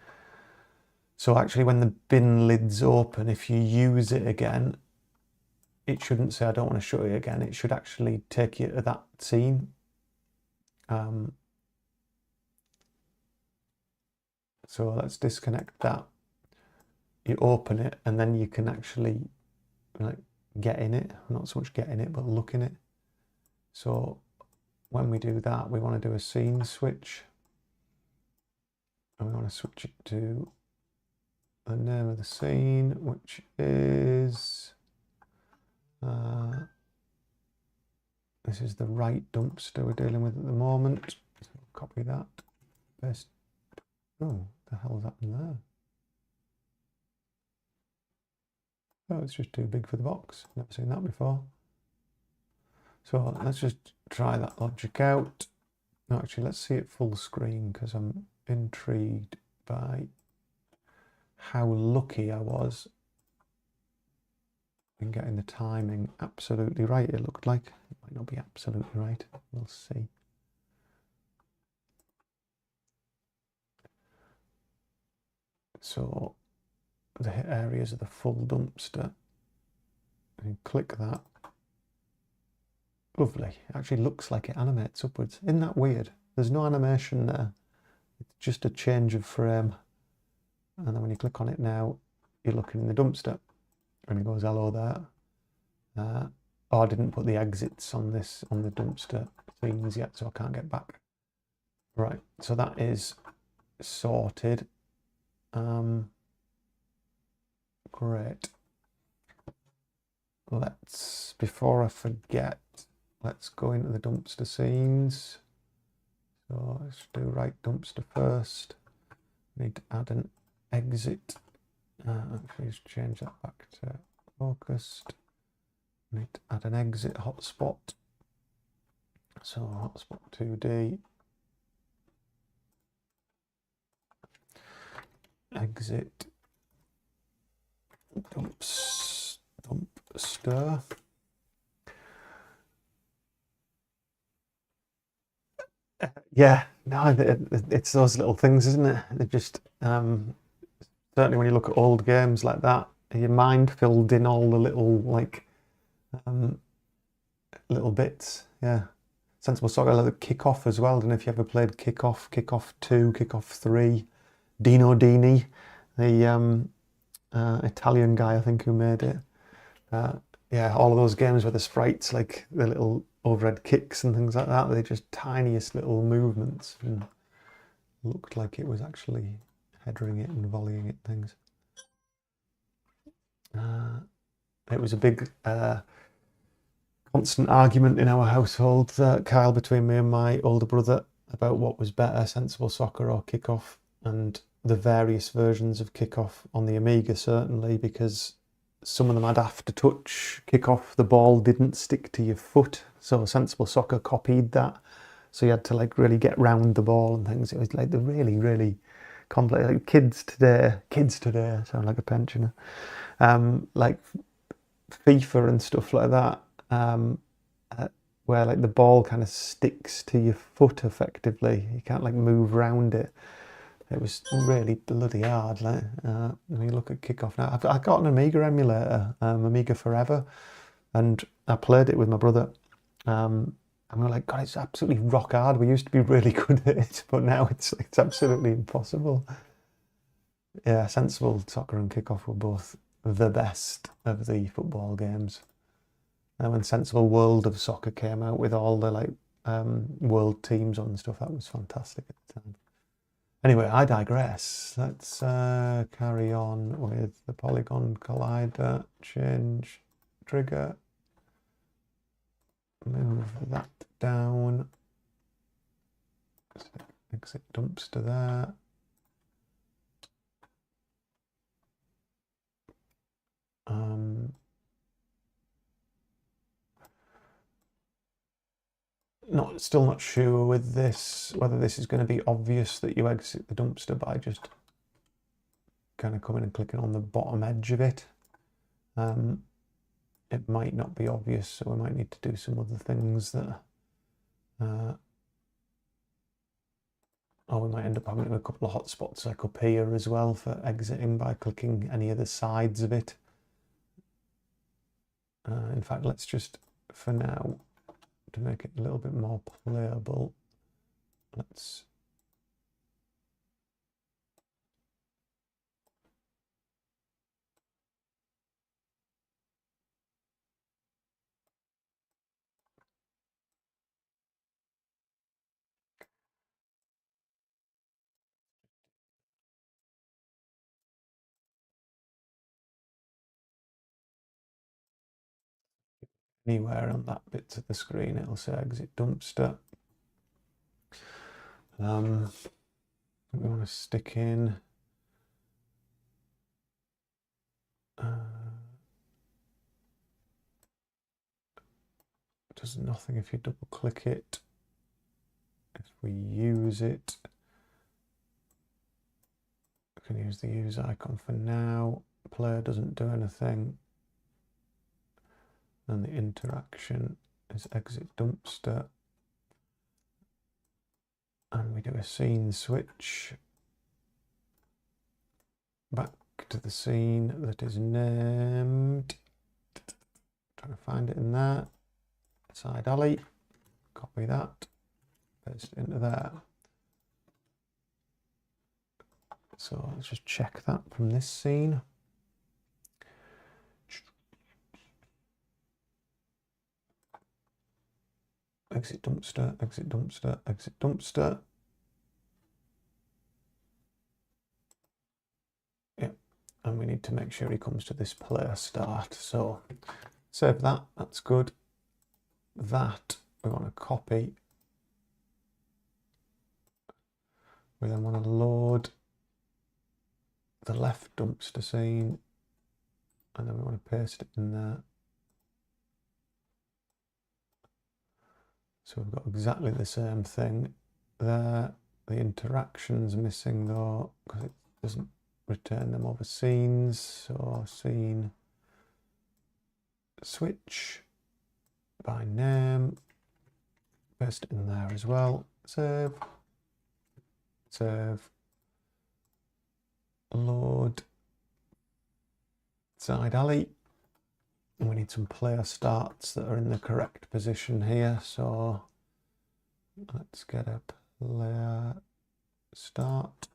S1: So actually when the bin lid's open, if you use it again, it shouldn't say I don't want to shut it again. It should actually take you to that scene. So let's disconnect that. You open it and then you can actually like get in it. Not so much get in it, but look in it. So when we do that, we want to do a scene switch. And we want to switch it to the name of the scene, which is this is the right dumpster we're dealing with at the moment. So copy that. Paste. Oh, the hell's happened there? Oh, it's just too big for the box. Never seen that before. So let's just try that logic out. No, actually, let's see it full screen because I'm intrigued by how lucky I was in getting the timing absolutely right. It looked like it might not be absolutely right. We'll see. So the areas of the full dumpster. And click that. Lovely. It actually looks like it animates upwards. Isn't that weird? There's no animation there. It's just a change of frame. And then when you click on it now, you're looking in the dumpster. And it goes, hello there. Oh, I didn't put the exits on the dumpster things yet, so I can't get back. Right, so that is sorted. Great. Before I forget, let's go into the dumpster scenes. So let's do right dumpster first. Need to add an exit. Please change that back to focused. Need to add an exit hotspot. So hotspot 2D. Exit dumpster. Yeah, no, it's those little things, isn't it? They're just certainly when you look at old games like that, your mind filled in all the little little bits. Yeah, Sensible Soccer, like Kick-Off as well. I don't know if you ever played Kick-Off, Kick-Off 2, Kick-Off 3, Dino Dini, the Italian guy I think who made it. Yeah, all of those games where the sprites, like the little overhead kicks and things like that, they're just tiniest little movements and looked like it was actually headering it and volleying it things. It was a big constant argument in our household, Kyle, between me and my older brother about what was better, Sensible Soccer or Kick-Off, and the various versions of Kick-Off on the Amiga, certainly, because some of them I'd have to touch. Kick-Off, the ball didn't stick to your foot, so Sensible Soccer copied that. So you had to like really get round the ball and things. It was like the really, really complex. Like kids today, sound like a pensioner. Like FIFA and stuff like that, where like the ball kind of sticks to your foot effectively. You can't like move around it. It was really bloody hard. Like when you look at Kick-Off now, I got an Amiga emulator, Amiga Forever, and I played it with my brother. And we were like, God, it's absolutely rock hard. We used to be really good at it, but now it's absolutely impossible. Yeah, Sensible Soccer and Kick-Off were both the best of the football games. And when Sensible World of Soccer came out with all the like world teams on and stuff, that was fantastic at the time. Anyway, I digress. Let's carry on with the polygon collider. Change trigger. Move that down. Exit dumpster there. Still not sure with this whether this is going to be obvious that you exit the dumpster by just kind of coming and clicking on the bottom edge of it. It might not be obvious, so we might need to do some other things that or we might end up having a couple of hotspots like up here as well for exiting by clicking any of the sides of it. In fact, let's just, for now, to make it a little bit more playable, let's anywhere on that bit of the screen it'll say exit dumpster. We want to stick in does nothing if you double click it. If we use it, we can use the use icon for now. Player doesn't do anything, and the interaction is exit dumpster, and we do a scene switch back select the scene that is named, trying to find it in there, side alley, copy that, paste it into there. So let's just check that from this scene. Exit dumpster, exit dumpster, exit dumpster. Yeah, and we need to make sure he comes to this player start. So save that, that's good. That we want to copy. We then want to load the left dumpster scene, and then we want to paste it in there. So we've got exactly the same thing there. The interaction's missing though, because it doesn't return them over scenes. So scene switch by name, paste it in there as well. Save, save, load side alley. And we need some player starts that are in the correct position here. So let's get a player start.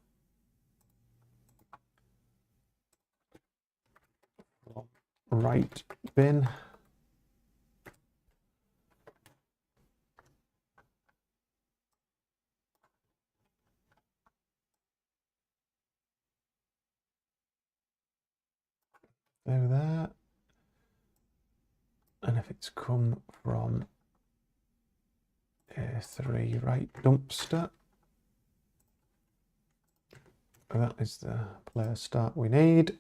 S1: Right bin. There. And if it's come from A3 right dumpster, that is the player start we need.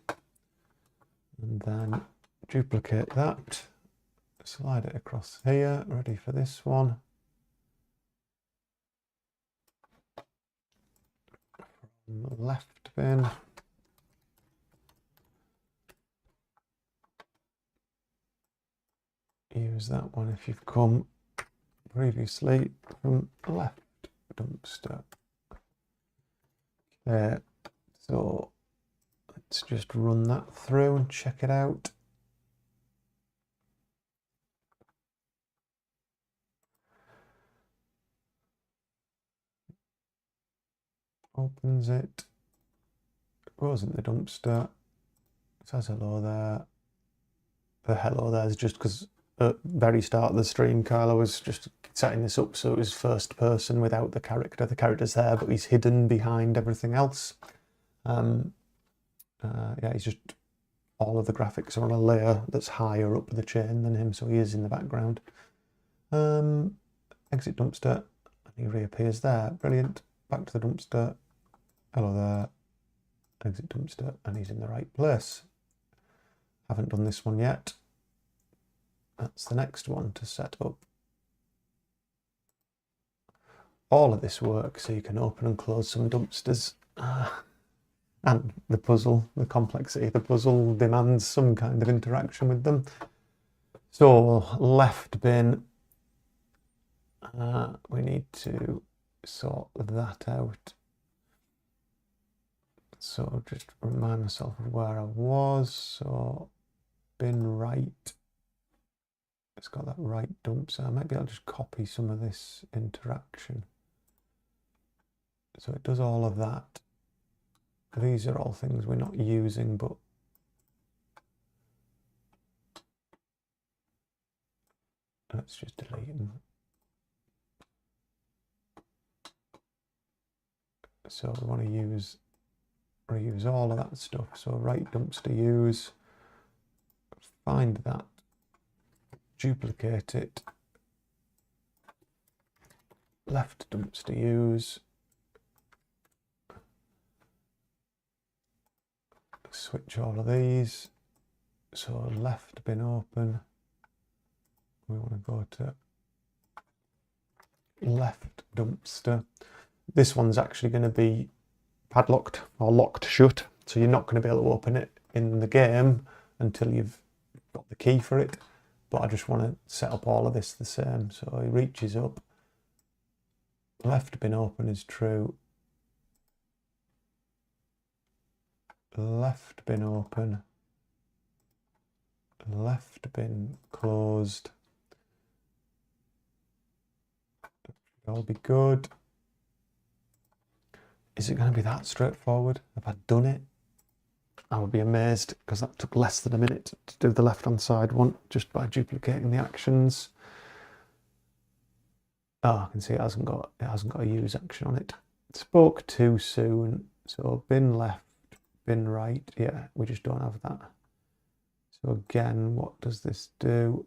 S1: And then duplicate that, slide it across here, ready for this one. From the left bin. Use that one if you've come previously from left dumpster. Okay, so let's just run that through and check it out. Opens it, goes in the dumpster, it says hello there. The hello there is just because at the very start of the stream, Carlo was just setting this up so it was first person without the character. The character's there, but he's hidden behind everything else. Yeah, he's just, all of the graphics are on a layer that's higher up the chain than him, so he is in the background. Exit dumpster, and he reappears there. Brilliant. Back to the dumpster. Hello there. Exit dumpster, and he's in the right place. Haven't done this one yet. That's the next one to set up. All of this work so you can open and close some dumpsters. And the puzzle, the complexity of the puzzle demands some kind of interaction with them. So left bin, we need to sort that out. So just remind myself of where I was. So bin right, it's got that right dumpster. Maybe I'll just copy some of this interaction. So it does all of that. These are all things we're not using, but let's just delete them. So we want to reuse all of that stuff. So right dumpster use, find that, duplicate it, left dumpster use, switch all of these. So left bin open, we want to go to left dumpster. This one's actually going to be padlocked or locked shut, so you're not going to be able to open it in the game until you've got the key for it. But I just want to set up all of this the same. So he reaches up, left bin open is true, left bin open, left bin closed. All be good. Is it going to be that straightforward? Have I done it? I would be amazed, because that took less than a minute to do the left hand side one just by duplicating the actions. Oh, I can see it hasn't got a use action on it. Spoke too soon. So bin left, bin right. Yeah, we just don't have that. So again, what does this do?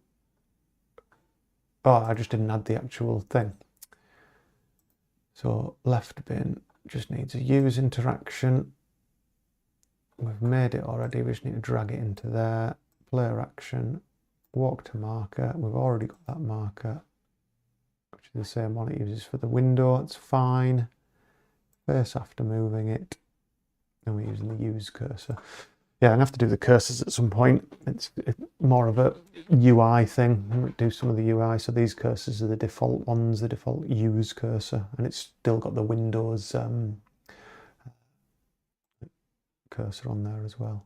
S1: Oh, I just didn't add the actual thing. So left bin just needs a use interaction. We've made it already. We just need to drag it into there. Player action, walk to marker. We've already got that marker, which is the same one it uses for the window. It's fine. Face after moving it. And we're using the use cursor. Yeah, I'm going to have to do the cursors at some point. It's more of a UI thing. I'm going to do some of the UI. So these cursors are the default ones, the default use cursor. And it's still got the Windows cursor on there as well.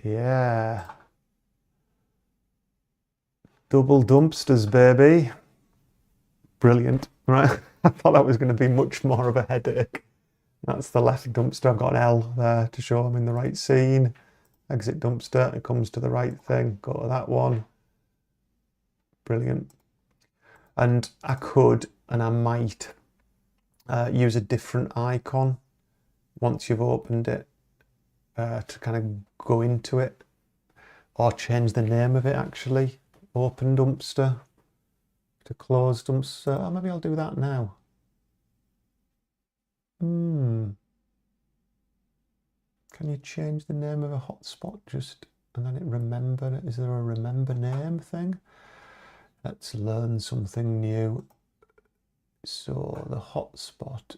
S1: Yeah. Double dumpsters, baby. Brilliant, right? I thought that was going to be much more of a headache. That's the left dumpster. I've got an L there to show I'm in the right scene. Exit dumpster, it comes to the right thing. Go to that one. Brilliant. And I could, and I might, use a different icon once you've opened it to kind of go into it, or change the name of it actually. Open dumpster to close dumpster. Oh, maybe I'll do that now. Can you change the name of a hotspot just and then it remember? Is there a remember name thing? Let's learn something new. So the hotspot,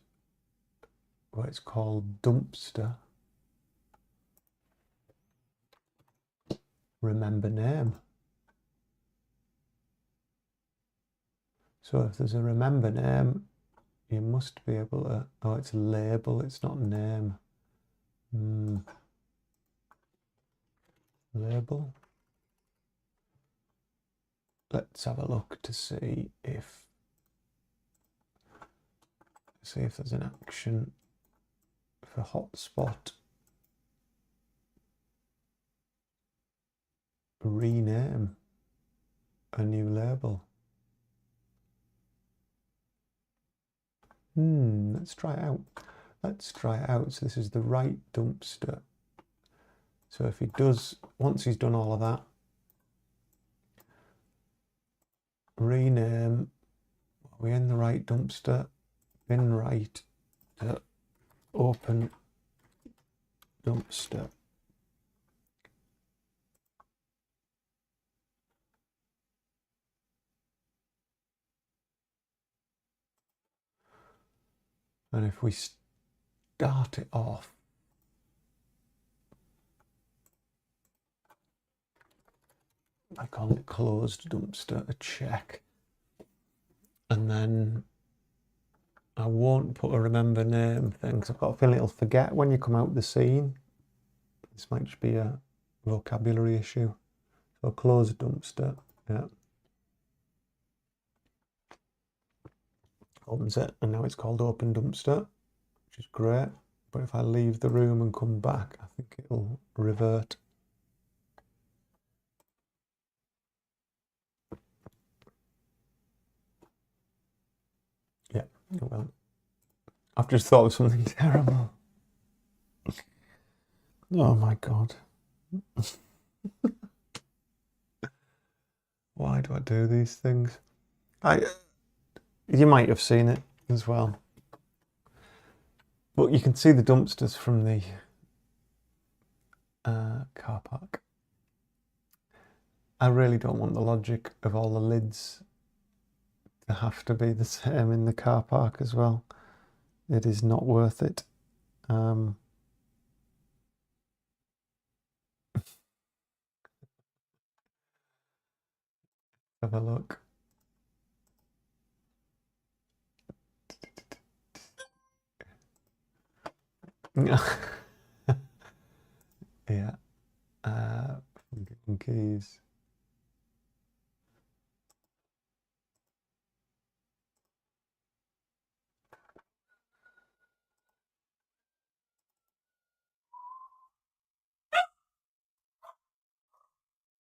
S1: well, it's called dumpster. Remember name. So if there's a remember name, you must be able to, oh, it's label, it's not name. Label. Let's have a look to see if there's an action for hotspot. Rename a new label. Let's try it out. Let's try it out. So this is the right dumpster. So if he does, once he's done all of that, rename, are we in the right dumpster? Bin right to open dumpster. And if we start it off, I call it closed dumpster, a check. And then I won't put a remember name thing, because I've got a feeling it'll forget when you come out the scene. This might just be a vocabulary issue. So closed dumpster, yeah. Opens it, and now it's called open dumpster, which is great. But if I leave the room and come back, I think it'll revert. Yeah, well, I've just thought of something terrible. Oh my God. Why do I do these things? You might have seen it as well. But you can see the dumpsters from the car park. I really don't want the logic of all the lids to have to be the same in the car park as well. It is not worth it. Have a look. monkeys.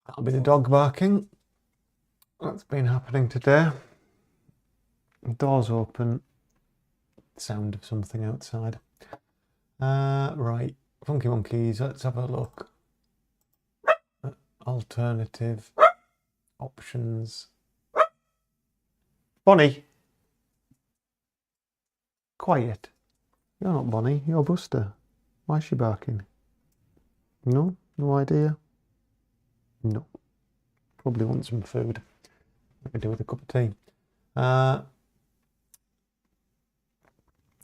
S1: That'll be the dog barking. That's been happening today. The door's open. Sound of something outside. Right, funky monkeys. Let's have a look. Alternative options. Bonnie. Quiet. You're not Bonnie, you're Buster. Why is she barking? No? No idea? No. Probably wants some food. What can I do with a cup of tea?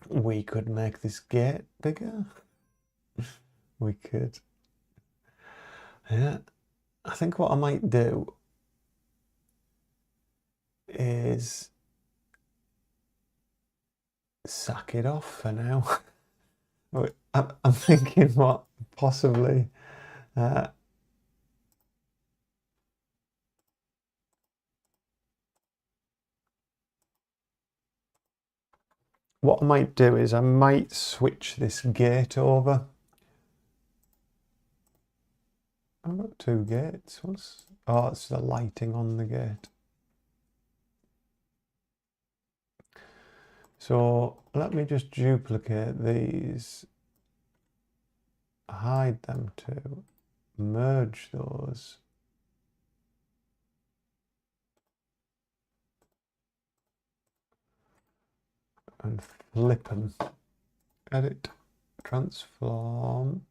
S1: We could make this gate bigger. We could. Yeah. I think what I might do is sack it off for now. I'm thinking what possibly what I might do is I might switch this gate over. I've got two gates. Oh, it's the lighting on the gate. So let me just duplicate these, hide them too, merge those. And flip them. Edit, transform.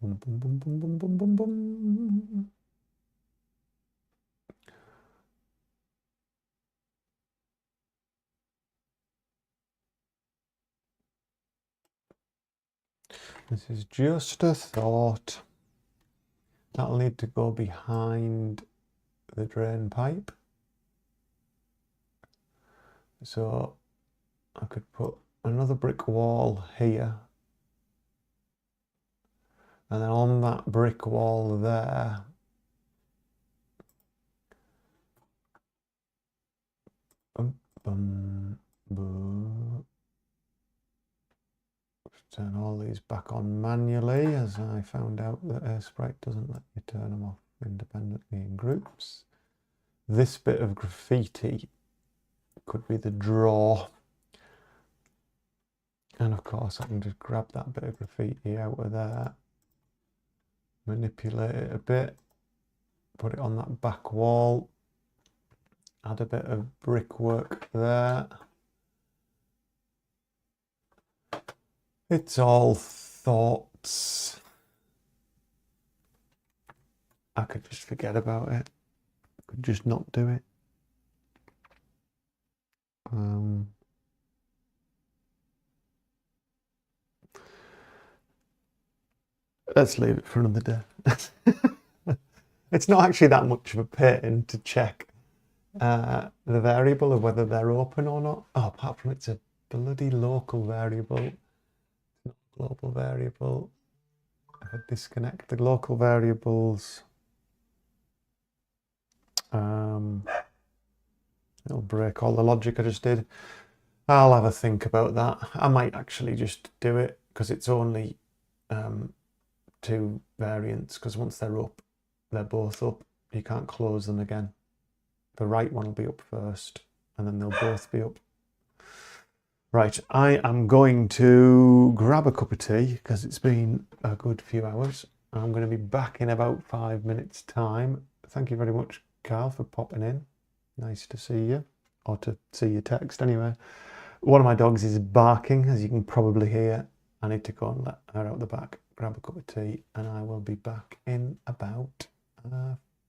S1: Boom, boom, boom, boom, boom, boom, boom, boom. This is just a thought. That'll need to go behind the drain pipe. So I could put another brick wall here. And then on that brick wall there, turn all these back on manually, as I found out that AirSprite doesn't let you turn them off independently in groups. This bit of graffiti could be the draw. And of course I can just grab that bit of graffiti out of there, manipulate it a bit, put it on that back wall, add a bit of brickwork there. It's all thoughts. I could just forget about it. I could just not do it. Let's leave it for another day. It's not actually that much of a pain to check the variable of whether they're open or not. Oh, apart from it's a bloody local variable, not a global variable. If I disconnect the local variables, it'll break all the logic I just did. I'll have a think about that. I might actually just do it because it's only two variants, because once they're up, they're both up. You can't close them again. The right one will be up first and then they'll both be up. Right, I am going to grab a cup of tea because it's been a good few hours. I'm going to be back in about 5 minutes time. Thank you very much, Carl, for popping in. Nice to see you, or to see your text anyway. One of my dogs is barking, as you can probably hear. I need to go and let her out the back, grab a cup of tea, and I will be back in about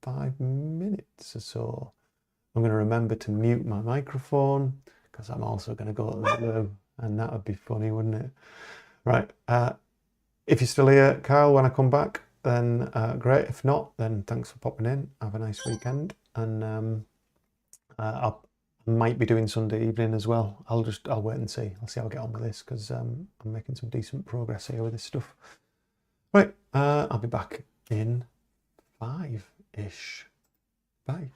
S1: 5 minutes or so. I'm going to remember to mute my microphone because I'm also going to go to the loo, and that would be funny, wouldn't it? Right, if you're still here, Kyle, when I come back, then great. If not, then thanks for popping in. Have a nice weekend, and I might be doing Sunday evening as well. I'll wait and see. I'll see how I get on with this because I'm making some decent progress here with this stuff. Right, I'll be back in 5-ish. Bye.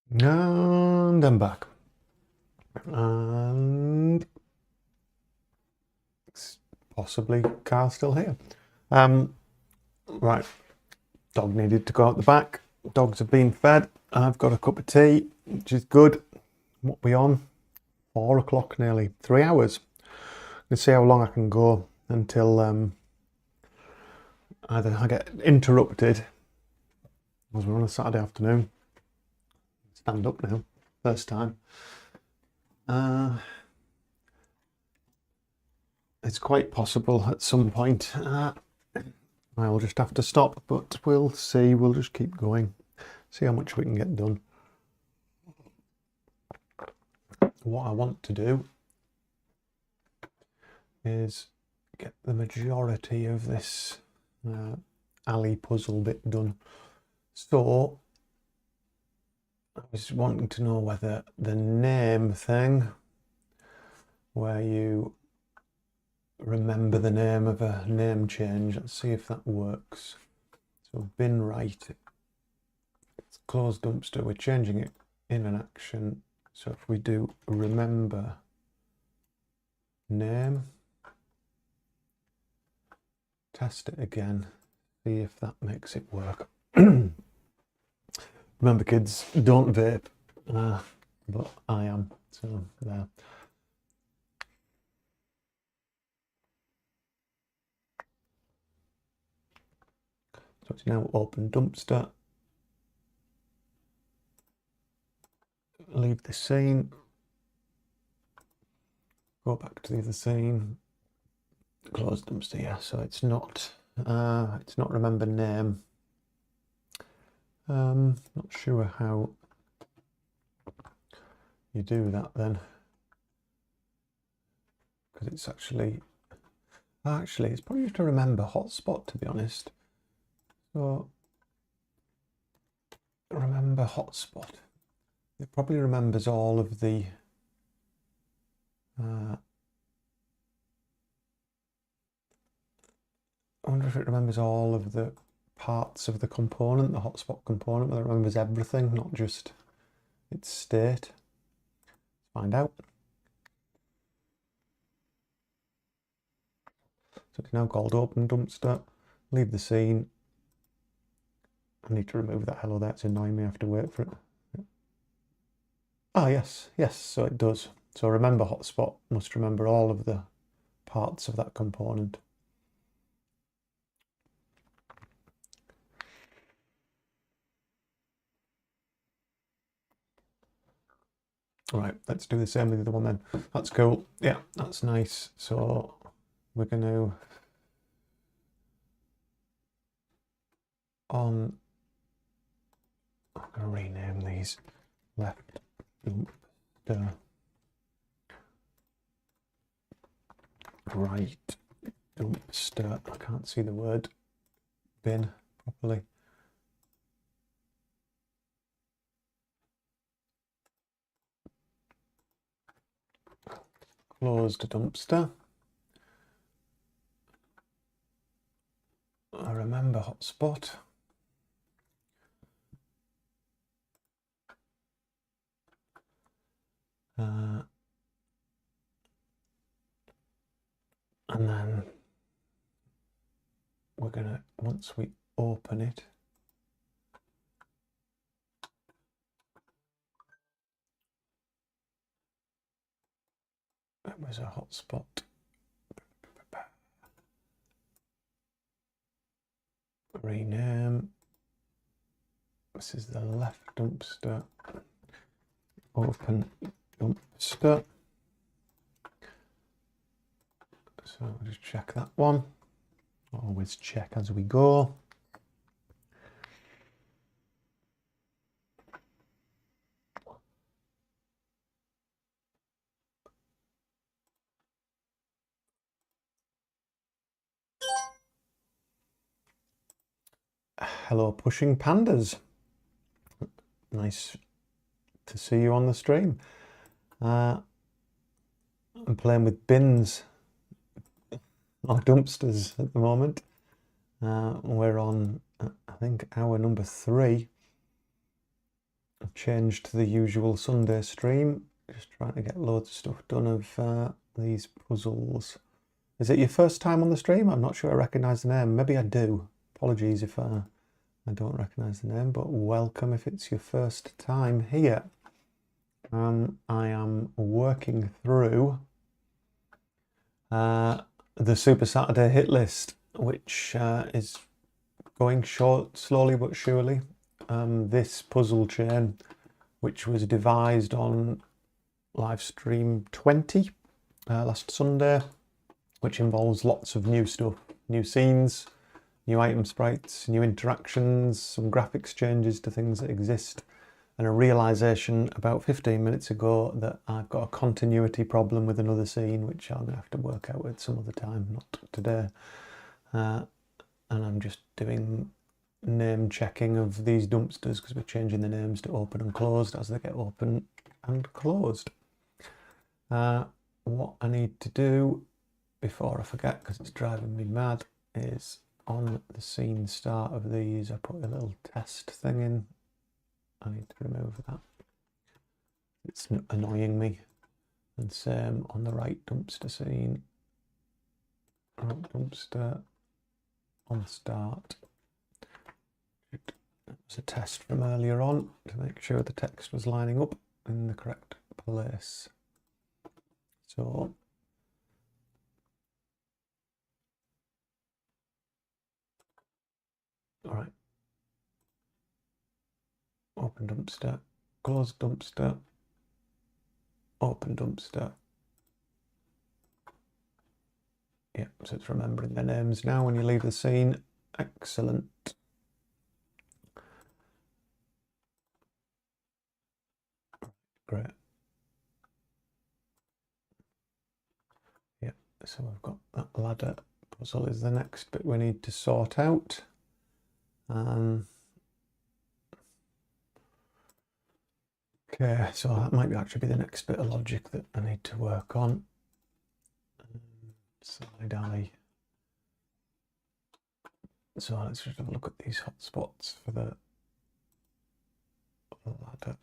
S1: And I'm back. And possibly Car's still here. Right, dog needed to go out the back. Dogs have been fed. I've got a cup of tea, which is good. What we on? 4 o'clock nearly. 3 hours. Let's see how long I can go until either I get interrupted, because we're on a Saturday afternoon. Stand up now, first time. It's quite possible at some point I'll just have to stop, but we'll see. We'll just keep going, see how much we can get done. What I want to do is get the majority of this alley puzzle bit done. So I was wanting to know whether the name thing, where you remember the name of a name change, let's see if that works. So bin right, it's closed dumpster, we're changing it in an action. So if we do remember name, test it again, See if that makes it work. Remember, kids, don't vape, but I am, so there. So it's now open dumpster. Leave the scene. Go back to the other scene. Close dumpster, yeah, so it's not remember name. Not sure how you do that then, because it's actually it's probably just to remember hotspot, to be honest. So remember hotspot. It probably remembers all of the I wonder if it remembers all of the parts of the component, the hotspot component, whether it remembers everything, not just its state. Let's find out. So it's now called open dumpster. Leave the scene. I need to remove that hello there, it's annoying me, I have to wait for it. Ah, yes, so it does. So remember hotspot must remember all of the parts of that component. All right, let's do the same with the other one then. That's cool. Yeah, that's nice. So we're going to I'm going to rename these left dumpster, right dumpster. I can't see the word bin properly. Closed dumpster. I remember hotspot. And then we're gonna, once we open it, it was a hotspot. Rename. This is the left dumpster. Open dumpster. So I'll just check that one. Always check as we go. Hello, pushing pandas. Nice to see you on the stream. I'm playing with bins or dumpsters at the moment. We're on, I think, hour number 3. I've changed to the usual Sunday stream. Just trying to get loads of stuff done of these puzzles. Is it your first time on the stream? I'm not sure I recognise the name. Maybe I do. Apologies if I don't recognise the name, but welcome if it's your first time here. I am working through the Super Saturday hit list, which is going short, slowly but surely. This puzzle chain, which was devised on live stream 20 last Sunday, which involves lots of new stuff, new scenes, new item sprites, new interactions, some graphics changes to things that exist, and a realization about 15 minutes ago that I've got a continuity problem with another scene, which I'm going to have to work out at some other time, not today. And I'm just doing name checking of these dumpsters because we're changing the names to open and closed as they get open and closed. What I need to do before I forget, because it's driving me mad, is on the scene start of these, I put a little test thing in. I need to remove that. It's annoying me. And same on the right dumpster scene. Right dumpster on start. That was a test from earlier on to make sure the text was lining up in the correct place. So all right, open dumpster, close dumpster, open dumpster. Yeah, so it's remembering their names now when you leave the scene. Excellent. Great. Yeah, so we've got that ladder puzzle is the next bit we need to sort out. Okay, so that might actually be the next bit of logic that I need to work on. Side alley. So let's just have a look at these hotspots for the ladder.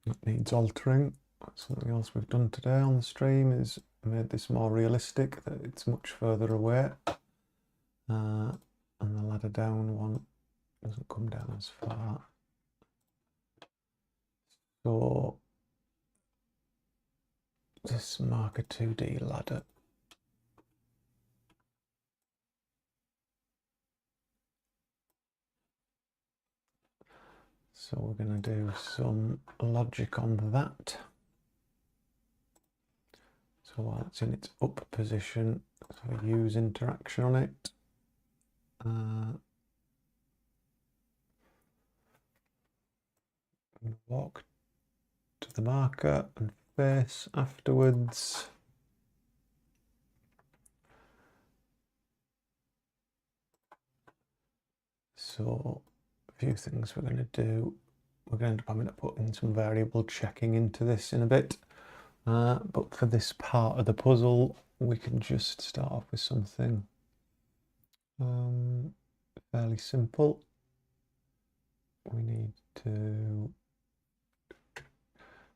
S1: That needs altering. Something else we've done today on the stream is made this more realistic, that it's much further away. And the ladder down one doesn't come down as far. So this marker 2D ladder. So we're going to do some logic on that. So while it's in its up position, so use interaction on it. Walk to the marker and face afterwards. So a few things we're going to do. We're going to end up putting some variable checking into this in a bit. But for this part of the puzzle, we can just start off with something fairly simple. We need to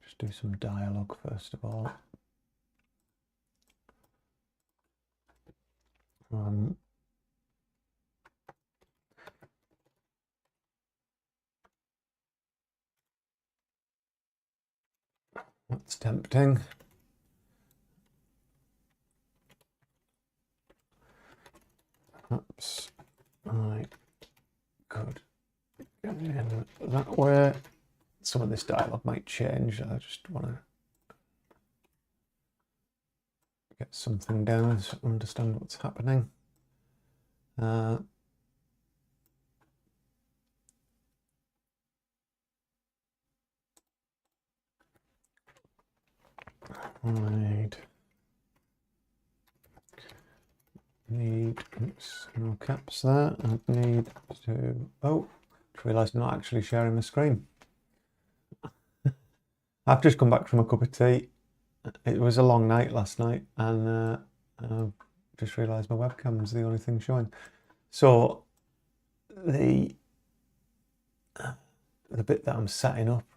S1: just do some dialogue first of all. That's tempting. Perhaps I could get in that way. Some of this dialogue might change. I just want to get something down to understand what's happening. Need, oops, no caps there. I need to, oh, just realised I'm not actually sharing the screen. I've just come back from a cup of tea. It was a long night last night, and I've just realised my webcam's the only thing showing. So the bit that I'm setting up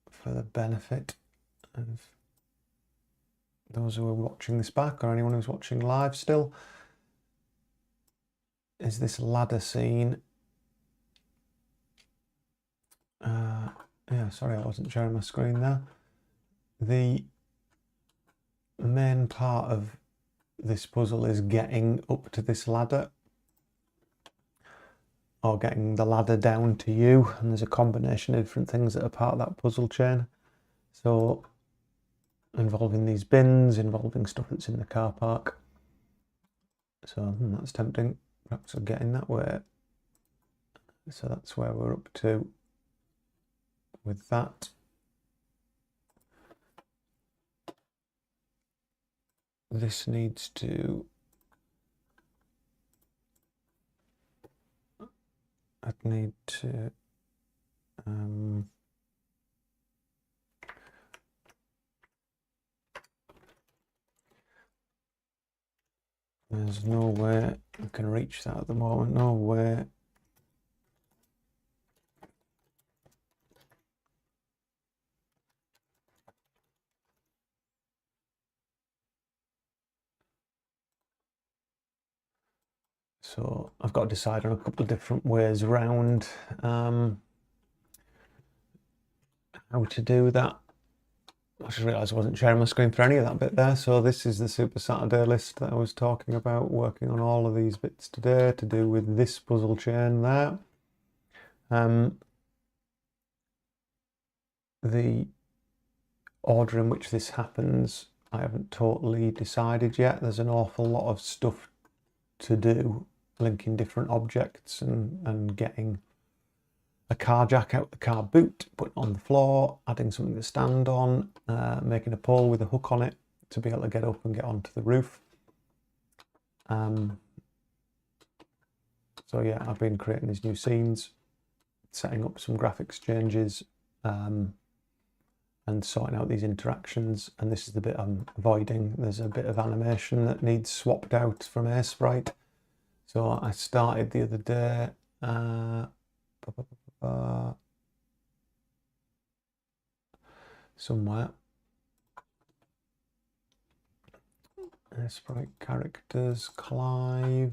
S1: for the benefit of those who are watching this back or anyone who's watching live still is this ladder scene. Yeah, sorry, I wasn't sharing my screen there. The main part of this puzzle is getting up to this ladder, or getting the ladder down to you, and there's a combination of different things that are part of that puzzle chain. So involving these bins, involving stuff that's in the car park. So that's tempting. Perhaps we're getting that way. So that's where we're up to with that. This needs to, I'd need to there's no way I can reach that at the moment, no way. So I've got to decide on a couple of different ways around how to do that. I just realised I wasn't sharing my screen for any of that bit there. So this is the Super Saturday list that I was talking about, working on all of these bits today to do with this puzzle chain there. The order in which this happens, I haven't totally decided yet. There's an awful lot of stuff to do, linking different objects and getting a car jack out the car boot, putting it on the floor, adding something to stand on, making a pole with a hook on it to be able to get up and get onto the roof. So yeah, I've been creating these new scenes, setting up some graphics changes, and sorting out these interactions. And this is the bit I'm avoiding. There's a bit of animation that needs swapped out from Sprite. So I started the other day, somewhere. Sprite characters, Clive,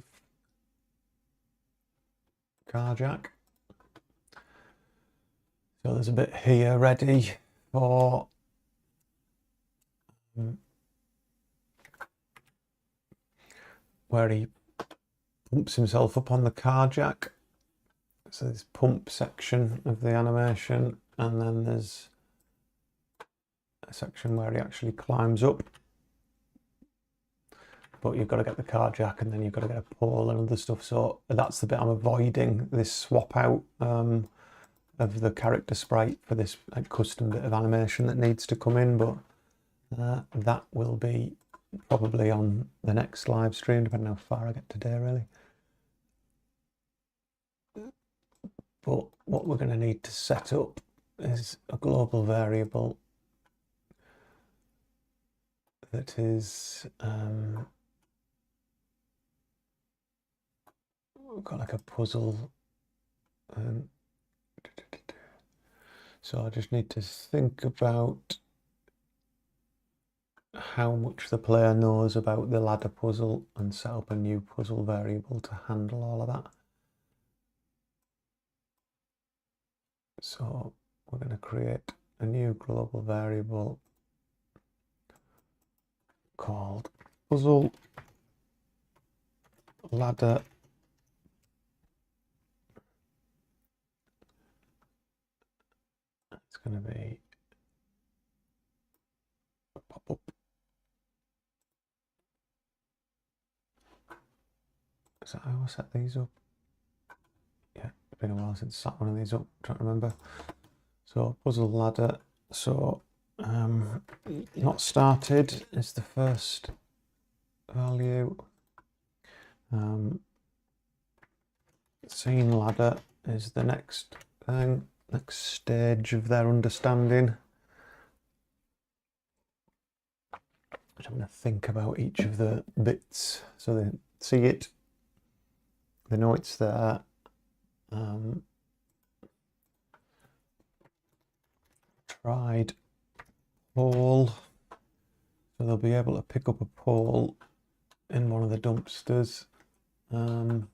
S1: Carjack. So there's a bit here ready for where he pumps himself up on the car jack. So this pump section of the animation, and then there's a section where he actually climbs up. But you've got to get the car jack, and then you've got to get a pole and other stuff. So that's the bit I'm avoiding, this swap out of the character sprite for this custom bit of animation that needs to come in. But that will be probably on the next live stream, depending how far I get today, really. But what we're going to need to set up is a global variable that is we've got like a puzzle. So I just need to think about how much the player knows about the ladder puzzle and set up a new puzzle variable to handle all of that. So we're going to create a new global variable called puzzle ladder it's going to be a pop-up. Is that how I set these up? Yeah, it's been a while since I set one of these up, I'm trying to remember. So puzzle ladder, so not started is the first value. Scene ladder is the next thing, next stage of their understanding. I'm going to think about each of the bits so they see it, they know it's there. Tried pole, so they'll be able to pick up a pole in one of the dumpsters. So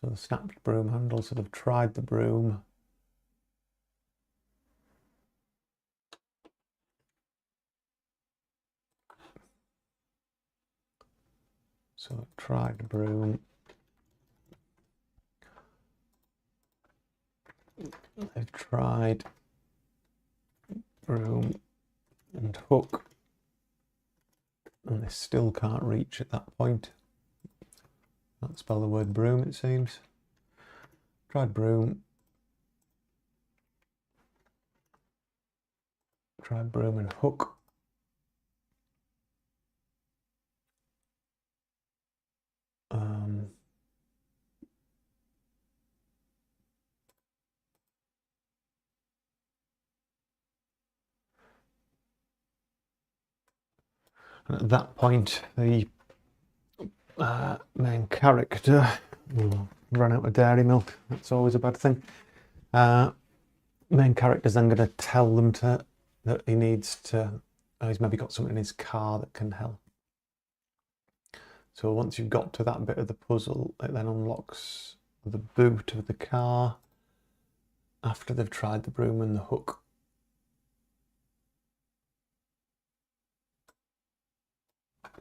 S1: the snapped broom handle, so they've tried the broom. So tried the broom. They've tried broom and hook, and they still can't reach at that point. Can't spell the word broom, it seems. Tried broom. Tried broom and hook. And at that point, the main character will run out of dairy milk. That's always a bad thing. Main character's then going to tell them that he needs to. He's maybe got something in his car that can help. So once you've got to that bit of the puzzle, it then unlocks the boot of the car after they've tried the broom and the hook.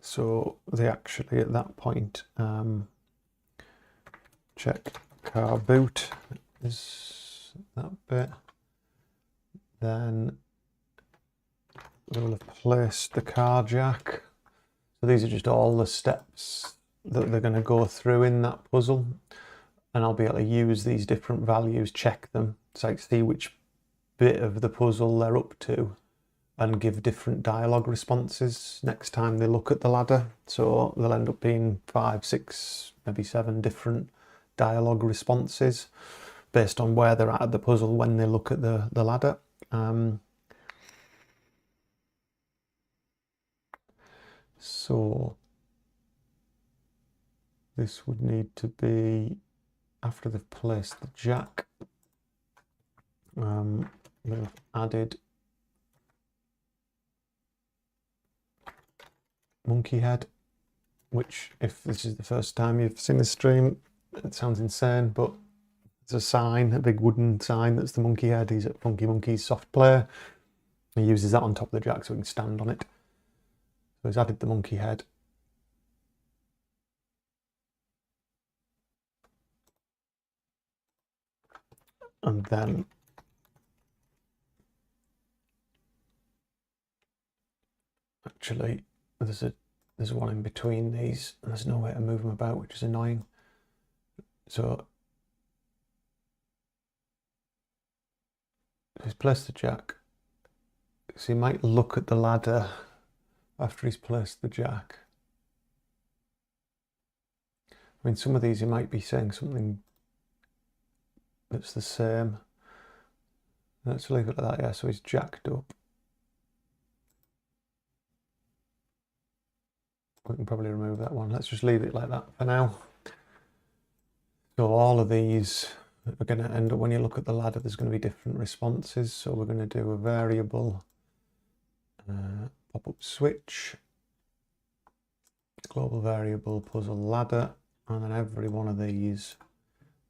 S1: So they actually, at that point, check car boot is that bit. Then they'll have placed the car jack. So these are just all the steps that they're going to go through in that puzzle. And I'll be able to use these different values, check them, so I can see which bit of the puzzle they're up to and give different dialogue responses next time they look at the ladder. So they'll end up being 5, 6, maybe 7 different dialogue responses based on where they're at the puzzle when they look at the ladder. So this would need to be after they've placed the jack. They've added monkey head, which, if this is the first time you've seen this stream, it sounds insane, but it's a sign, a big wooden sign that's the monkey head. He's at Funky Monkey's Soft Play. He uses that on top of the jack so he can stand on it. So he's added the monkey head. And then actually there's one in between these and there's no way to move them about, which is annoying. So he's placed the jack. So he might look at the ladder after he's placed the jack. I mean, some of these he might be saying something that's the same. Let's leave it like that, yeah, so he's jacked up. We can probably remove that one. Let's just leave it like that for now. So all of these are going to end up, when you look at the ladder, there's going to be different responses. So we're going to do a variable pop-up switch, global variable puzzle ladder, and then every one of these.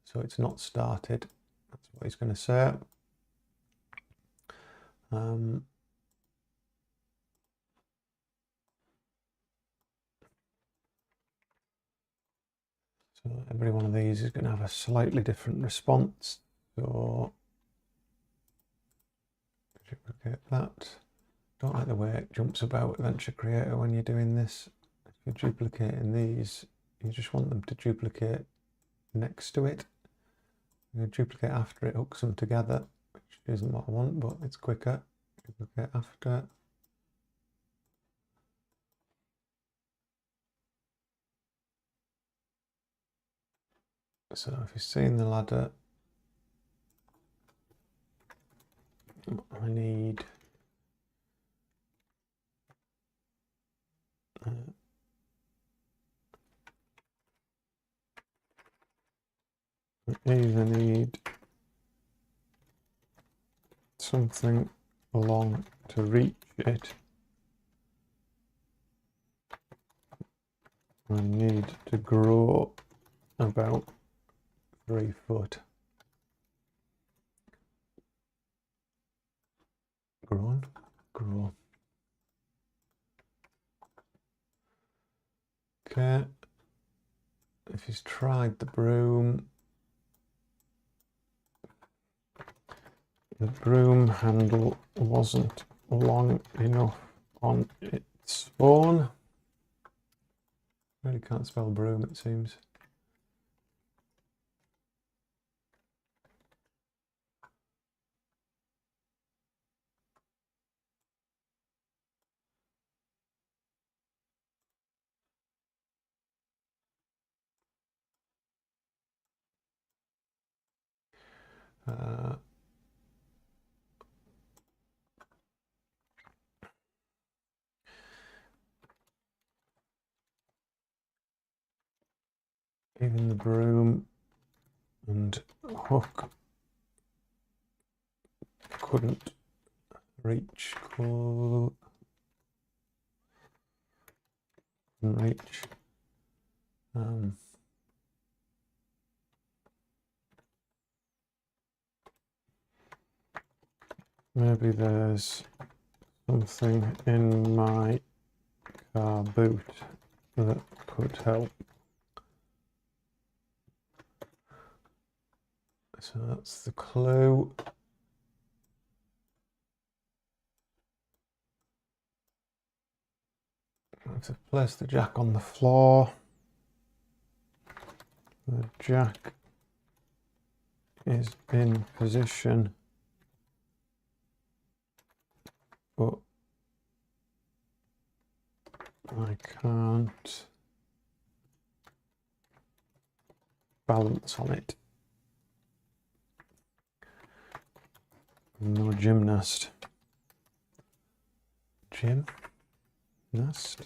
S1: So it's not started. That's what he's going to say. So every one of these is going to have a slightly different response. So duplicate that. Don't like the way it jumps about Adventure Creator when you're doing this. If you're duplicating these, you just want them to duplicate next to it. You duplicate after it hooks them together, which isn't what I want, but it's quicker. Duplicate after. So if you're seeing the ladder, I need I either need something long to reach it. I need to grow about 3 foot. Grow. Okay. If he's tried the broom handle wasn't long enough on its own. Really can't spell broom, it seems. Even the broom and hook couldn't reach. Maybe there's something in my car boot that could help. So that's the clue. I've placed the jack on the floor. The jack is in position, but I can't balance on it. No gymnast. Gymnast.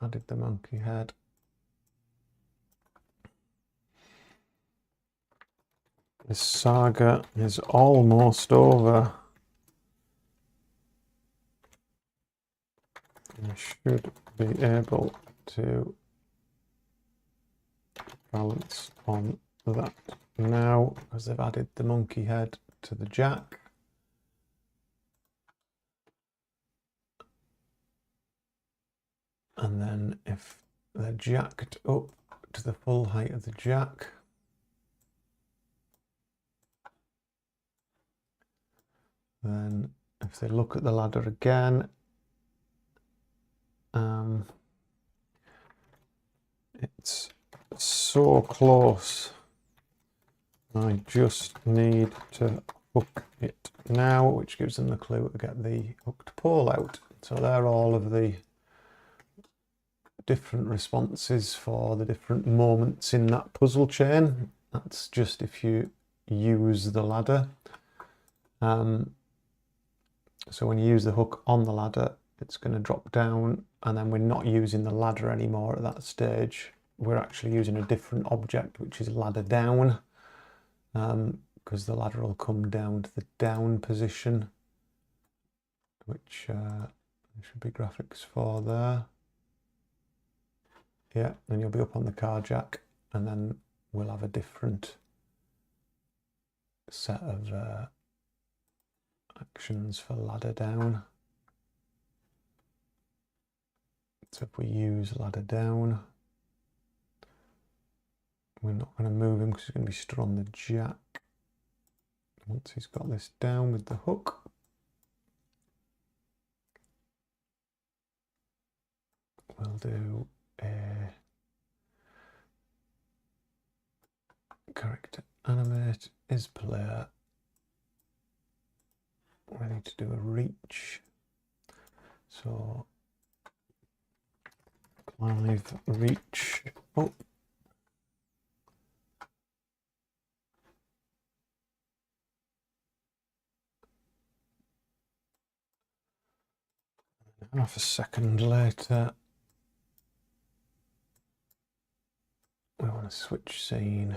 S1: Added the monkey head. This saga is almost over. I should be able to balance on that now because they've added the monkey head to the jack. And then if they're jacked up to the full height of the jack, then if they look at the ladder again, it's so close. I just need to hook it now, which gives them the clue to get the hooked pole out. So they're all of the different responses for the different moments in that puzzle chain. That's just if you use the ladder. So when you use the hook on the ladder, it's going to drop down, and then we're not using the ladder anymore at that stage. We're actually using a different object, which is ladder down, because the ladder will come down to the down position, which there should be graphics for there. Yeah, then you'll be up on the car jack, and then we'll have a different set of actions for ladder down. So if we use ladder down, we're not going to move him because he's going to be stood on the jack. Once he's got this down with the hook, we'll do a character animate is player. We need to do a reach. So live reach up. Half a second later, we want to switch scene.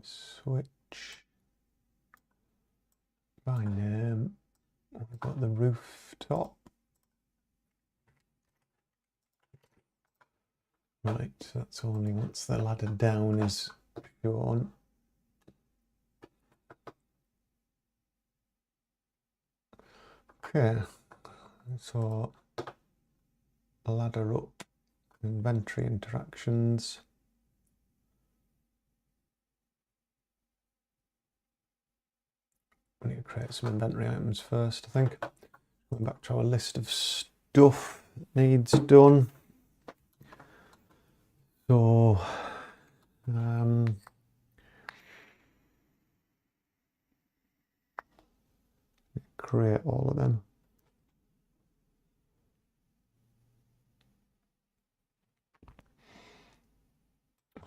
S1: Switch by name. We've got the rooftop. Right, so that's only once the ladder down is shown. Okay, so a ladder up, inventory interactions. We need to create some inventory items first, I think. Going back to our list of stuff that needs done. So, create all of them.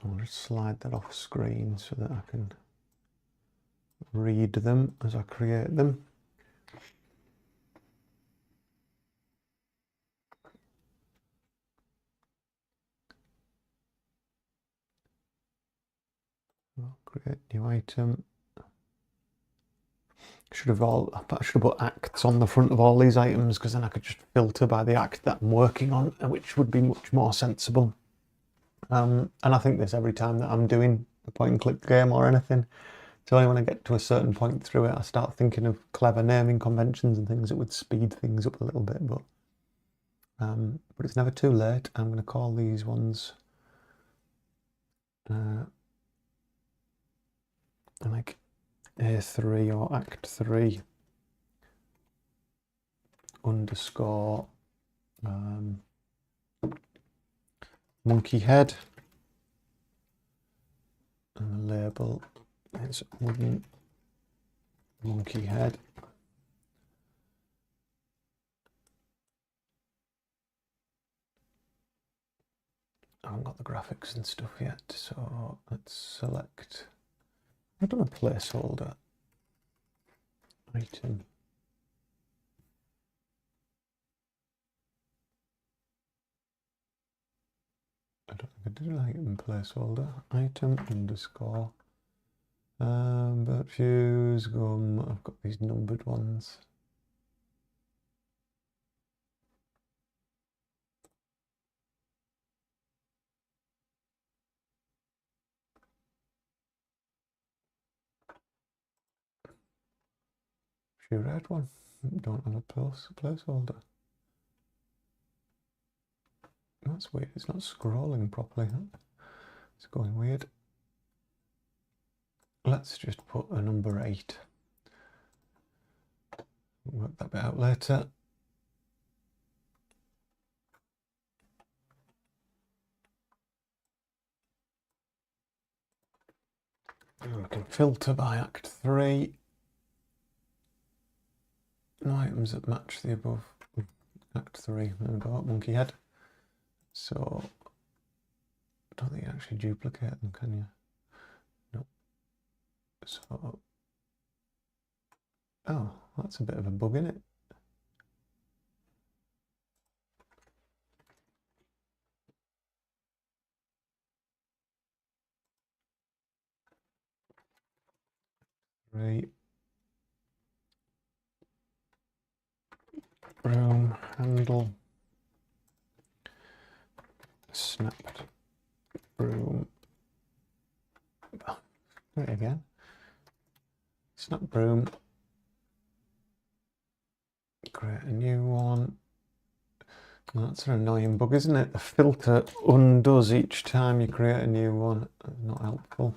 S1: I'll just slide that off screen so that I can read them as I create them. Create new item. I should have put acts on the front of all these items, because then I could just filter by the act that I'm working on, which would be much more sensible. And I think this every time that I'm doing a point and click game or anything. So only when I get to a certain point through it, I start thinking of clever naming conventions and things that would speed things up a little bit. But it's never too late. I'm going to call these ones like A3 or Act 3 underscore monkey head, and the label is wooden monkey head. I haven't got the graphics and stuff yet, so let's select. I've done a placeholder item. I don't think I did an item placeholder. Item underscore bird fuse gum. I've got these numbered ones. Few red one. Don't have a placeholder. That's weird. It's not scrolling properly. It's going weird. Let's just put a number 8. Work that bit out later. And we can filter by Act 3. No items that match the above. Act 3. There we go. Monkey head. So I don't think you actually duplicate them, can you? No. So, oh, that's a bit of a bug, isn't it? Right. Broom handle. Snapped broom. Oh, do it again. Snap broom. Create a new one. That's an annoying bug, isn't it? The filter undoes each time you create a new one. Not helpful.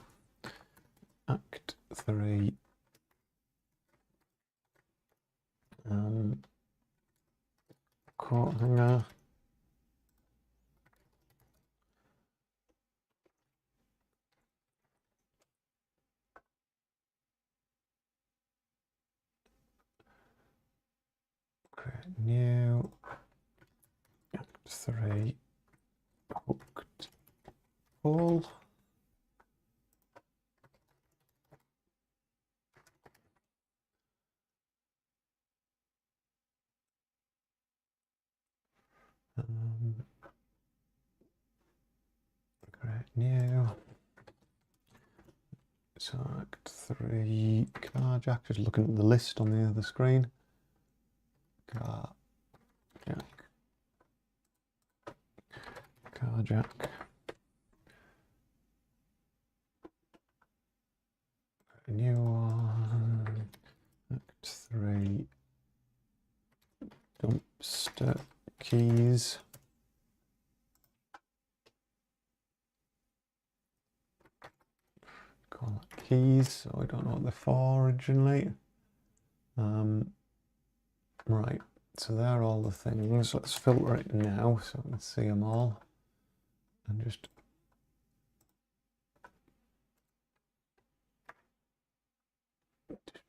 S1: Act 3. Coat hanger. Create new. Act 3. Hooked pull. Create new. So Act 3 car jack. Just looking at the list on the other screen. Car jack. Car jack. A new one. Act 3. Dumpster keys. Call it keys, so I don't know what they're for originally. Right, so they're all the things. Let's filter it now so we can see them all. And just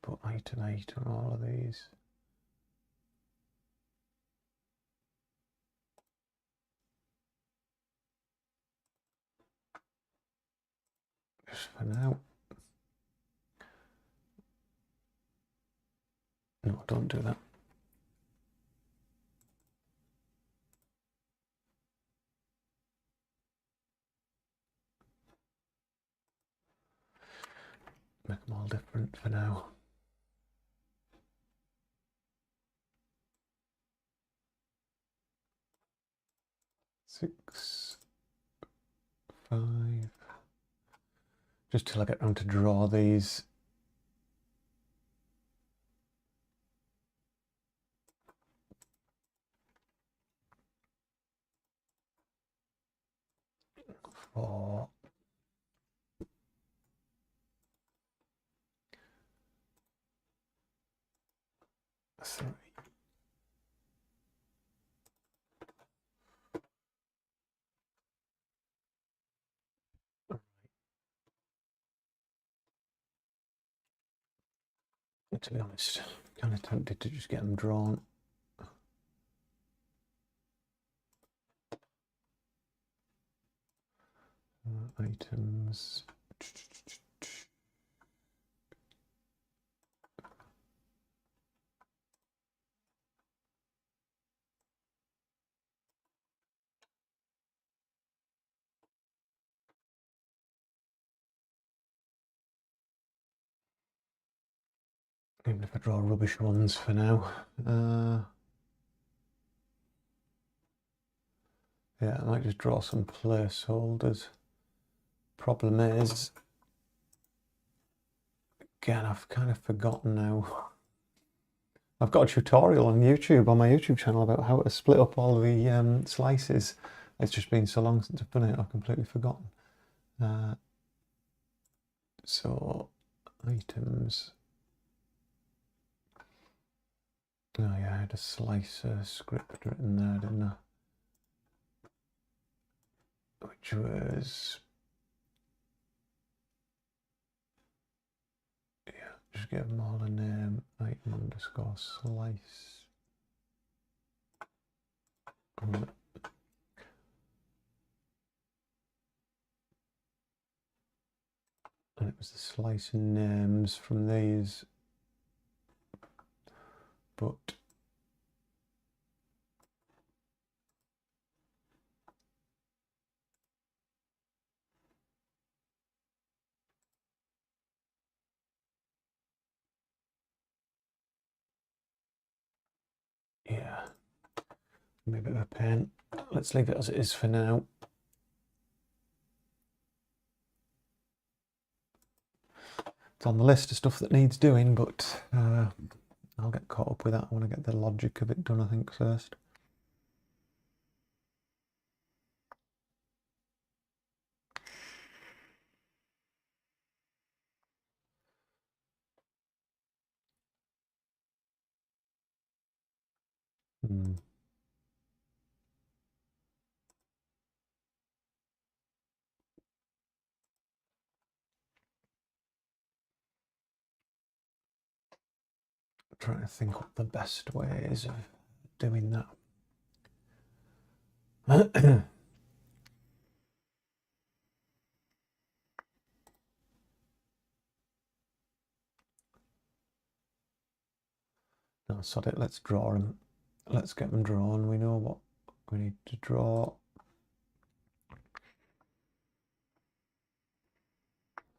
S1: put item 8 on all of these. Just for now. No, don't do that. Make them all different for now. 6, 5. Just till I get round to draw these. Four. 3. To be honest, kind of tempted to just get them drawn. Items. Even if I draw rubbish ones for now. Yeah, I might just draw some placeholders. Problem is, again, I've kind of forgotten now. I've got a tutorial on YouTube, on my YouTube channel, about how to split up all the slices. It's just been so long since I've done it, I've completely forgotten. So, items. Oh yeah, I had a slicer script written there, didn't I? Which was... yeah, just give them all a name, item underscore slice. And it was the slice names from these, but yeah, maybe a bit of a pain. Let's leave it as it is for now. It's on the list of stuff that needs doing, but I'll get caught up with that. I want to get the logic of it done, I think, first. Trying to think what the best way is of doing that. No, sod it, let's draw them. Let's get them drawn. We know what we need to draw.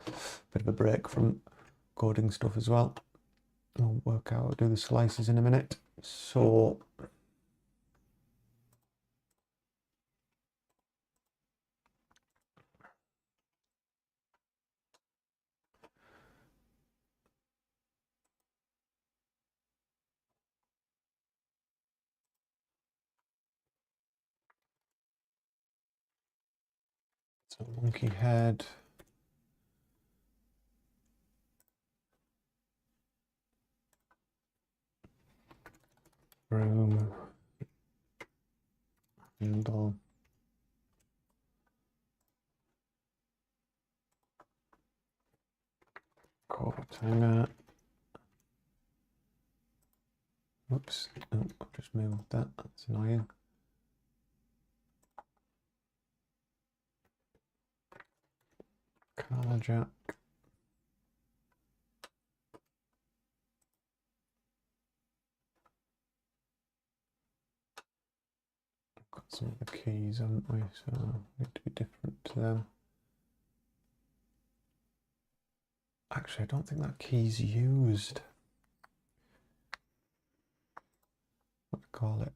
S1: Bit of a break from coding stuff as well. I'll work out how to do the slices in a minute. So monkey head. Room. Handle. Coat hanger. Whoops, oh, I've just moved that, that's annoying. Collar jack. Got some of the keys, haven't we? So need to be different to them. Actually, I don't think that key's used. What do you call it?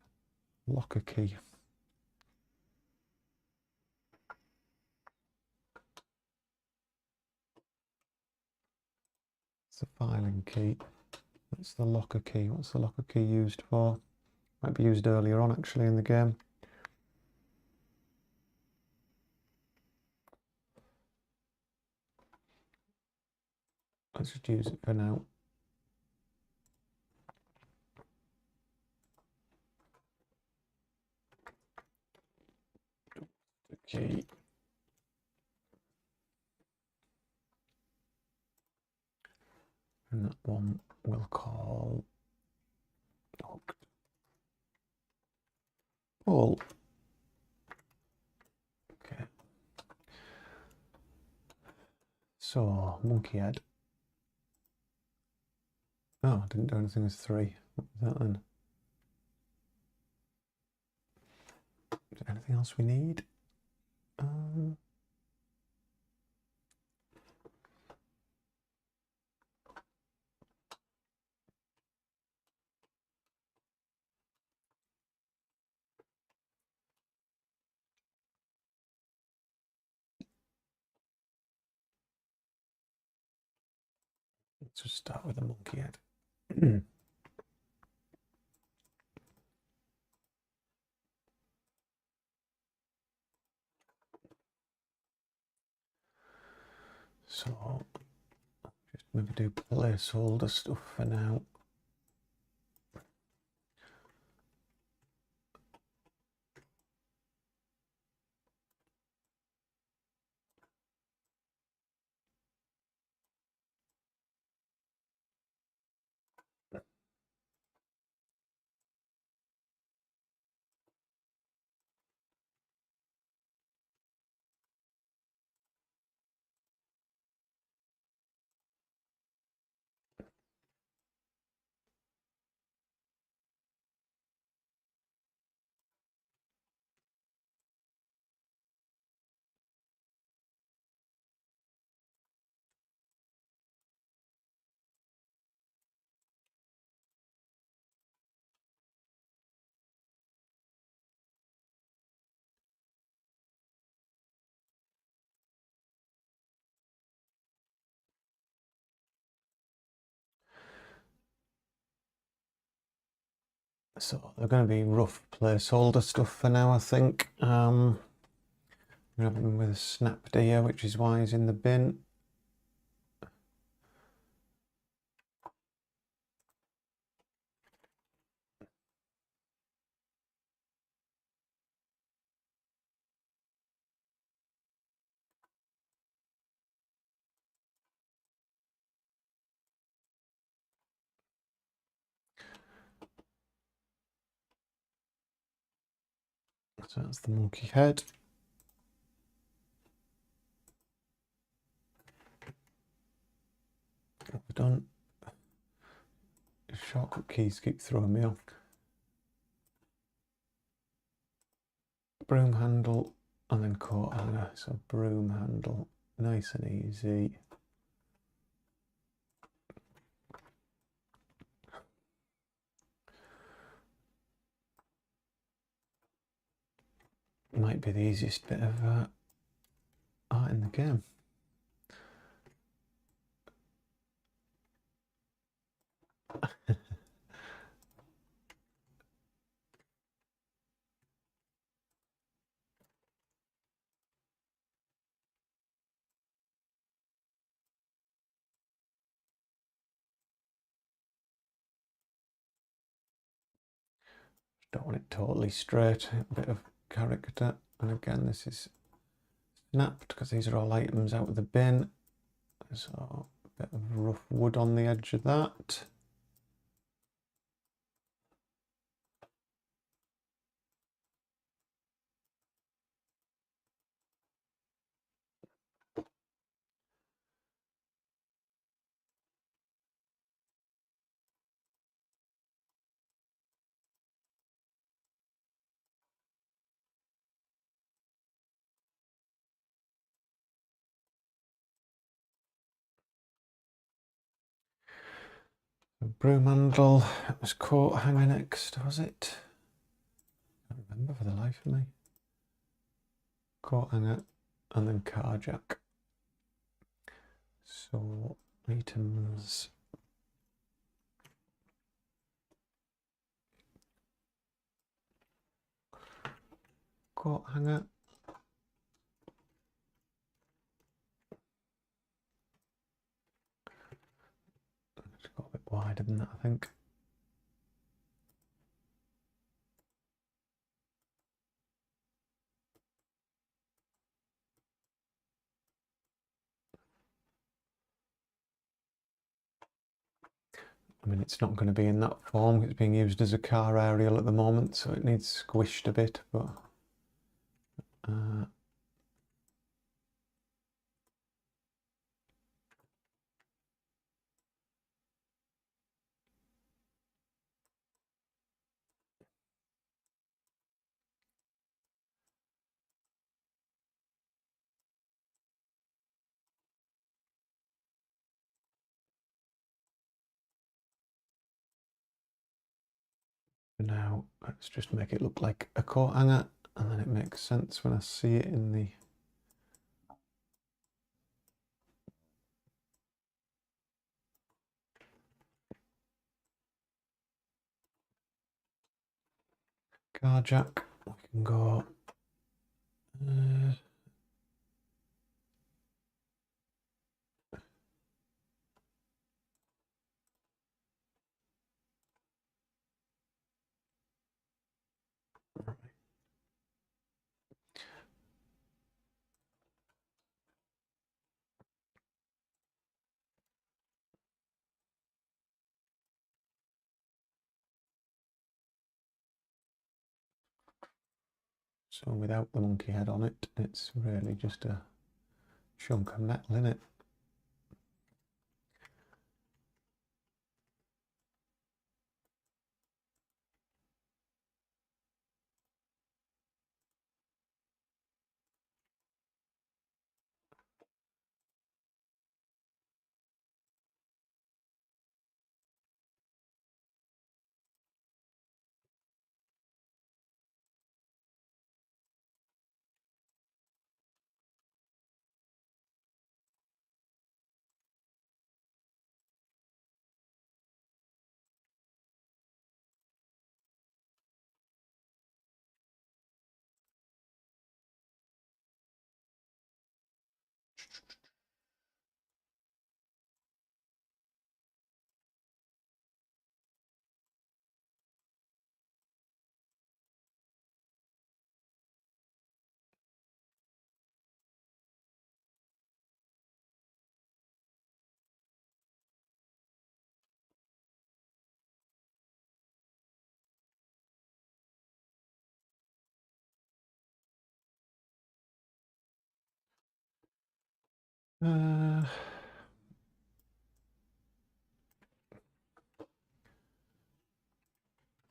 S1: Locker key. It's the filing key. That's the locker key. What's the locker key used for? Might be used earlier on actually in the game. Let's just use it for now. The key. And that one we'll call hooked. Pull. Okay. So, monkey head. Oh, I didn't do anything with 3. What was that then? Is there anything else we need? Let's just start with the monkey head. So, just maybe do placeholder stuff for now. So they're going to be rough placeholder stuff for now, I think. We're having with a snap deer, which is why he's in the bin. So that's the monkey head. What we've done. The shortcut keys keep throwing me off. Broom handle and then coat hanger. So broom handle, nice and easy. Might be the easiest bit of art in the game. Don't want it totally straight, a bit of character. And again, this is snapped because these are all items out of the bin. So a bit of rough wood on the edge of that. Broom handle, it was coat hanger next, was it? I don't remember for the life of me. Coat hanger and then car jack. So items. Coat hanger. It's got a bit wider than that, I think. I mean, it's not going to be in that form. It's being used as a car aerial at the moment, so it needs squished a bit, but for now, let's just make it look like a coat hanger, and then it makes sense when I see it in the car jack. We can go so without the monkey head on it, it's really just a chunk of metal in it.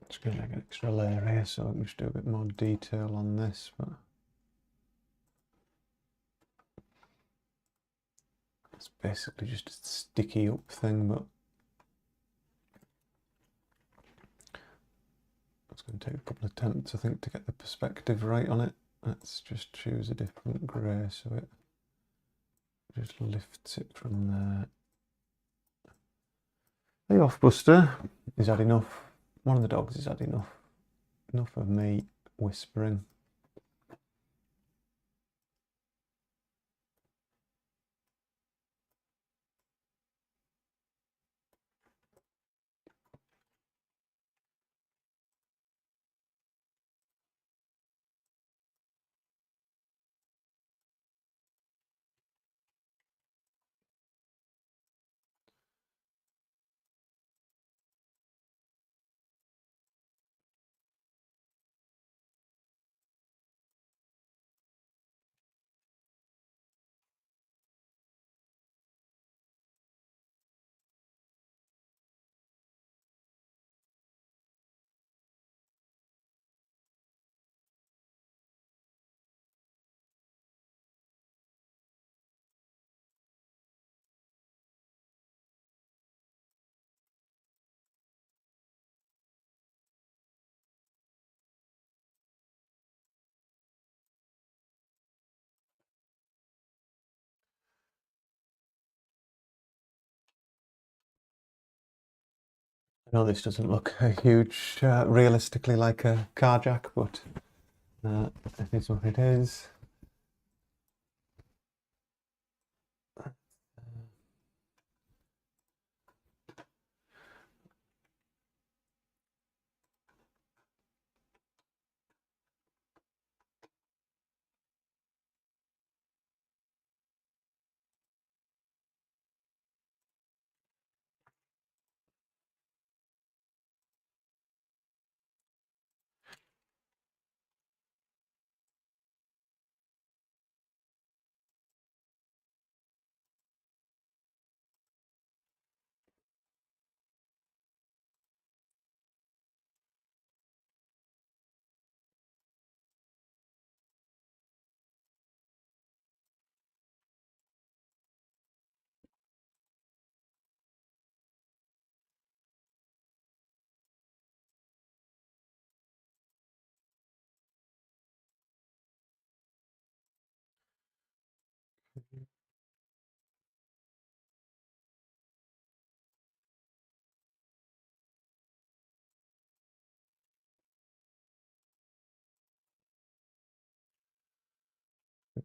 S1: Just going to make an extra layer here so I can just do a bit more detail on this, but it's basically just a sticky up thing, but it's going to take a couple of attempts, I think, to get the perspective right on it. Let's just choose a different grey so it just lifts it from there. The off-buster is had enough. One of the dogs has had enough. Enough of me whispering. know this doesn't look a huge, realistically like a car jack, but it is what it is.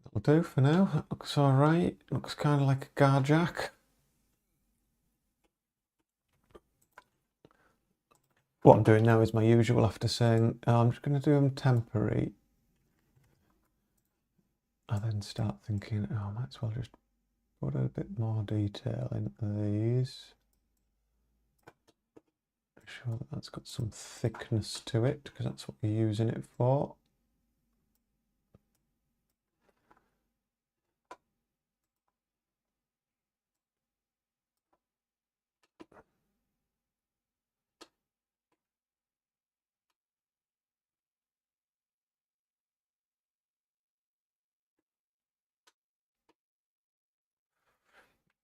S1: That'll do for now. That looks all right. Looks kind of like a car jack. What I'm doing now is my usual after saying, I'm just going to do them temporary. I then start thinking, I might as well just put a bit more detail into these. Make sure that that's got some thickness to it, because that's what you're using it for.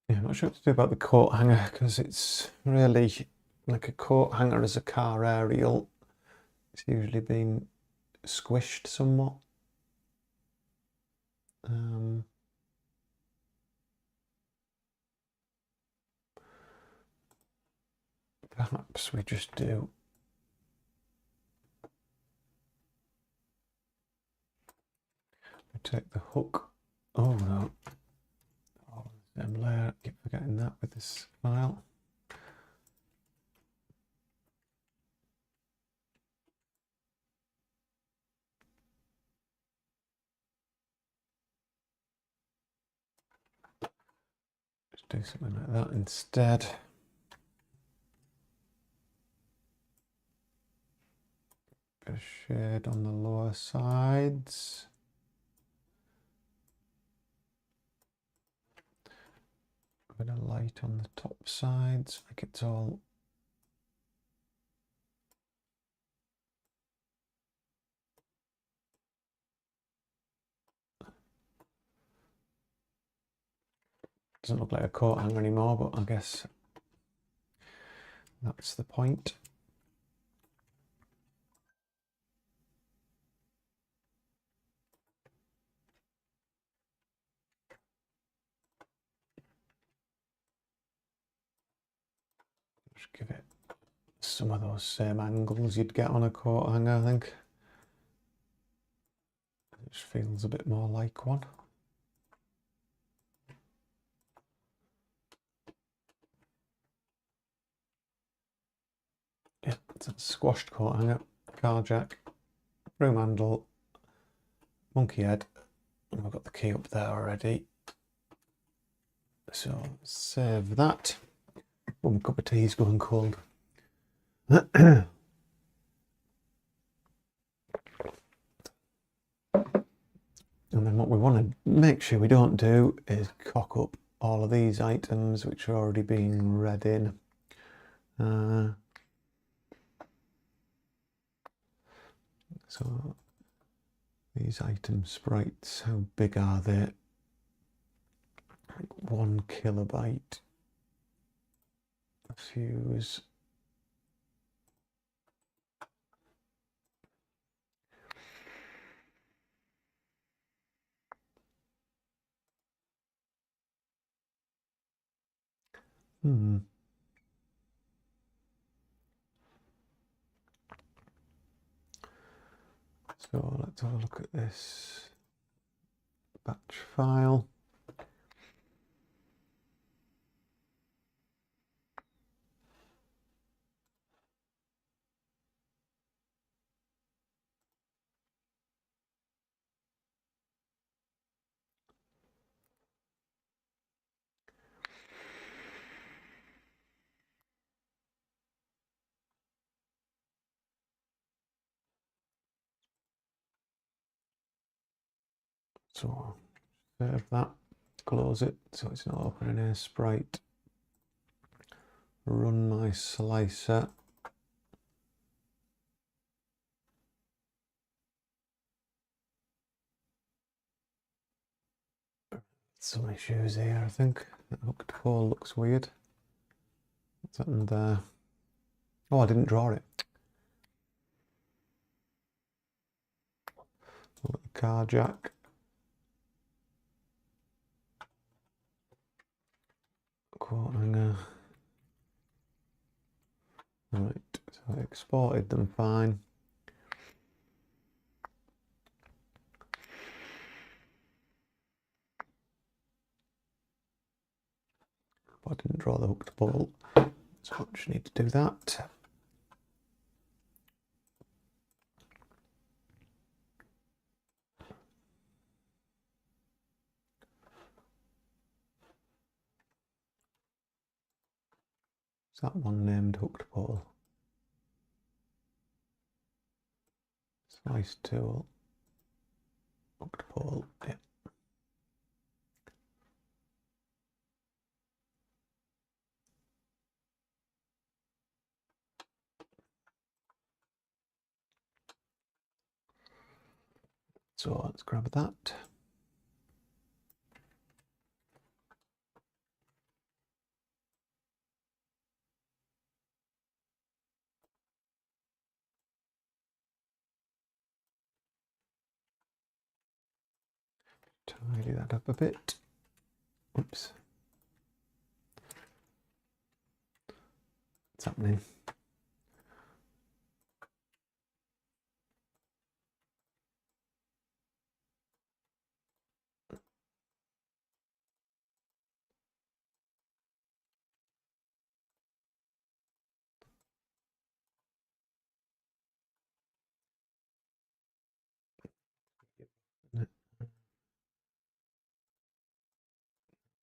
S1: Yeah, I'm not sure what to do about the coat hanger, because it's really like a coat hanger as a car aerial. It's usually been squished somewhat. Perhaps we just do we take the hook. Oh no. Oh, same layer. I keep forgetting that with this file. Just do something like that instead. Bit of shade on the lower sides. A bit of light on the top sides, like it's all doesn't look like a coat hanger anymore, but I guess that's the point. Just give it some of those same angles you'd get on a coat hanger, I think. It just feels a bit more like one. Yeah, it's a squashed coat hanger, car jack, broom handle, monkey head, and I've got the key up there already. So save that. Oh, my cup of tea is going cold. And then what we want to make sure we don't do is cock up all of these items which are already being read in. So these item sprites, how big are they? Like 1 kilobyte fuse. So let's have a look at this batch file. So save that, close it so it's not opening a sprite. Run my slicer. Some issues here, I think. That hooked pole looks weird. What's happened there? Oh, I didn't draw it. Look at the car jack. Quote hanger. Right, so I exported them fine. But I didn't draw the hooked pole, so I just need to do that. Is that one named hooked pole? Slice tool. Hooked pole, yeah. So let's grab that. Tidy that up a bit. Oops. What's happening?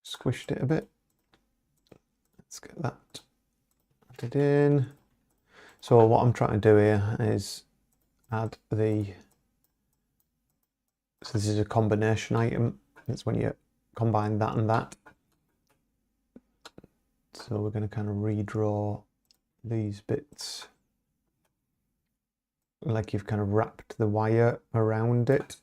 S1: Squished it a bit. Let's get that added in. So what I'm trying to do here is add the, so this is a combination item. It's when you combine that and that. So we're going to kind of redraw these bits like you've kind of wrapped the wire around it.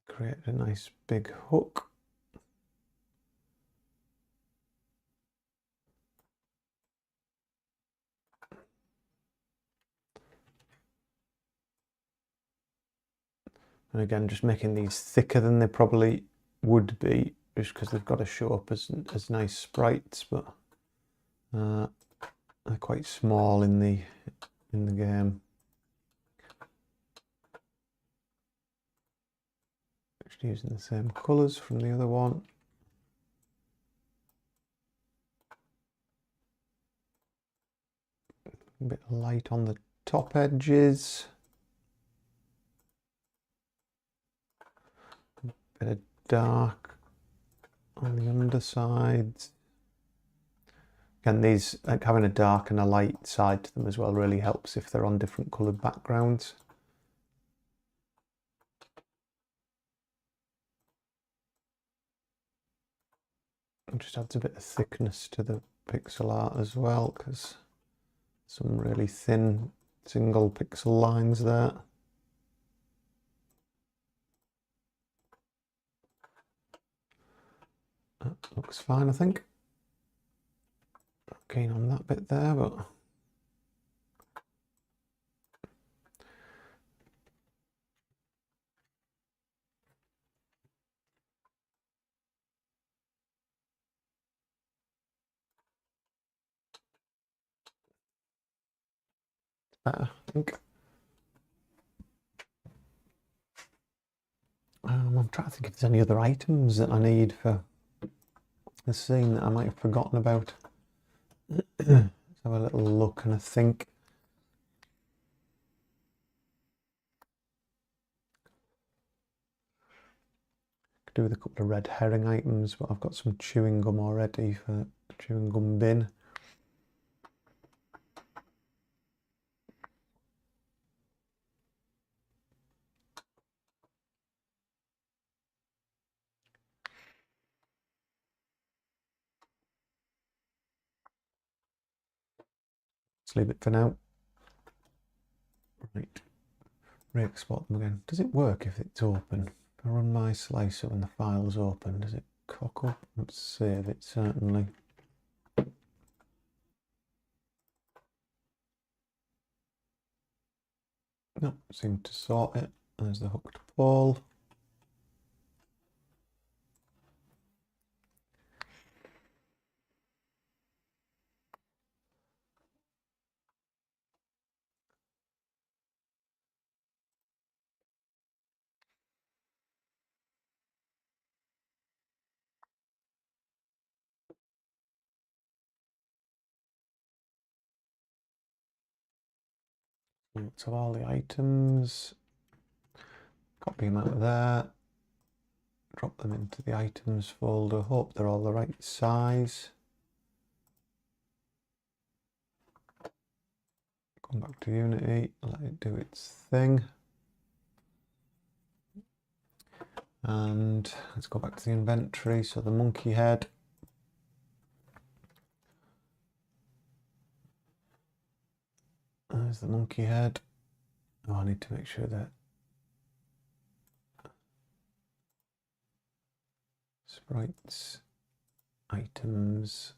S1: Create a nice big hook. And again, just making these thicker than they probably would be, just because they've got to show up as nice sprites, but they're quite small in the game. Just using the same colours from the other one. A bit light on the top edges. Bit of dark on the undersides. Again, these, like having a dark and a light side to them as well, really helps if they're on different coloured backgrounds. It just adds a bit of thickness to the pixel art as well, because some really thin single pixel lines there. That looks fine, I think. Not keen on that bit there, but better, I think. I'm trying to think if there's any other items that I need for the scene that I might have forgotten about. Let's have a little look and I think. Could do with a couple of red herring items, but I've got some chewing gum already for the chewing gum bin. Let's leave it for now. Right, re-export them again. Does it work if it's open? If I run my slicer when the file's open, does it cock up? Let's save it, certainly. No, seem to sort it. There's the hooked pole. So all the items, copy them out of there, drop them into the items folder, hope they're all the right size. Come back to Unity, let it do its thing. And let's go back to the inventory. So the monkey head. There's the monkey head. Oh, I need to make sure that sprites, items.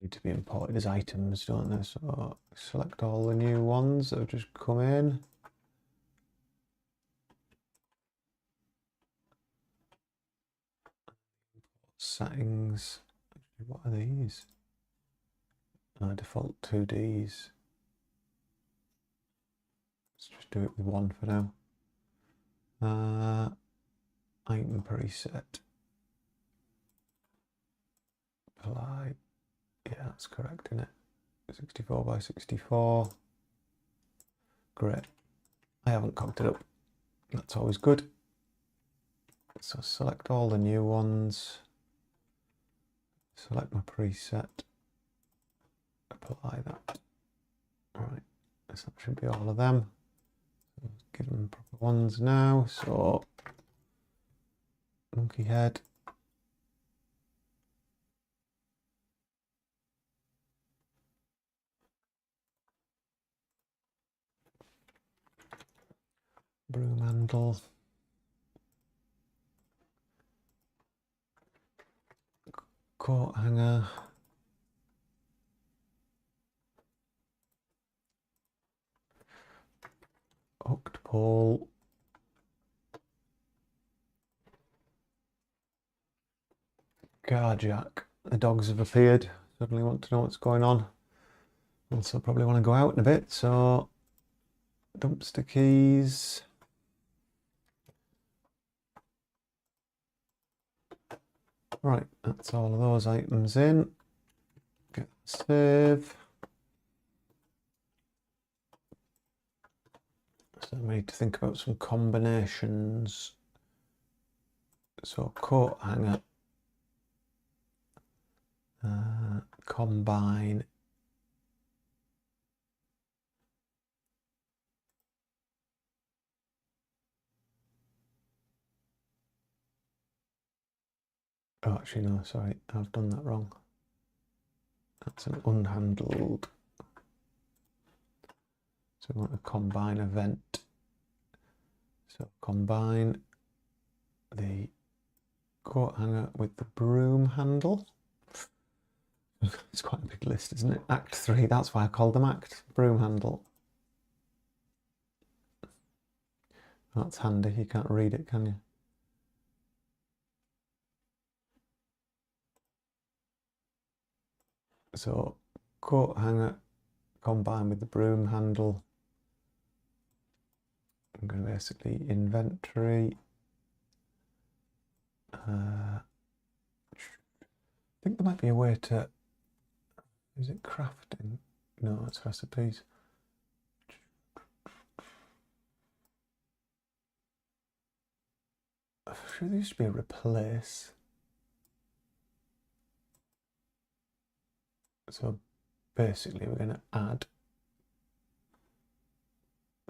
S1: Need to be imported as items, don't they? So select all the new ones that have just come in. Settings. What are these? Default 2Ds. Let's just do it with one for now. Item preset. Apply. Yeah, that's correct, isn't it? 64 by 64. Great. I haven't cocked it up. That's always good. So select all the new ones. Select my preset. Apply that. All right. That should be all of them. Give them proper ones now. So monkey head. Broom handle. Coat hanger. Hooked pole. Car jack. The dogs have appeared. Suddenly want to know what's going on. Also probably want to go out in a bit, so dumpster keys. Right, that's all of those items in. Get save. So we need to think about some combinations. So coat hanger, combine. Oh, actually no, sorry, I've done that wrong. That's an unhandled. So we want a combine event. So combine the coat hanger with the broom handle. It's quite a big list, isn't it? Act 3, that's why I called them Act. Broom handle. That's handy, you can't read it, can you? So coat hanger combined with the broom handle. I'm going to basically inventory. I think there might be a way to, is it crafting? No, it's recipes. I'm sure there used to be a replace. So basically we're going to add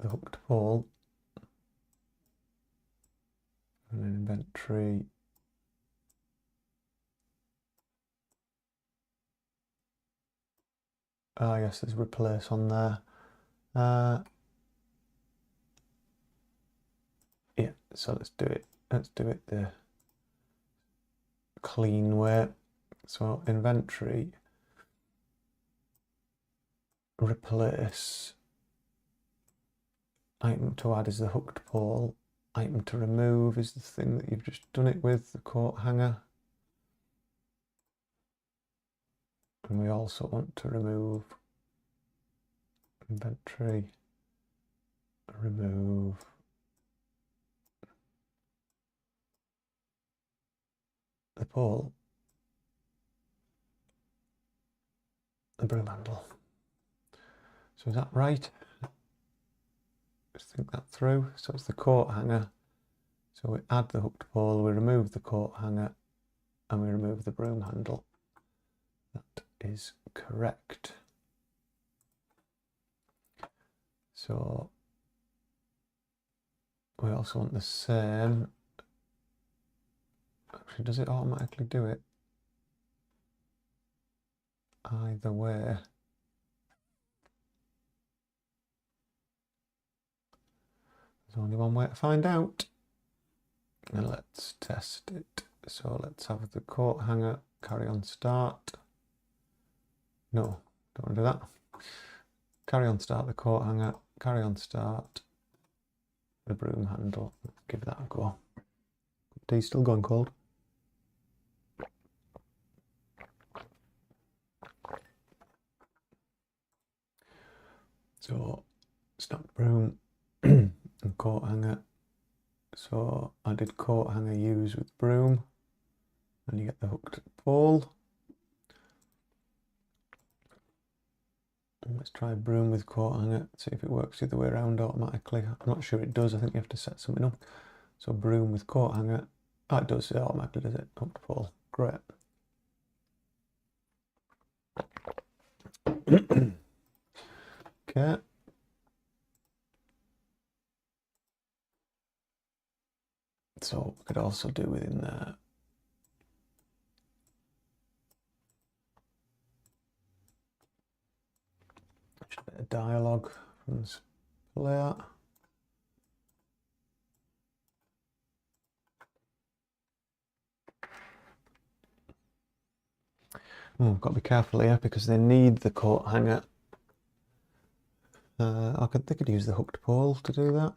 S1: the hooked pole and an inventory. Ah, yes, there's replace on there. Yeah, so let's do it. Let's do it the clean way. So inventory, replace, item to add is the hooked pole, item to remove is the thing that you've just done it with, the coat hanger. And we also want to remove inventory, remove the pole, the broom handle. So is that right? Just think that through. So it's the coat hanger. So we add the hooked pole, we remove the coat hanger, and we remove the broom handle. That is correct. So we also want the same. Actually, does it automatically do it? Either way. There's only one way to find out. And let's test it. So let's have the coat hanger, carry on start. No, don't want to do that. Carry on start the coat hanger, carry on start the broom handle. Let's give that a go. Tea's still going cold. So snap broom and coat hanger. So I did coat hanger use with broom, and you get the hooked pole. And let's try broom with coat hanger, see if it works the other way around automatically. I'm not sure it does, I think you have to set something up. So broom with coat hanger, oh, it does, it automatically does it, hooked pole, great. Okay. So we could also do within there. Just a bit of dialogue from this player. Oh, got to be careful here because they need the coat hanger. They could use the hooked pole to do that.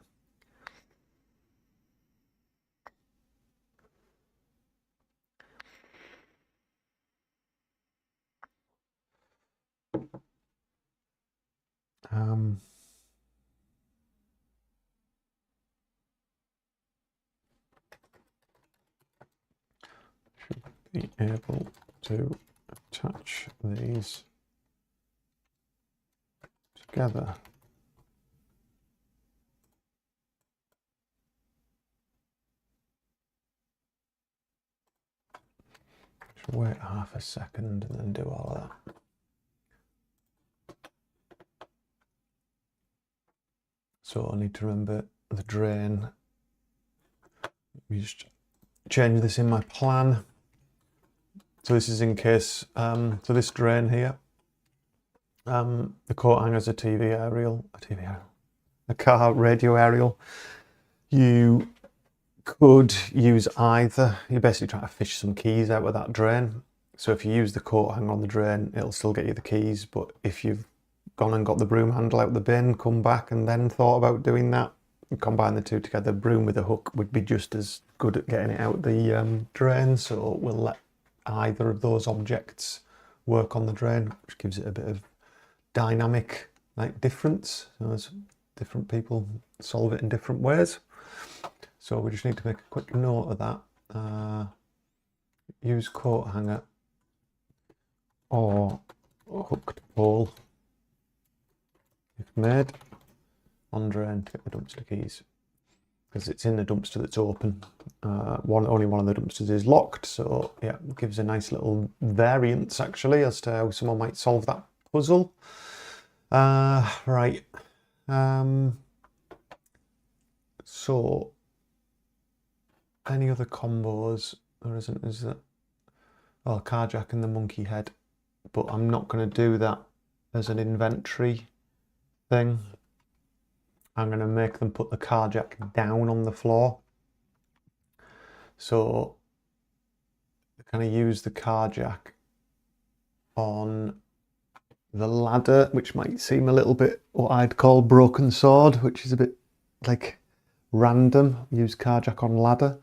S1: Should be able to attach these together. Should wait half a second and then do all of that. So I need to remember the drain. Let me just change this in my plan. So this is in case, so this drain here, the coat hanger is a car radio aerial. You could use either. You're basically trying to fish some keys out of that drain. So if you use the coat hanger on the drain, it'll still get you the keys. But if you've gone and got the broom handle out of the bin, come back and then thought about doing that, combine the two together. Broom with a hook would be just as good at getting it out the drain, so we'll let either of those objects work on the drain, which gives it a bit of dynamic difference. So as different people solve it in different ways. So we just need to make a quick note of that. Use coat hanger or hooked pole if made on drain to get the dumpster keys, because it's in the dumpster that's open. Only one of the dumpsters is locked, so yeah, it gives a nice little variance actually as to how someone might solve that puzzle. Right. So any other combos? There isn't, is there? Oh, carjack and the monkey head, but I'm not going to do that as an inventory thing. I'm going to make them put the carjack down on the floor. So kind of use the carjack on the ladder, which might seem a little bit what I'd call broken sword, which is a bit like random. Use carjack on ladder.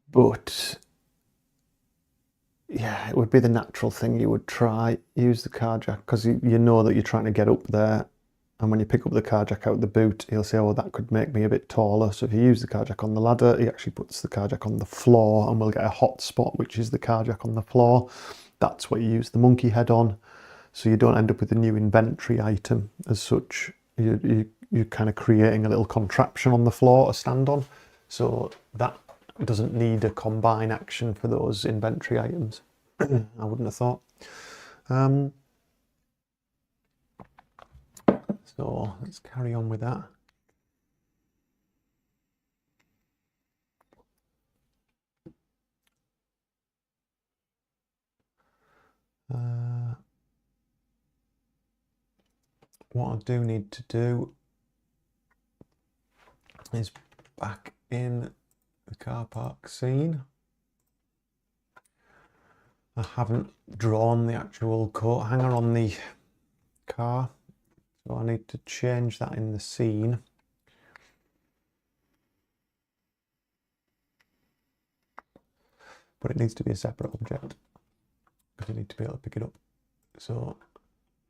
S1: But yeah, it would be the natural thing you would try. Use the carjack, because you know that you're trying to get up there, and when you pick up the carjack out the boot, you'll say, oh, that could make me a bit taller. So if you use the carjack on the ladder, he actually puts the carjack on the floor, and we'll get a hot spot, which is the carjack on the floor. That's what you use the monkey head on, so you don't end up with a new inventory item as such. You're kind of creating a little contraption on the floor to stand on, so that doesn't need a combine action for those inventory items. I wouldn't have thought. So let's carry on with that. What I do need to do is back in the car park scene. I haven't drawn the actual coat hanger on the car, so I need to change that in the scene. But it needs to be a separate object, because you need to be able to pick it up. So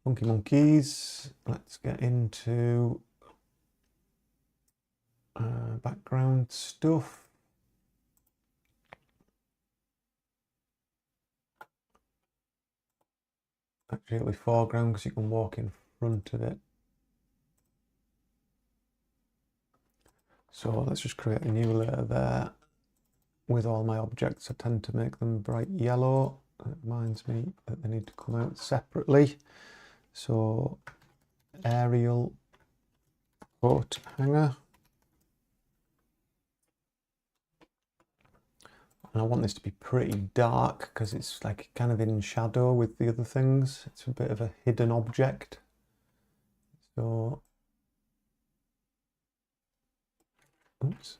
S1: funky monkeys, let's get into background stuff. Actually, it'll be foreground because you can walk in front of it. So let's just create a new layer there. With all my objects, I tend to make them bright yellow. It reminds me that they need to come out separately. So aerial coat hanger. And I want this to be pretty dark because it's like kind of in shadow with the other things. It's a bit of a hidden object. So, oops.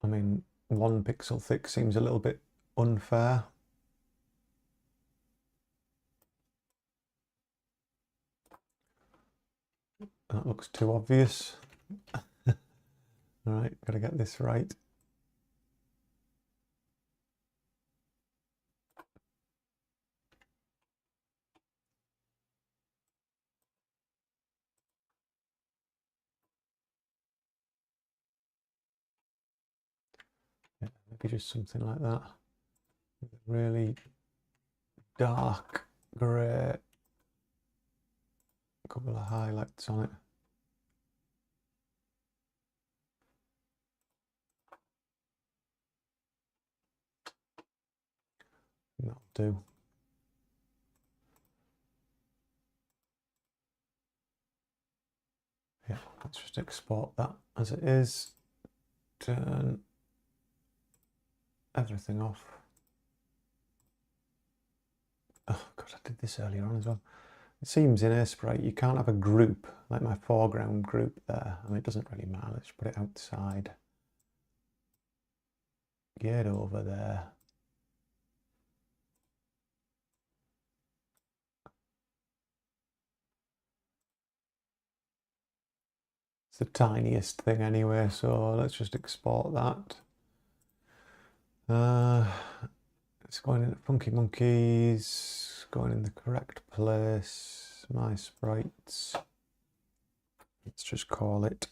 S1: I mean, 1 pixel thick seems a little bit unfair. That looks too obvious. All right, gotta get this right. Yeah, maybe just something like that. Really dark grey. A couple of highlights on it. That'll do. Yeah, let's just export that as it is. Turn everything off. Oh god, I did this earlier on as well. It seems in Airsprite you can't have a group, like my foreground group there. I mean, it doesn't really matter. Let's put it outside. Get over there. It's the tiniest thing anyway, so let's just export that. It's going in Funky Monkeys, going in the correct place. My sprites. Let's just call it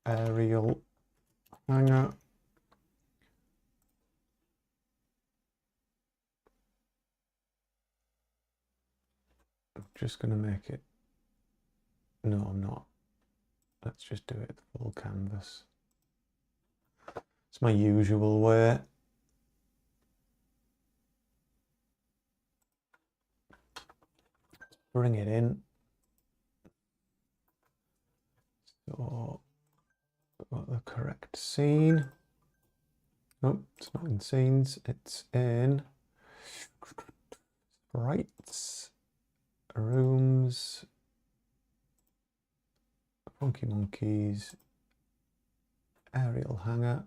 S1: aerial hanger. I'm just going to make it. No, I'm not. Let's just do it full canvas. It's my usual way. Bring it in. So, we've got the correct scene. Nope, it's not in scenes, it's in sprites, rooms, Funky Monkeys, aerial hanger.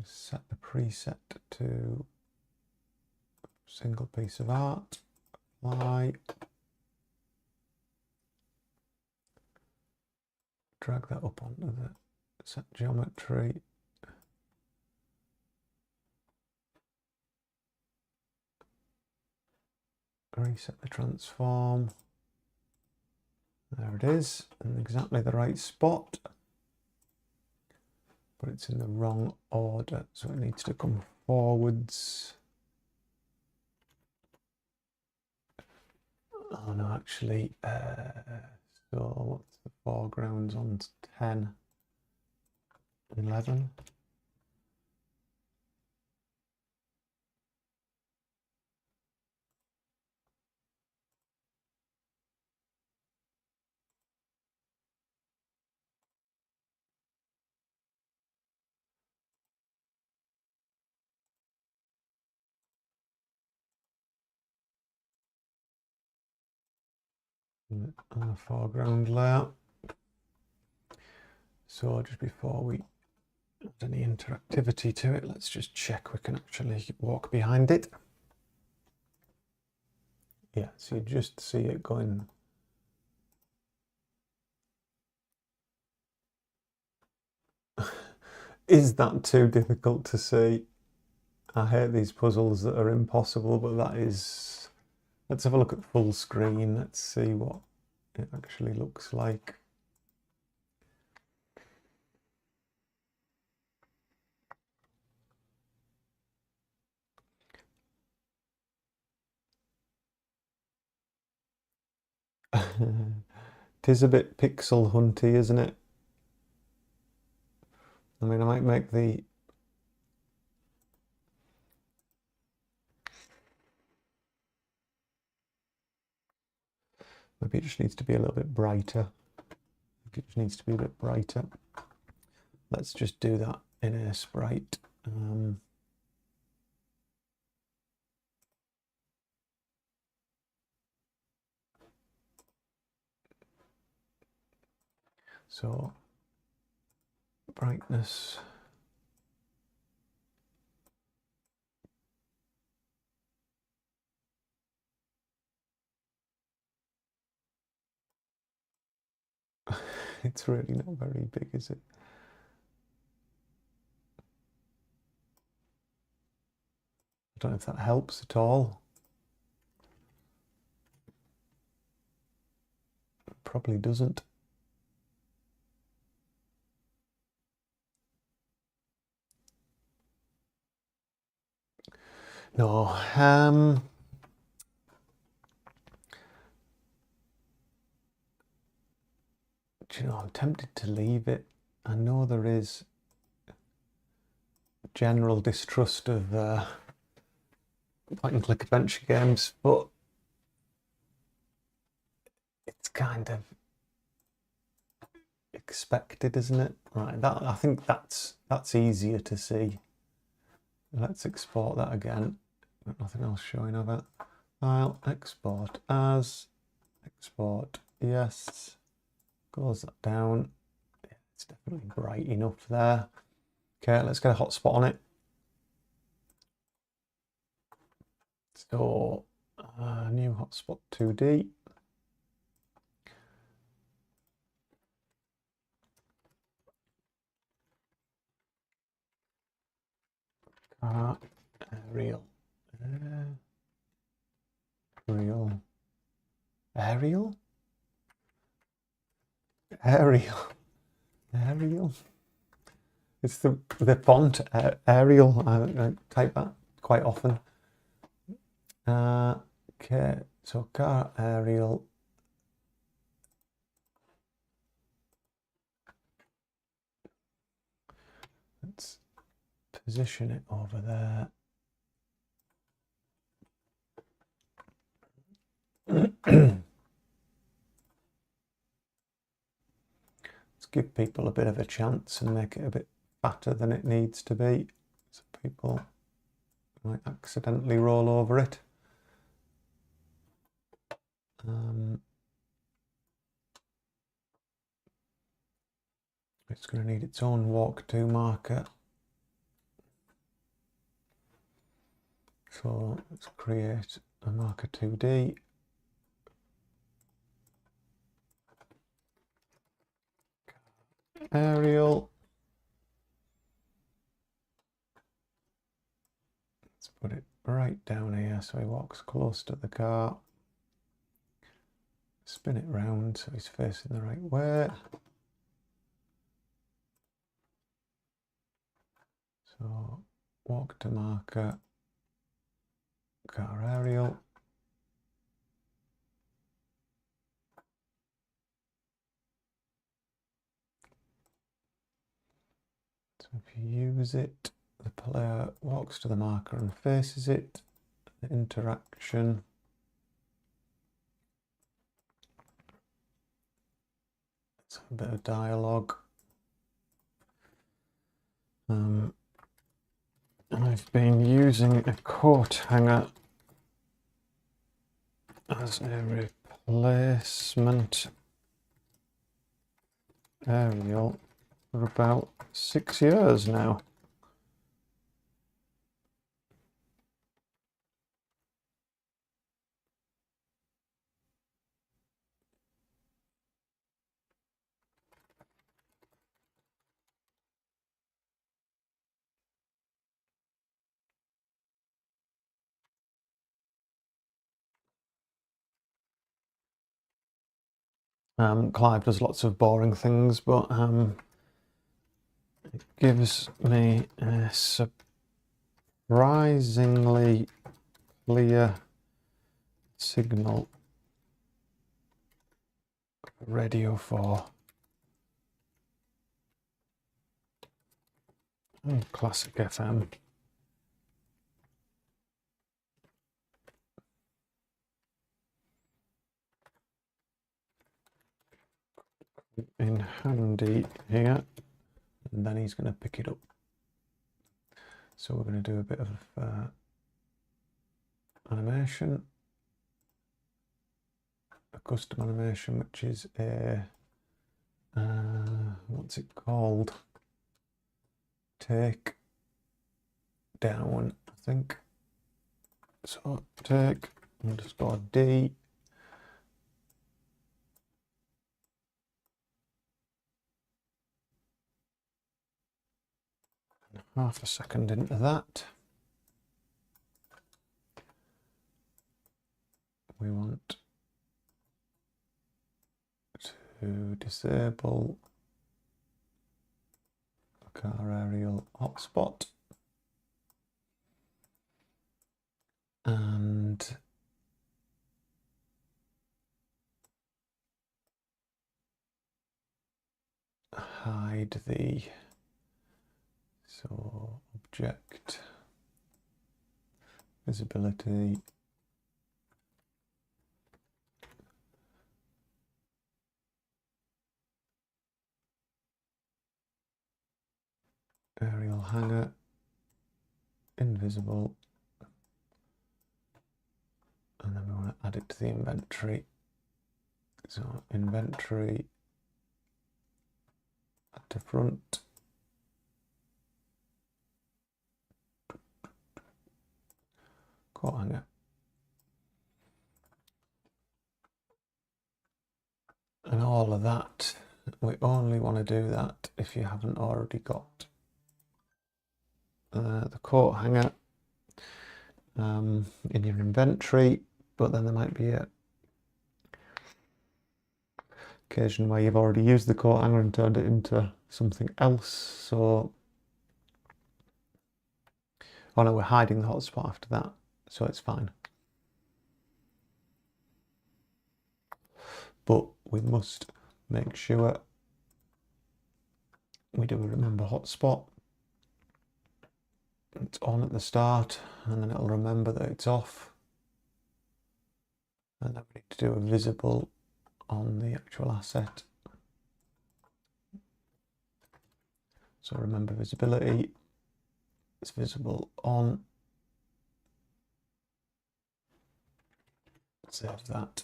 S1: Set the preset to single piece of art. Apply. Drag that up onto the set geometry. Reset the transform. There it is, in exactly the right spot. But it's in the wrong order, so it needs to come forwards. Oh no, actually, so what's the foregrounds on 10, 11? On a foreground layer. So just before we add any interactivity to it, let's just check we can actually walk behind it. Yeah, so you just see it going. Is that too difficult to see? I hate these puzzles that are impossible, but that is... Let's have a look at full screen. Let's see what it actually looks like. Tis a bit pixel hunty, isn't it? I mean, I might make the... Maybe it just needs to be a little bit brighter. I think it just needs to be a bit brighter. Let's just do that in a sprite. So, brightness. It's really not very big, is it? I don't know if that helps at all. It probably doesn't. No, do you know, I'm tempted to leave it. I know there is general distrust of point and click adventure games, but it's kind of expected, isn't it? Right, that I think that's easier to see. Let's export that again. Got nothing else showing of it. File, export as, export, yes. Close that down. Yeah, it's definitely bright enough there. Okay, let's get a hotspot on it. So, new hotspot 2D. car aerial. Aerial. Aerial? Aerial. Aerial. It's the font Arial. I type that quite often. Okay, so car aerial. Let's position it over there. Let's give people a bit of a chance and make it a bit fatter than it needs to be, so people might accidentally roll over it. It's going to need its own walk to marker. So let's create a marker 2D. Aerial. Let's put it right down here so he walks close to the car. Spin it round so he's facing the right way. So walk to marker, car aerial. So if you use it, the player walks to the marker and faces it. The interaction. Let's have a bit of dialogue. I've been using a coat hanger as a replacement aerial for about 6 years now. Clive does lots of boring things, but it gives me a surprisingly clear signal radio 4. Classic FM. In handy here, and then he's going to pick it up. So we're going to do a bit of animation, a custom animation, which is a what's it called? Take down, I think. So take _D. Half a second into that. We want to disable the car aerial hotspot and hide the object visibility, aerial hanger, invisible, and then we want to add it to the inventory. So inventory, add to front. Coat hanger. And all of that, we only want to do that if you haven't already got the coat hanger in your inventory, but then there might be a occasion where you've already used the coat hanger and turned it into something else. So, oh no, we're hiding the hotspot after that, so it's fine. But we must make sure we do remember hotspot. It's on at the start, and then it'll remember that it's off. And then we need to do a visible on the actual asset. So remember visibility, it's visible on. Save that.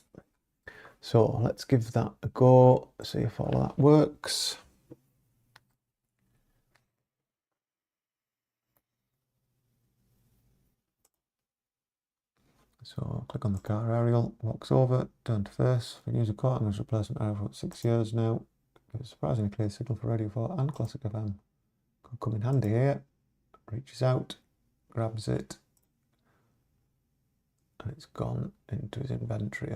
S1: So let's give that a go, see if all of that works. So click on the car aerial, walks over, turn to face. If I use a coat hanger as replacement area for 6 years now. Give a surprisingly clear signal for Radio 4 and Classic FM. Could come in handy here. Reaches out, grabs it, and it's gone into his inventory.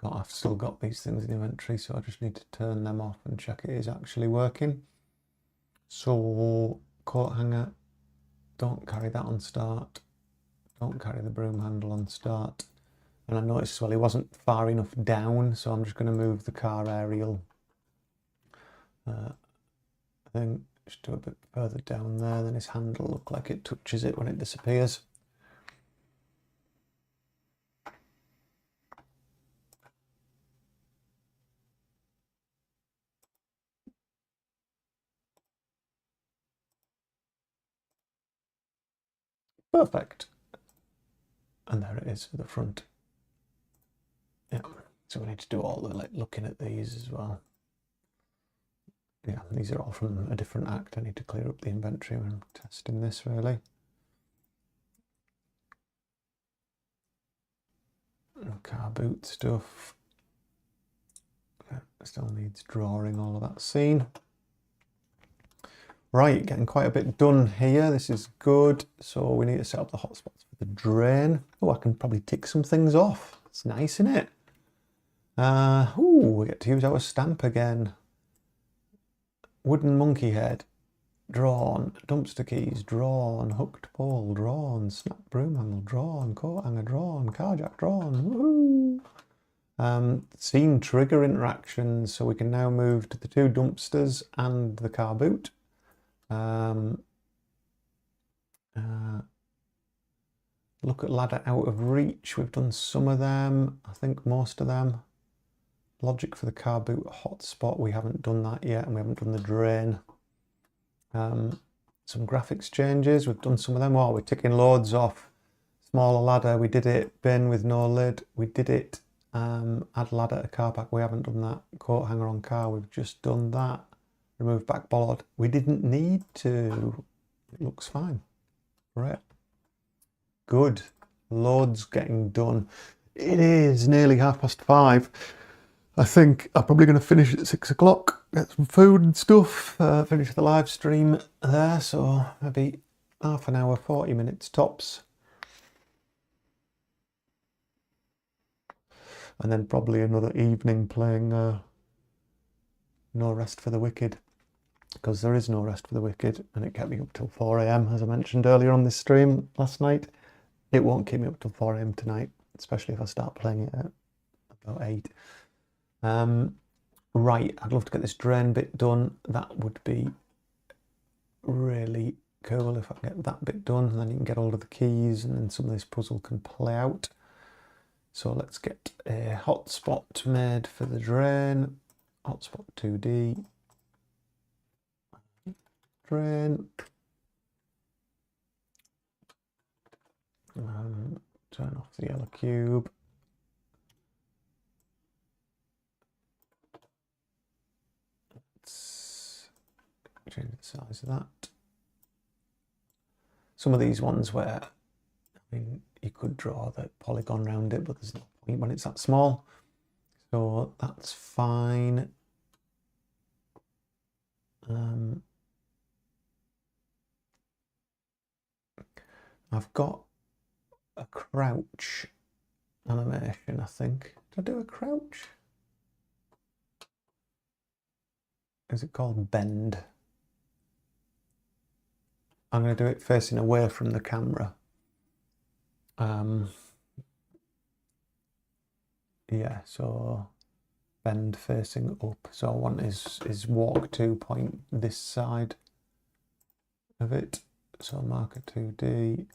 S1: I've still got these things in inventory, so I just need to turn them off and check it is actually working. So coat hanger, don't carry that on start. Don't carry the broom handle on start. And I noticed as well, he wasn't far enough down, so I'm just going to move the car aerial. I think just do a bit further down there, then his handle look like it touches it when it disappears. Perfect. And there it is for the front. Yeah, so we need to do all the looking at these as well. Yeah, these are all from a different act. I need to clear up the inventory when I'm testing this really. Car boot stuff. Still needs drawing all of that scene. Right, getting quite a bit done here. This is good. So we need to set up the hotspots for the drain. Oh, I can probably tick some things off. It's nice, isn't it? We get to use our stamp again. Wooden monkey head, drawn. Dumpster keys, drawn. Hooked pole, drawn. Snap broom handle, drawn. Coat hanger, drawn. Car jack, drawn. Woohoo! Scene trigger interactions. So we can now move to the 2 dumpsters and the car boot. Look at ladder out of reach. We've done some of them. I think most of them. Logic for the car boot hotspot. We haven't done that yet, and we haven't done the drain. Some graphics changes. We've done some of them. Oh, we're ticking loads off. Smaller ladder. We did it. Bin with no lid. We did it. Add ladder to car park. We haven't done that. Coat hanger on car. We've just done that. Remove backboard. We didn't need to. It looks fine. Right. Good. Loads getting done. It is nearly 5:30. I think I'm probably going to finish at 6 o'clock. Get some food and stuff. Finish the live stream there. So maybe half an hour, 40 minutes tops. And then probably another evening playing No Rest for the Wicked. Because there is no rest for the wicked, and it kept me up till 4 AM, as I mentioned earlier on this stream last night. It won't keep me up till 4 AM tonight, especially if I start playing it at about 8. Right, I'd love to get this drain bit done. That would be really cool if I can get that bit done, and then you can get hold of the keys, and then some of this puzzle can play out. So let's get a hotspot made for the drain. Hotspot 2D. Drain. Turn off the yellow cube. Let's change the size of that. Some of these ones where, I mean, you could draw the polygon around it, but there's no point when it's that small. So that's fine. I've got a crouch animation, I think. Did I do a crouch? Is it called bend? I'm going to do it facing away from the camera. Yeah, so bend facing up. So I want his walk to point this side of it. So marker 2D,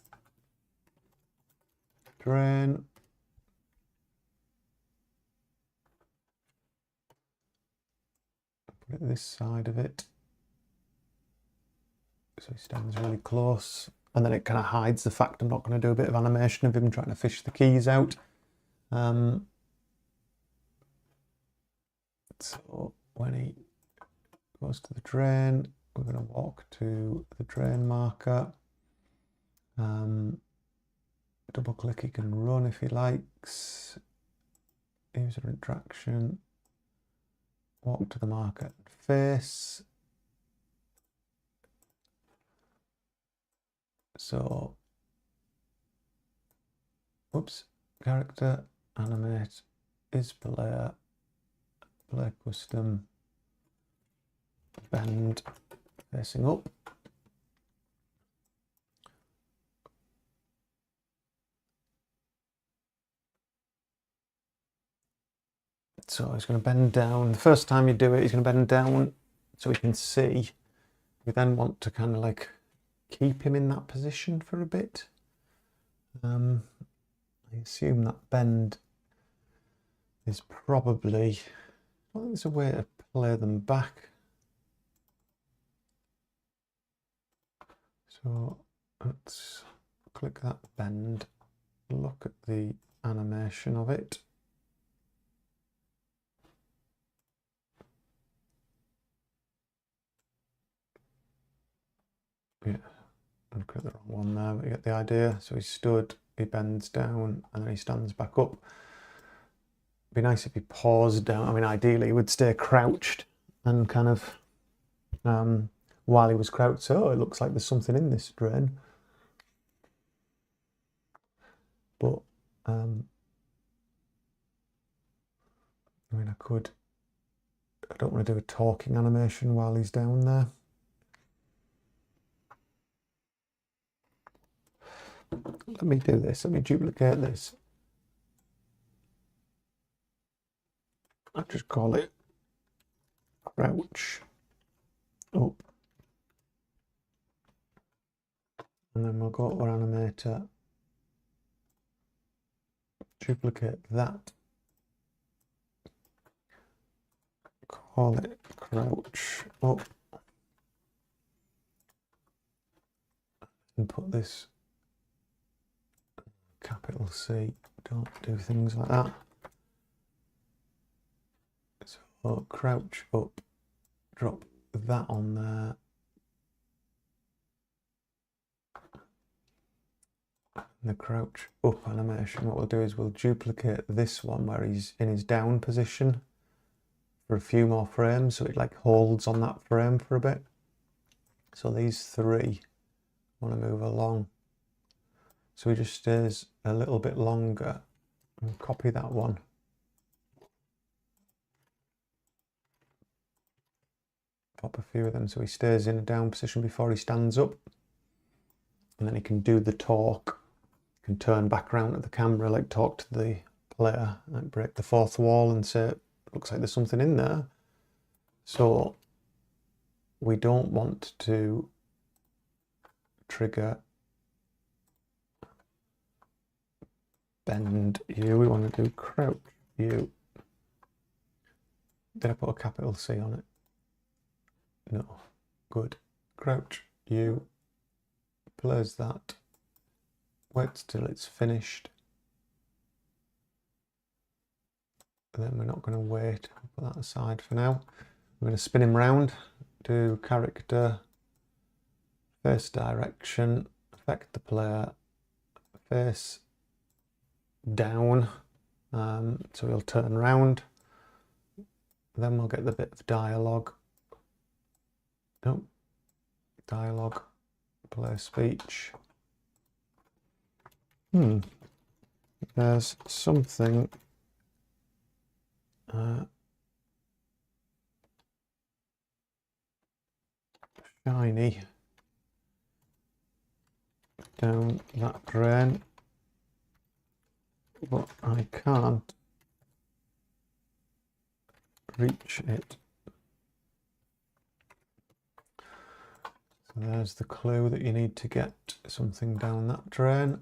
S1: drain. Put it this side of it. So he stands really close. And then it kind of hides the fact I'm not going to do a bit of animation of him trying to fish the keys out. So when he goes to the drain, we're going to walk to the drain marker. Double click, he can run if he likes. User interaction. Walk to the marker and face. So, whoops, character, animate, is player, play custom, bend, facing up. So he's going to bend down. The first time you do it, he's going to bend down so he can see. We then want to kind of like keep him in that position for a bit. I assume that bend is probably, I think there's a way to play them back. So let's click that bend, look at the animation of it. Yeah, I've got the wrong one there, but you get the idea. So he stood, he bends down, and then he stands back up. It'd be nice if he paused down. I mean, ideally, he would stay crouched and kind of, while he was crouched, so it looks like there's something in this drain. But, I mean, I don't want to do a talking animation while he's down there. Let me do this. Let me duplicate this. I'll just call it crouch up. And then we'll go to our animator, duplicate that, call it crouch up, and put this capital C. Don't do things like that. So crouch up, drop that on there. And the crouch up animation, what we'll do is we'll duplicate this one where he's in his down position for a few more frames, so it like holds on that frame for a bit. So these three want to move along. So he just stays a little bit longer. And copy that one. Pop a few of them so he stays in a down position before he stands up. And then he can do the talk, can turn back around to the camera, like talk to the player, like break the fourth wall and say, looks like there's something in there. So we don't want to trigger bend you, we want to do crouch you. Did I put a capital C on it? No. Good. Crouch you. Plays that. Waits till it's finished. And then we're not going to wait. I'll put that aside for now. I'm going to spin him round. Do character, face direction, affect the player, face down. So he'll turn round. Then we'll get the bit of dialogue. Nope. Dialogue, play speech. There's something shiny down that drain, but I can't reach it. So there's the clue that you need to get something down that drain.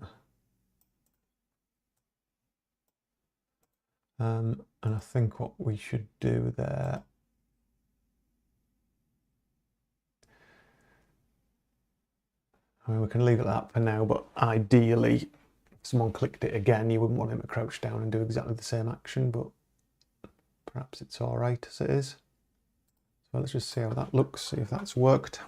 S1: And I think what we should do there, I mean, we can leave it at that for now, but ideally, if someone clicked it again, you wouldn't want him to crouch down and do exactly the same action, but perhaps it's all right as it is. So let's just see how that looks, see if that's worked.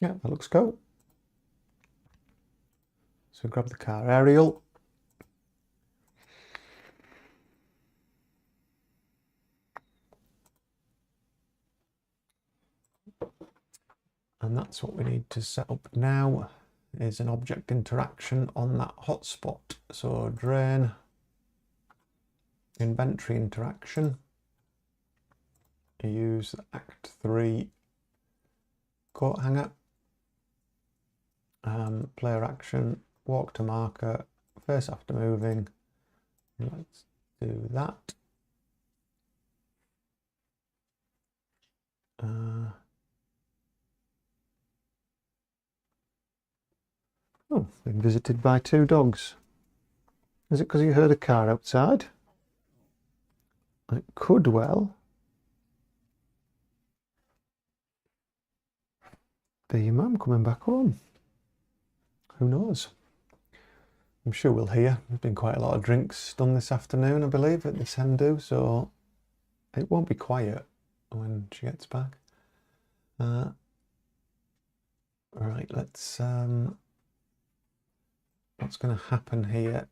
S1: Yeah, that looks cool. So grab the car aerial. And that's what we need to set up now, is an object interaction on that hotspot. So drain, inventory interaction. You use the Act 3 coat hanger. Player action, walk to marker, face after moving. Let's do that. Oh, been visited by 2 dogs. Is it because you heard a car outside? It could well be your mum coming back home. Who knows? I'm sure we'll hear. There's been quite a lot of drinks done this afternoon, I believe, at this hen do, so it won't be quiet when she gets back. Right, let's what's going to happen here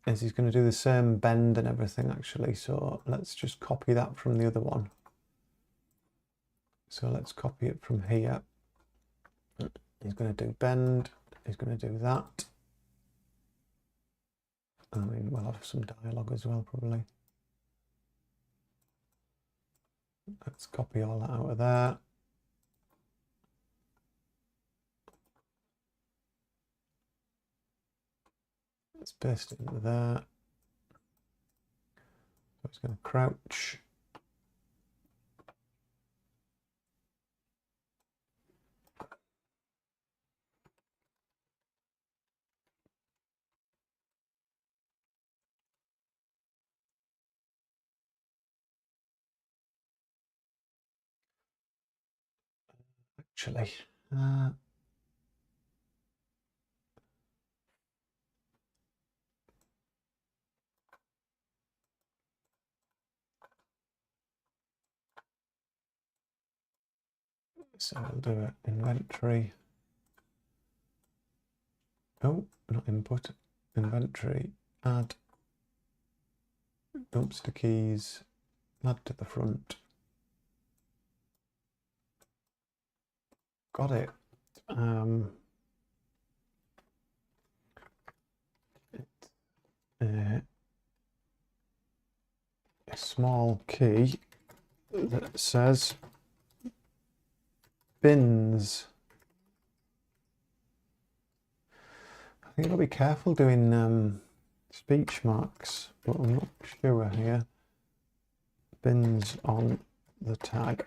S1: is he's going to do the same bend and everything actually, so let's just copy that from the other one. So let's copy it from here. He's going to do bend, he's going to do that. I mean, we'll have some dialogue as well probably. Let's copy all that out of there. Let's paste it into there. So it's going to crouch. Actually, so we'll do it. Inventory. Oh, not input. Inventory. Add. Dumpster keys. Add to the front. Got it. A small key that says bins. I think I'll be careful doing speech marks, but I'm not sure here. Bins on the tag.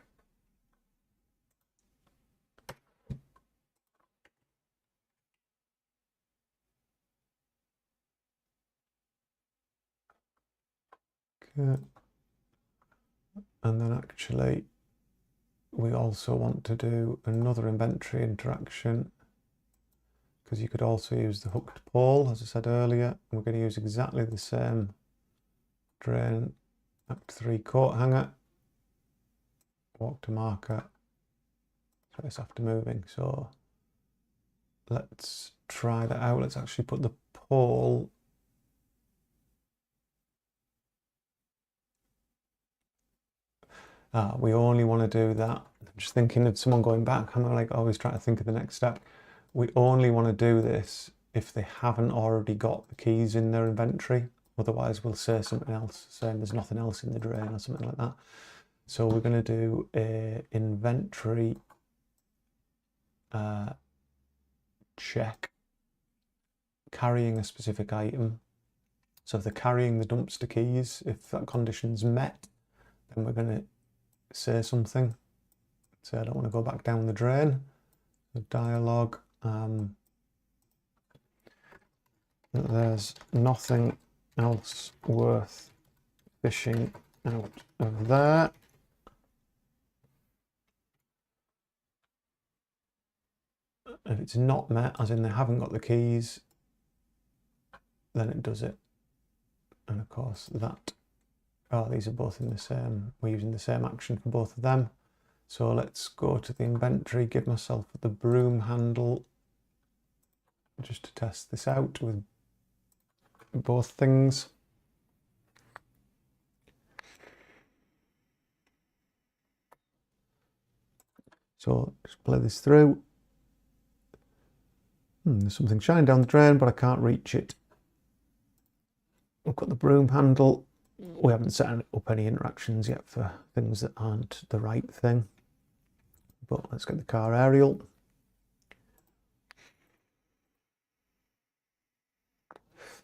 S1: Okay. And then actually we also want to do another inventory interaction, because you could also use the hooked pole, as I said earlier. We're going to use exactly the same drain, Act 3 coat hanger, walk to marker, face after moving. So let's try that out. Let's actually put the pole We only want to do that. I'm just thinking of someone going back. I'm like always trying to think of the next step. We only want to do this if they haven't already got the keys in their inventory. Otherwise, we'll say something else, saying there's nothing else in the drain or something like that. So we're going to do a inventory check, carrying a specific item. So if they're carrying the dumpster keys, if that condition's met, then we're going to say something. So I don't want to go back down the drain. The dialogue. There's nothing else worth fishing out of there. If it's not met, as in they haven't got the keys, then it does it. And of course that, these are both in the same, we're using the same action for both of them. So let's go to the inventory, give myself the broom handle, just to test this out with both things. So just play this through. There's something shining down the drain, but I can't reach it. We've got the broom handle. We haven't set up any interactions yet for things that aren't the right thing. But let's get the car aerial.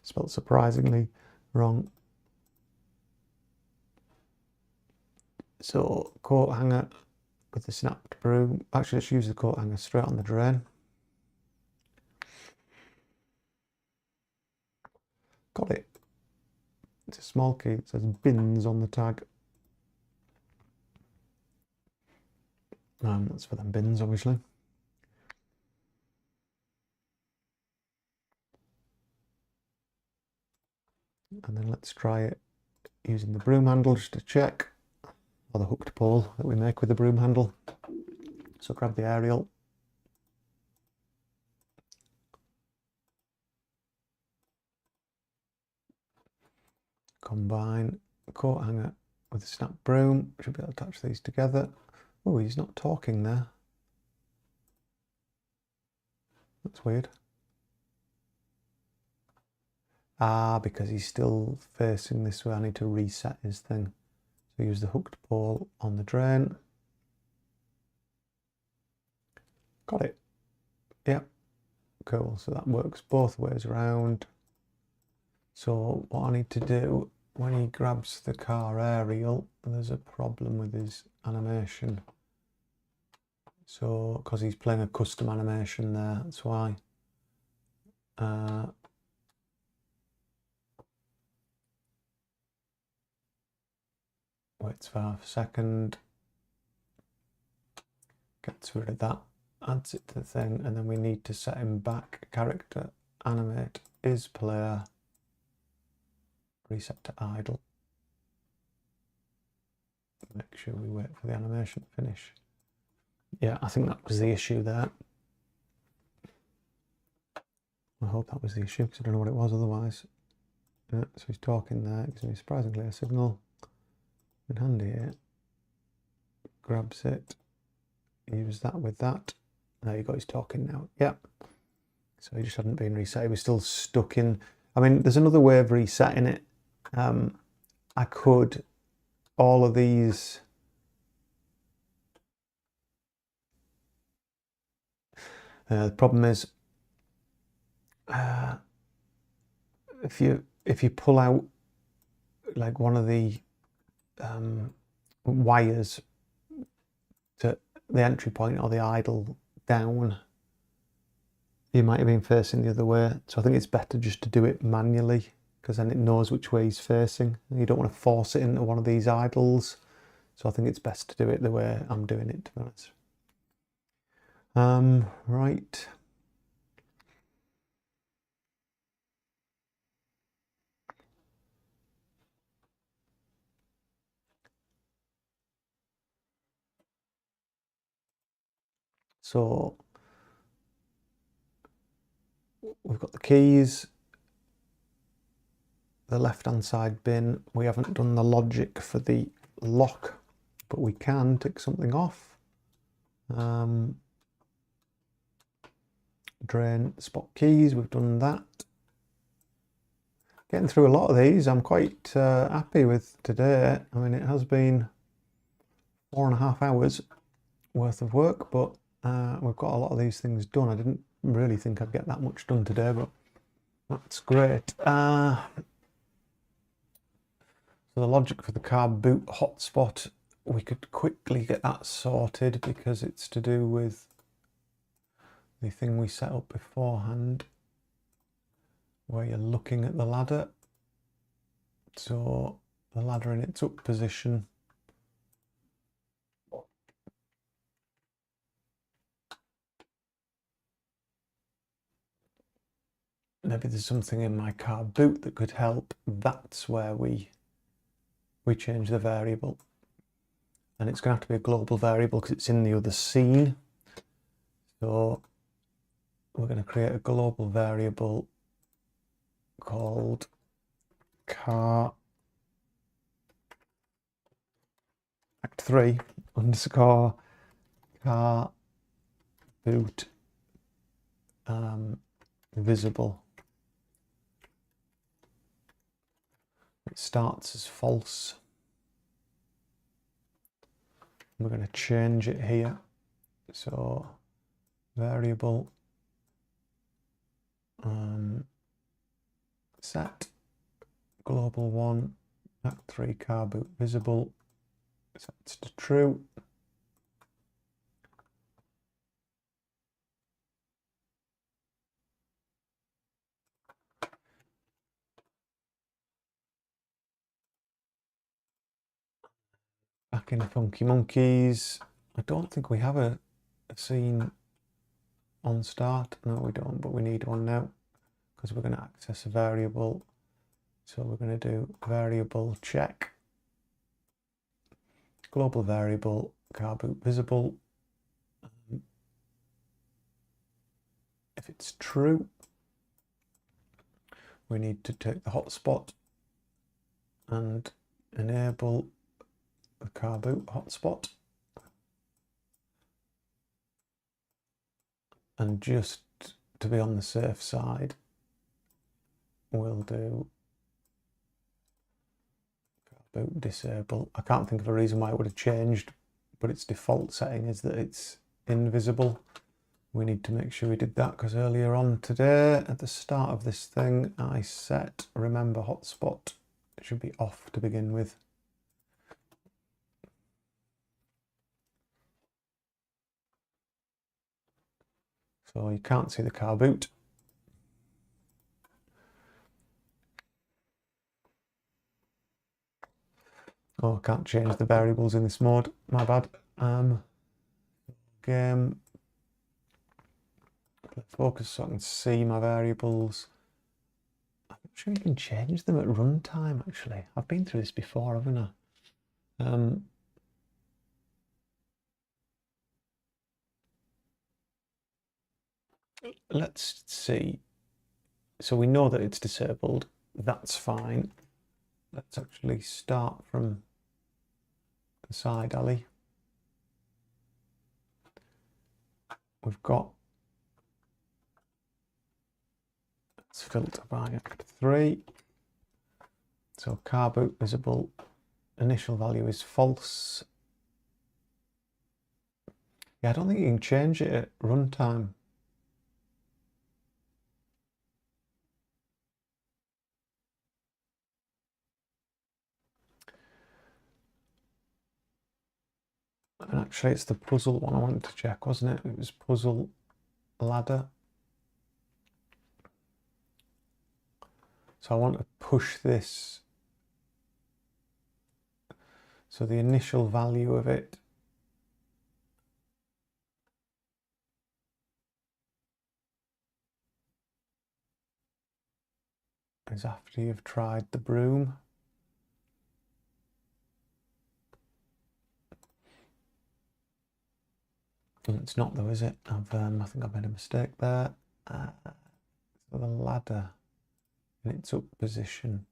S1: Spelled surprisingly wrong. So coat hanger with the snapped broom. Actually, let's use the coat hanger straight on the drain. Got it. It's a small key. It says bins on the tag. That's for them bins, obviously. And then let's try it using the broom handle just to check, or the hooked pole that we make with the broom handle. So grab the aerial. Combine coat hanger with the snap broom. Should be able to attach these together. Oh, he's not talking there. That's weird. Because he's still facing this way. I need to reset his thing. So use the hooked pole on the drain. Got it. Yep. Cool. So that works both ways around. So what I need to do, when he grabs the car aerial, there's a problem with his animation. So, because he's playing a custom animation there, that's why. Waits for half a second. Gets rid of that. Adds it to the thing, and then we need to set him back. Character, animate, is player. Reset to idle. Make sure we wait for the animation to finish. Yeah, I think that was the issue there. I hope that was the issue, because I don't know what it was otherwise. Yeah, so he's talking there, gives me a surprisingly clear signal. In handy here. Grabs it. Use that with that. There you go, he's talking now. Yep. So he just hadn't been reset. He was still stuck in. I mean, there's another way of resetting it. I could, all of these, the problem is, if you pull out like one of the wires to the entry point or the idle down, you might have been facing the other way. So I think it's better just to do it manually, because then it knows which way he's facing. You don't want to force it into one of these idles. So I think it's best to do it the way I'm doing it, to be honest. Right. So we've got the keys, the left-hand side bin. We haven't done the logic for the lock. but we can tick something off. Drain spot keys, we've done that. Getting through a lot of these, I'm quite happy with today. I mean, it has been 4.5 hours worth of work, but we've got a lot of these things done. I didn't really think I'd get that much done today, but that's great. So the logic for the car boot hotspot, we could quickly get that sorted because it's to do with the thing we set up beforehand, where you're looking at the ladder. So the ladder in its up position. Maybe there's something in my car boot that could help. That's where we change the variable. And it's going to have to be a global variable because it's in the other scene. So we're going to create a global variable called car act 3 underscore car boot visible. It starts as false. We're going to change it here. So variable set global 1 act 3 car boot visible sets to true. Back in Funky Monkeys. I don't think we have a scene on start. No, we don't, but we need one now because we're going to access a variable. So we're going to do variable check global variable car boot visible. If it's true, we need to take the hotspot and enable the car boot hotspot, and just to be on the safe side, we'll do car boot disable. I can't think of a reason why it would have changed, but its default setting is that it's invisible. We need to make sure we did that because earlier on today, at the start of this thing, I set remember hotspot. It should be off to begin with. So you can't see the car boot. Oh, I can't change the variables in this mode. My bad. Game. Focus so I can see my variables. I'm not sure you can change them at runtime, actually. I've been through this before, haven't I? Let's see. So we know that it's disabled. That's fine. Let's actually start from the side alley. We've got, let's filter by act 3. So car boot visible, initial value is false. Yeah, I don't think you can change it at runtime. And actually it's the puzzle one I wanted to check, wasn't it? It was puzzle ladder. So I want to push this. So the initial value of it is after you've tried the broom. It's not though, is it? I think I've made a mistake there. So the ladder in its up position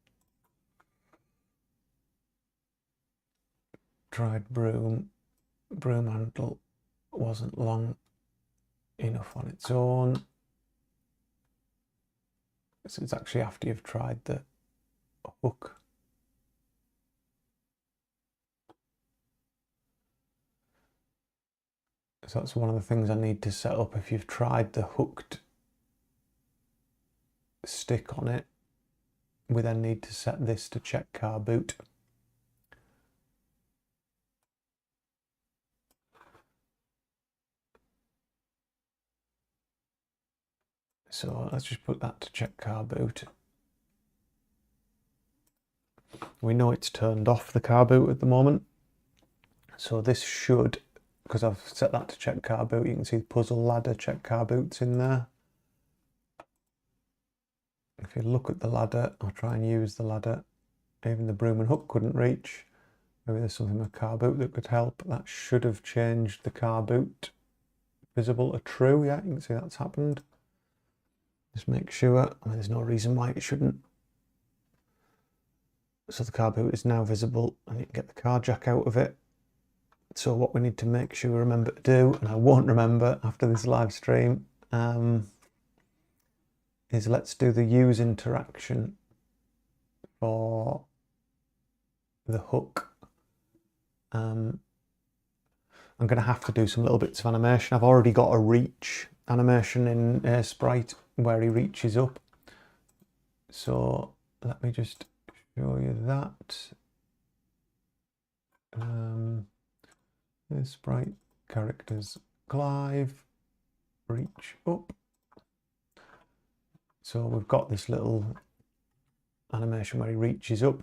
S1: tried broom. Broom handle wasn't long enough on its own. So it's actually after you've tried the hook. So that's one of the things I need to set up. If you've tried the hooked stick on it, we then need to set this to check car boot. So let's just put that to check car boot. We know it's turned off the car boot at the moment. So this should, because I've set that to check car boot, you can see the puzzle ladder check car boots in there. If you look at the ladder, I'll try and use the ladder. Even the broom and hook couldn't reach. Maybe there's something with car boot that could help. That should have changed the car boot visible to true. Yeah, you can see that's happened. Just make sure. I mean, there's no reason why it shouldn't. So the car boot is now visible and you can get the car jack out of it. So what we need to make sure we remember to do, and I won't remember after this live stream, is let's do the use interaction for the hook. I'm going to have to do some little bits of animation. I've already got a reach animation in Sprite where he reaches up. So let me just show you that. Sprite characters Clive, reach up. So we've got this little animation where he reaches up.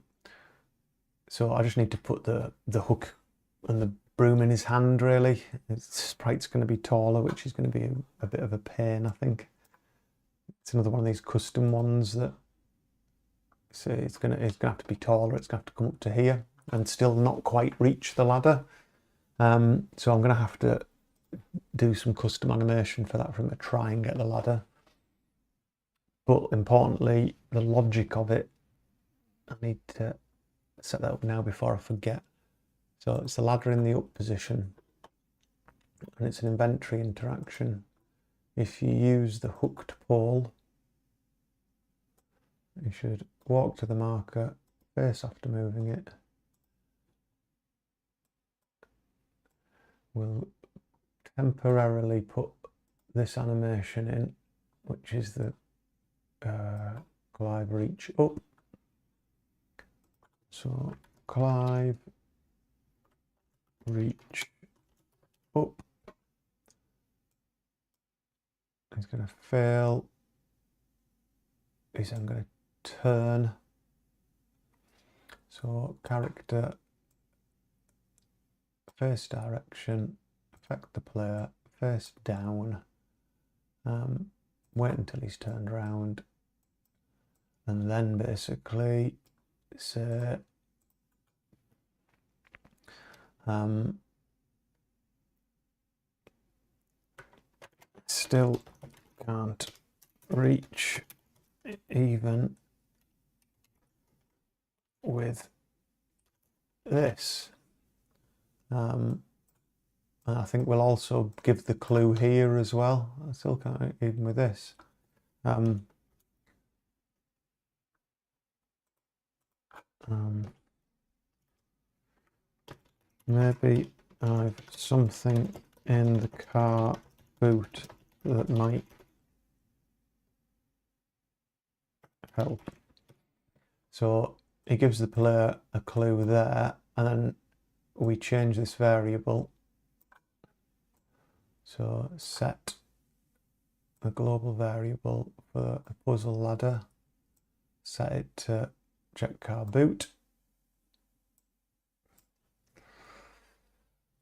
S1: So I just need to put the hook and the broom in his hand, really. Sprite's going to be taller, which is going to be a bit of a pain, I think. It's another one of these custom ones that, so it's going to have to be taller. It's going to have to come up to here and still not quite reach the ladder. So I'm going to have to do some custom animation for that, for him to try and get the ladder. But importantly, the logic of it, I need to set that up now before I forget. So it's the ladder in the up position, and it's an inventory interaction. If you use the hooked pole, you should walk to the marker, face after moving it. We'll temporarily put this animation in, which is the Clive reach up. So Clive reach up. He's going to fail. He's then going to turn. So character, face direction, affect the player, face down. Wait until he's turned around, and then basically say still can't reach even with this. And I think we'll also give the clue here as well. I still can't even with this. Maybe I've something in the car boot that might help. So it gives the player a clue there, and then we change this variable. So set the global variable for a puzzle ladder, set it to check car boot.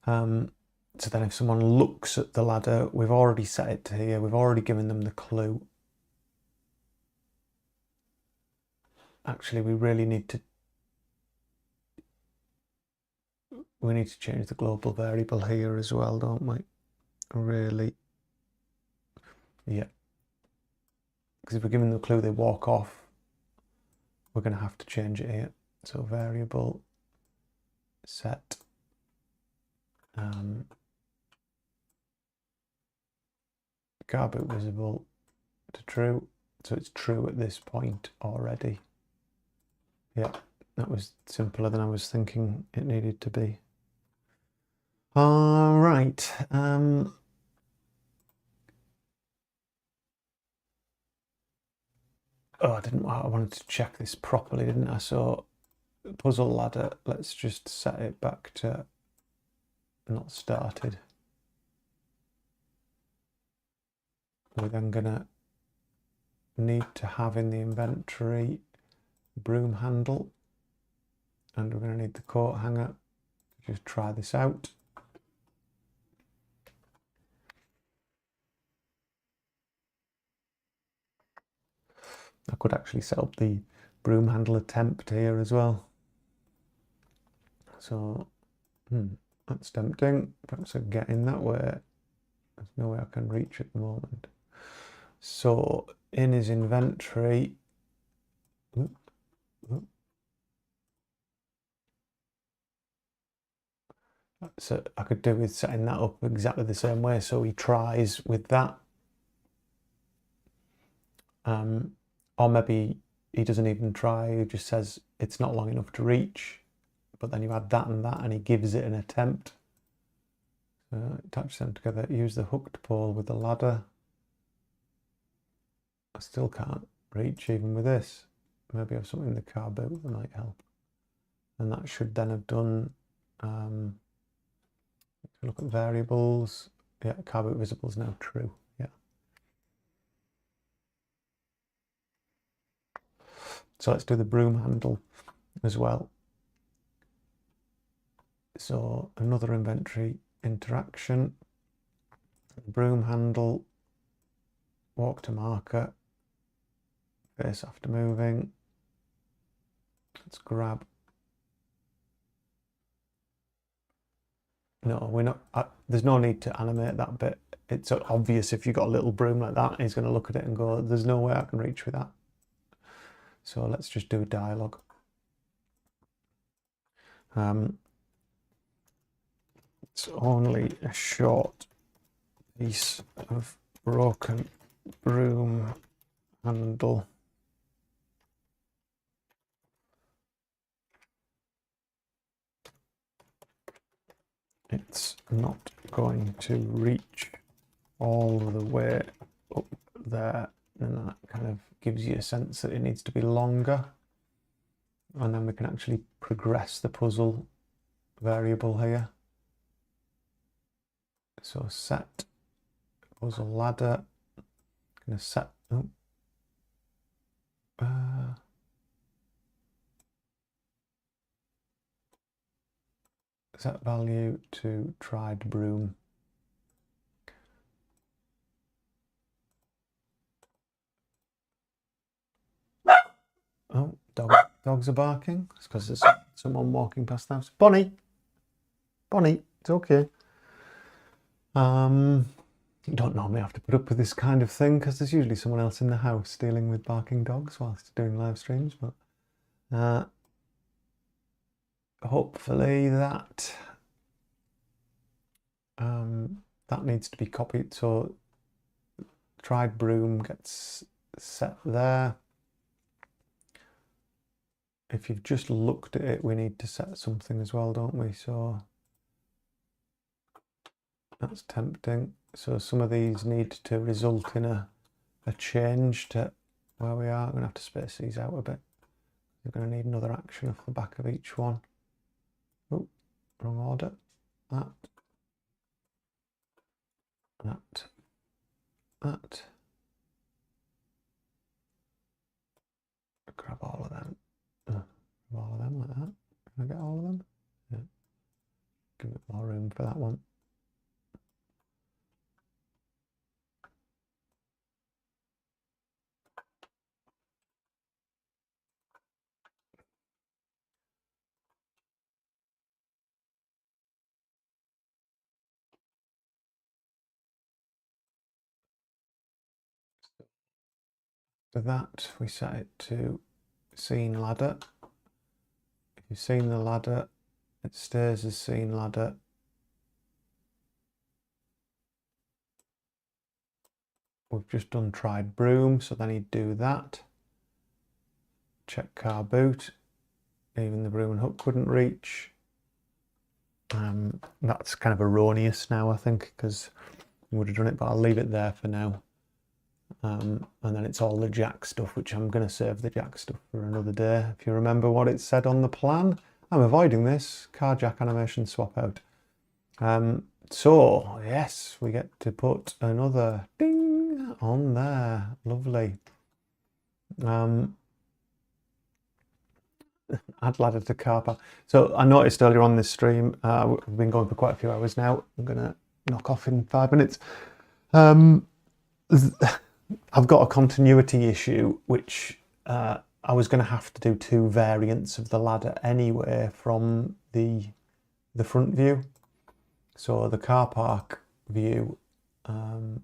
S1: So then if someone looks at the ladder, we've already set it to here, we've already given them the clue. Actually, we really need to change the global variable here as well, don't we? Really, yeah. Because if we're giving them the clue they walk off, we're going to have to change it here. So variable set car boot visible to true, so it's true at this point already. Yeah, that was simpler than I was thinking it needed to be. All right. Oh, I wanted to check this properly, didn't I? So puzzle ladder, let's just set it back to not started. We're then gonna need to have in the inventory broom handle, and we're gonna need the coat hanger. Just try this out. I could actually set up the broom handle attempt here as well. So that's tempting. Perhaps I can get in that way. There's no way I can reach at the moment. So in his inventory, so I could do with setting that up exactly the same way. So he tries with that. Or maybe he doesn't even try, he just says it's not long enough to reach, but then you add that and he gives it an attempt. So attach them together, use the hooked pole with the ladder. I still can't reach even with this. Maybe I have something in the car boot that might help. And that should then have done, look at variables. Yeah, car boot visible is now true. Yeah. So let's do the broom handle as well. So another inventory interaction. Broom handle, walk to marker, face after moving. Let's grab. No, we're not. There's no need to animate that bit. It's obvious if you've got a little broom like that, he's going to look at it and go, there's no way I can reach with that. So let's just do a dialogue. It's only a short piece of broken broom handle. It's not going to reach all the way up there, and that kind of gives you a sense that it needs to be longer. And then we can actually progress the puzzle variable here. So set puzzle ladder, going to set, set value to tried broom. Oh, dogs are barking. It's because there's someone walking past the house. Bonnie, it's okay. You don't normally have to put up with this kind of thing because there's usually someone else in the house dealing with barking dogs whilst doing live streams, but hopefully that that needs to be copied. So tried broom gets set there. If you've just looked at it, we need to set something as well, don't we? So that's tempting. So some of these need to result in a change to where we are. I'm going to have to space these out a bit. We're going to need another action off the back of each one. Oh, wrong order. That. Grab all of them. All of them like that. Can I get all of them? Yeah. Give it more room for that one. For that, we set it to scene ladder. If you've seen the ladder, it stays as scene ladder. we've just done tried broom, so then he'd do that. Check car boot. Even the broom and hook couldn't reach. That's kind of erroneous now, I think, because we would have done it, but I'll leave it there for now. And then it's all the jack stuff, which I'm going to save the jack stuff for another day. If you remember what it said on the plan, I'm avoiding this car jack animation swap out. So yes, we get to put another ding on there. Lovely. Add ladder to car park. So I noticed earlier on this stream, we've been going for quite a few hours now. I'm gonna knock off in 5 minutes. I've got a continuity issue, which I was going to have to do 2 variants of the ladder anyway from the front view. So the car park view, just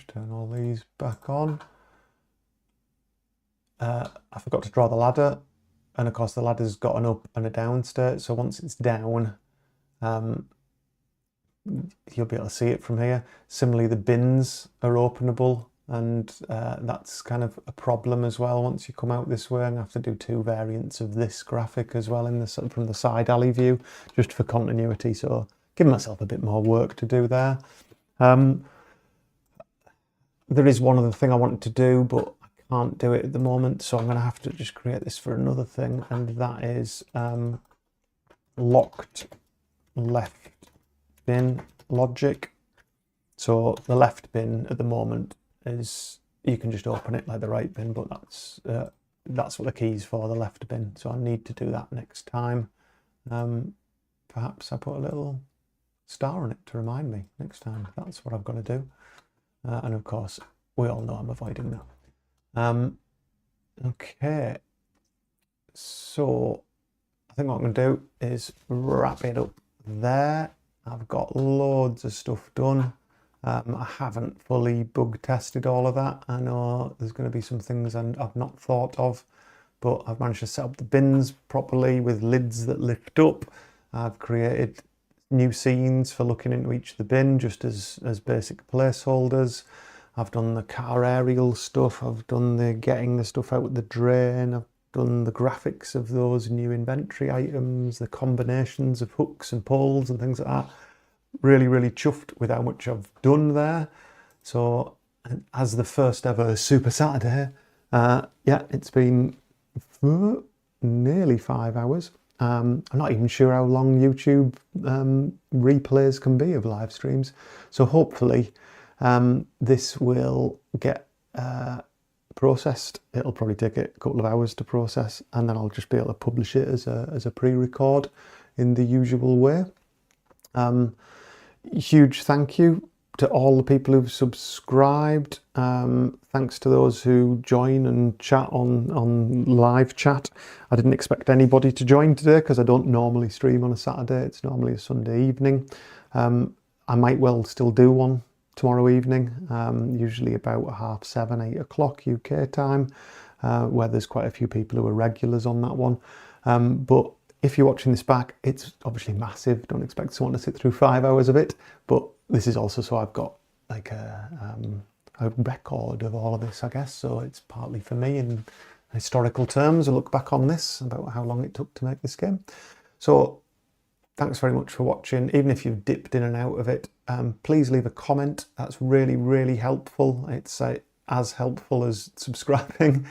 S1: turn all these back on. I forgot to draw the ladder, and of course the ladder's got an up and a down state, so once it's down, you'll be able to see it from here. Similarly, the bins are openable, and that's kind of a problem as well. Once you come out this way, I'm gonna have to do 2 variants of this graphic as well from the side alley view, just for continuity. So giving myself a bit more work to do there. There is one other thing I wanted to do, but I can't do it at the moment, so I'm going to have to just create this for another thing, and that is locked left bin logic. So the left bin at the moment is, you can just open it like the right bin, but that's what the key's for, the left bin. So I need to do that next time. Perhaps I put a little star on it to remind me next time. That's what I've got to do. And of course, we all know I'm avoiding that. Okay, so I think what I'm going to do is wrap it up there. I've got loads of stuff done. I haven't fully bug tested all of that. I know there's going to be some things I've not thought of, but I've managed to set up the bins properly with lids that lift up. I've created new scenes for looking into each of the bin, just as basic placeholders. I've done the car aerial stuff. I've done the getting the stuff out of the drain. I've done the graphics of those new inventory items, the combinations of hooks and poles and things like that. Really, really chuffed with how much I've done there. So as the first ever Super Saturday, yeah, it's been nearly 5 hours. I'm not even sure how long YouTube replays can be of live streams. So hopefully this will get processed. It'll probably take a couple of hours to process, and then I'll just be able to publish it as a pre-record in the usual way. Huge thank you to all the people who've subscribed. Thanks to those who join and chat on live chat. I didn't expect anybody to join today because I don't normally stream on a Saturday. It's normally a Sunday evening. I might well still do one tomorrow evening, usually about 7:30, 8 o'clock UK time, where there's quite a few people who are regulars on that one. But if you're watching this back, it's obviously massive. Don't expect someone to sit through 5 hours of it, but this is also so I've got like a record of all of this, I guess. So it's partly for me in historical terms. I look back on this about how long it took to make this game. So thanks very much for watching. Even if you've dipped in and out of it, please leave a comment. That's really, really helpful. It's as helpful as subscribing.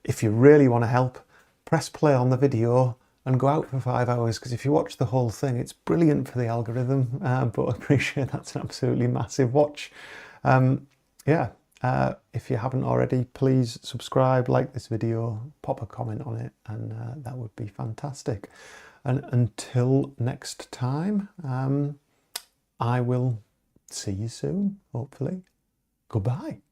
S1: If you really want to help, press play on the video and go out for 5 hours, because if you watch the whole thing, it's brilliant for the algorithm, but I appreciate that's an absolutely massive watch. Yeah, if you haven't already, please subscribe, like this video, pop a comment on it, and that would be fantastic. And until next time, I will see you soon, hopefully. Goodbye.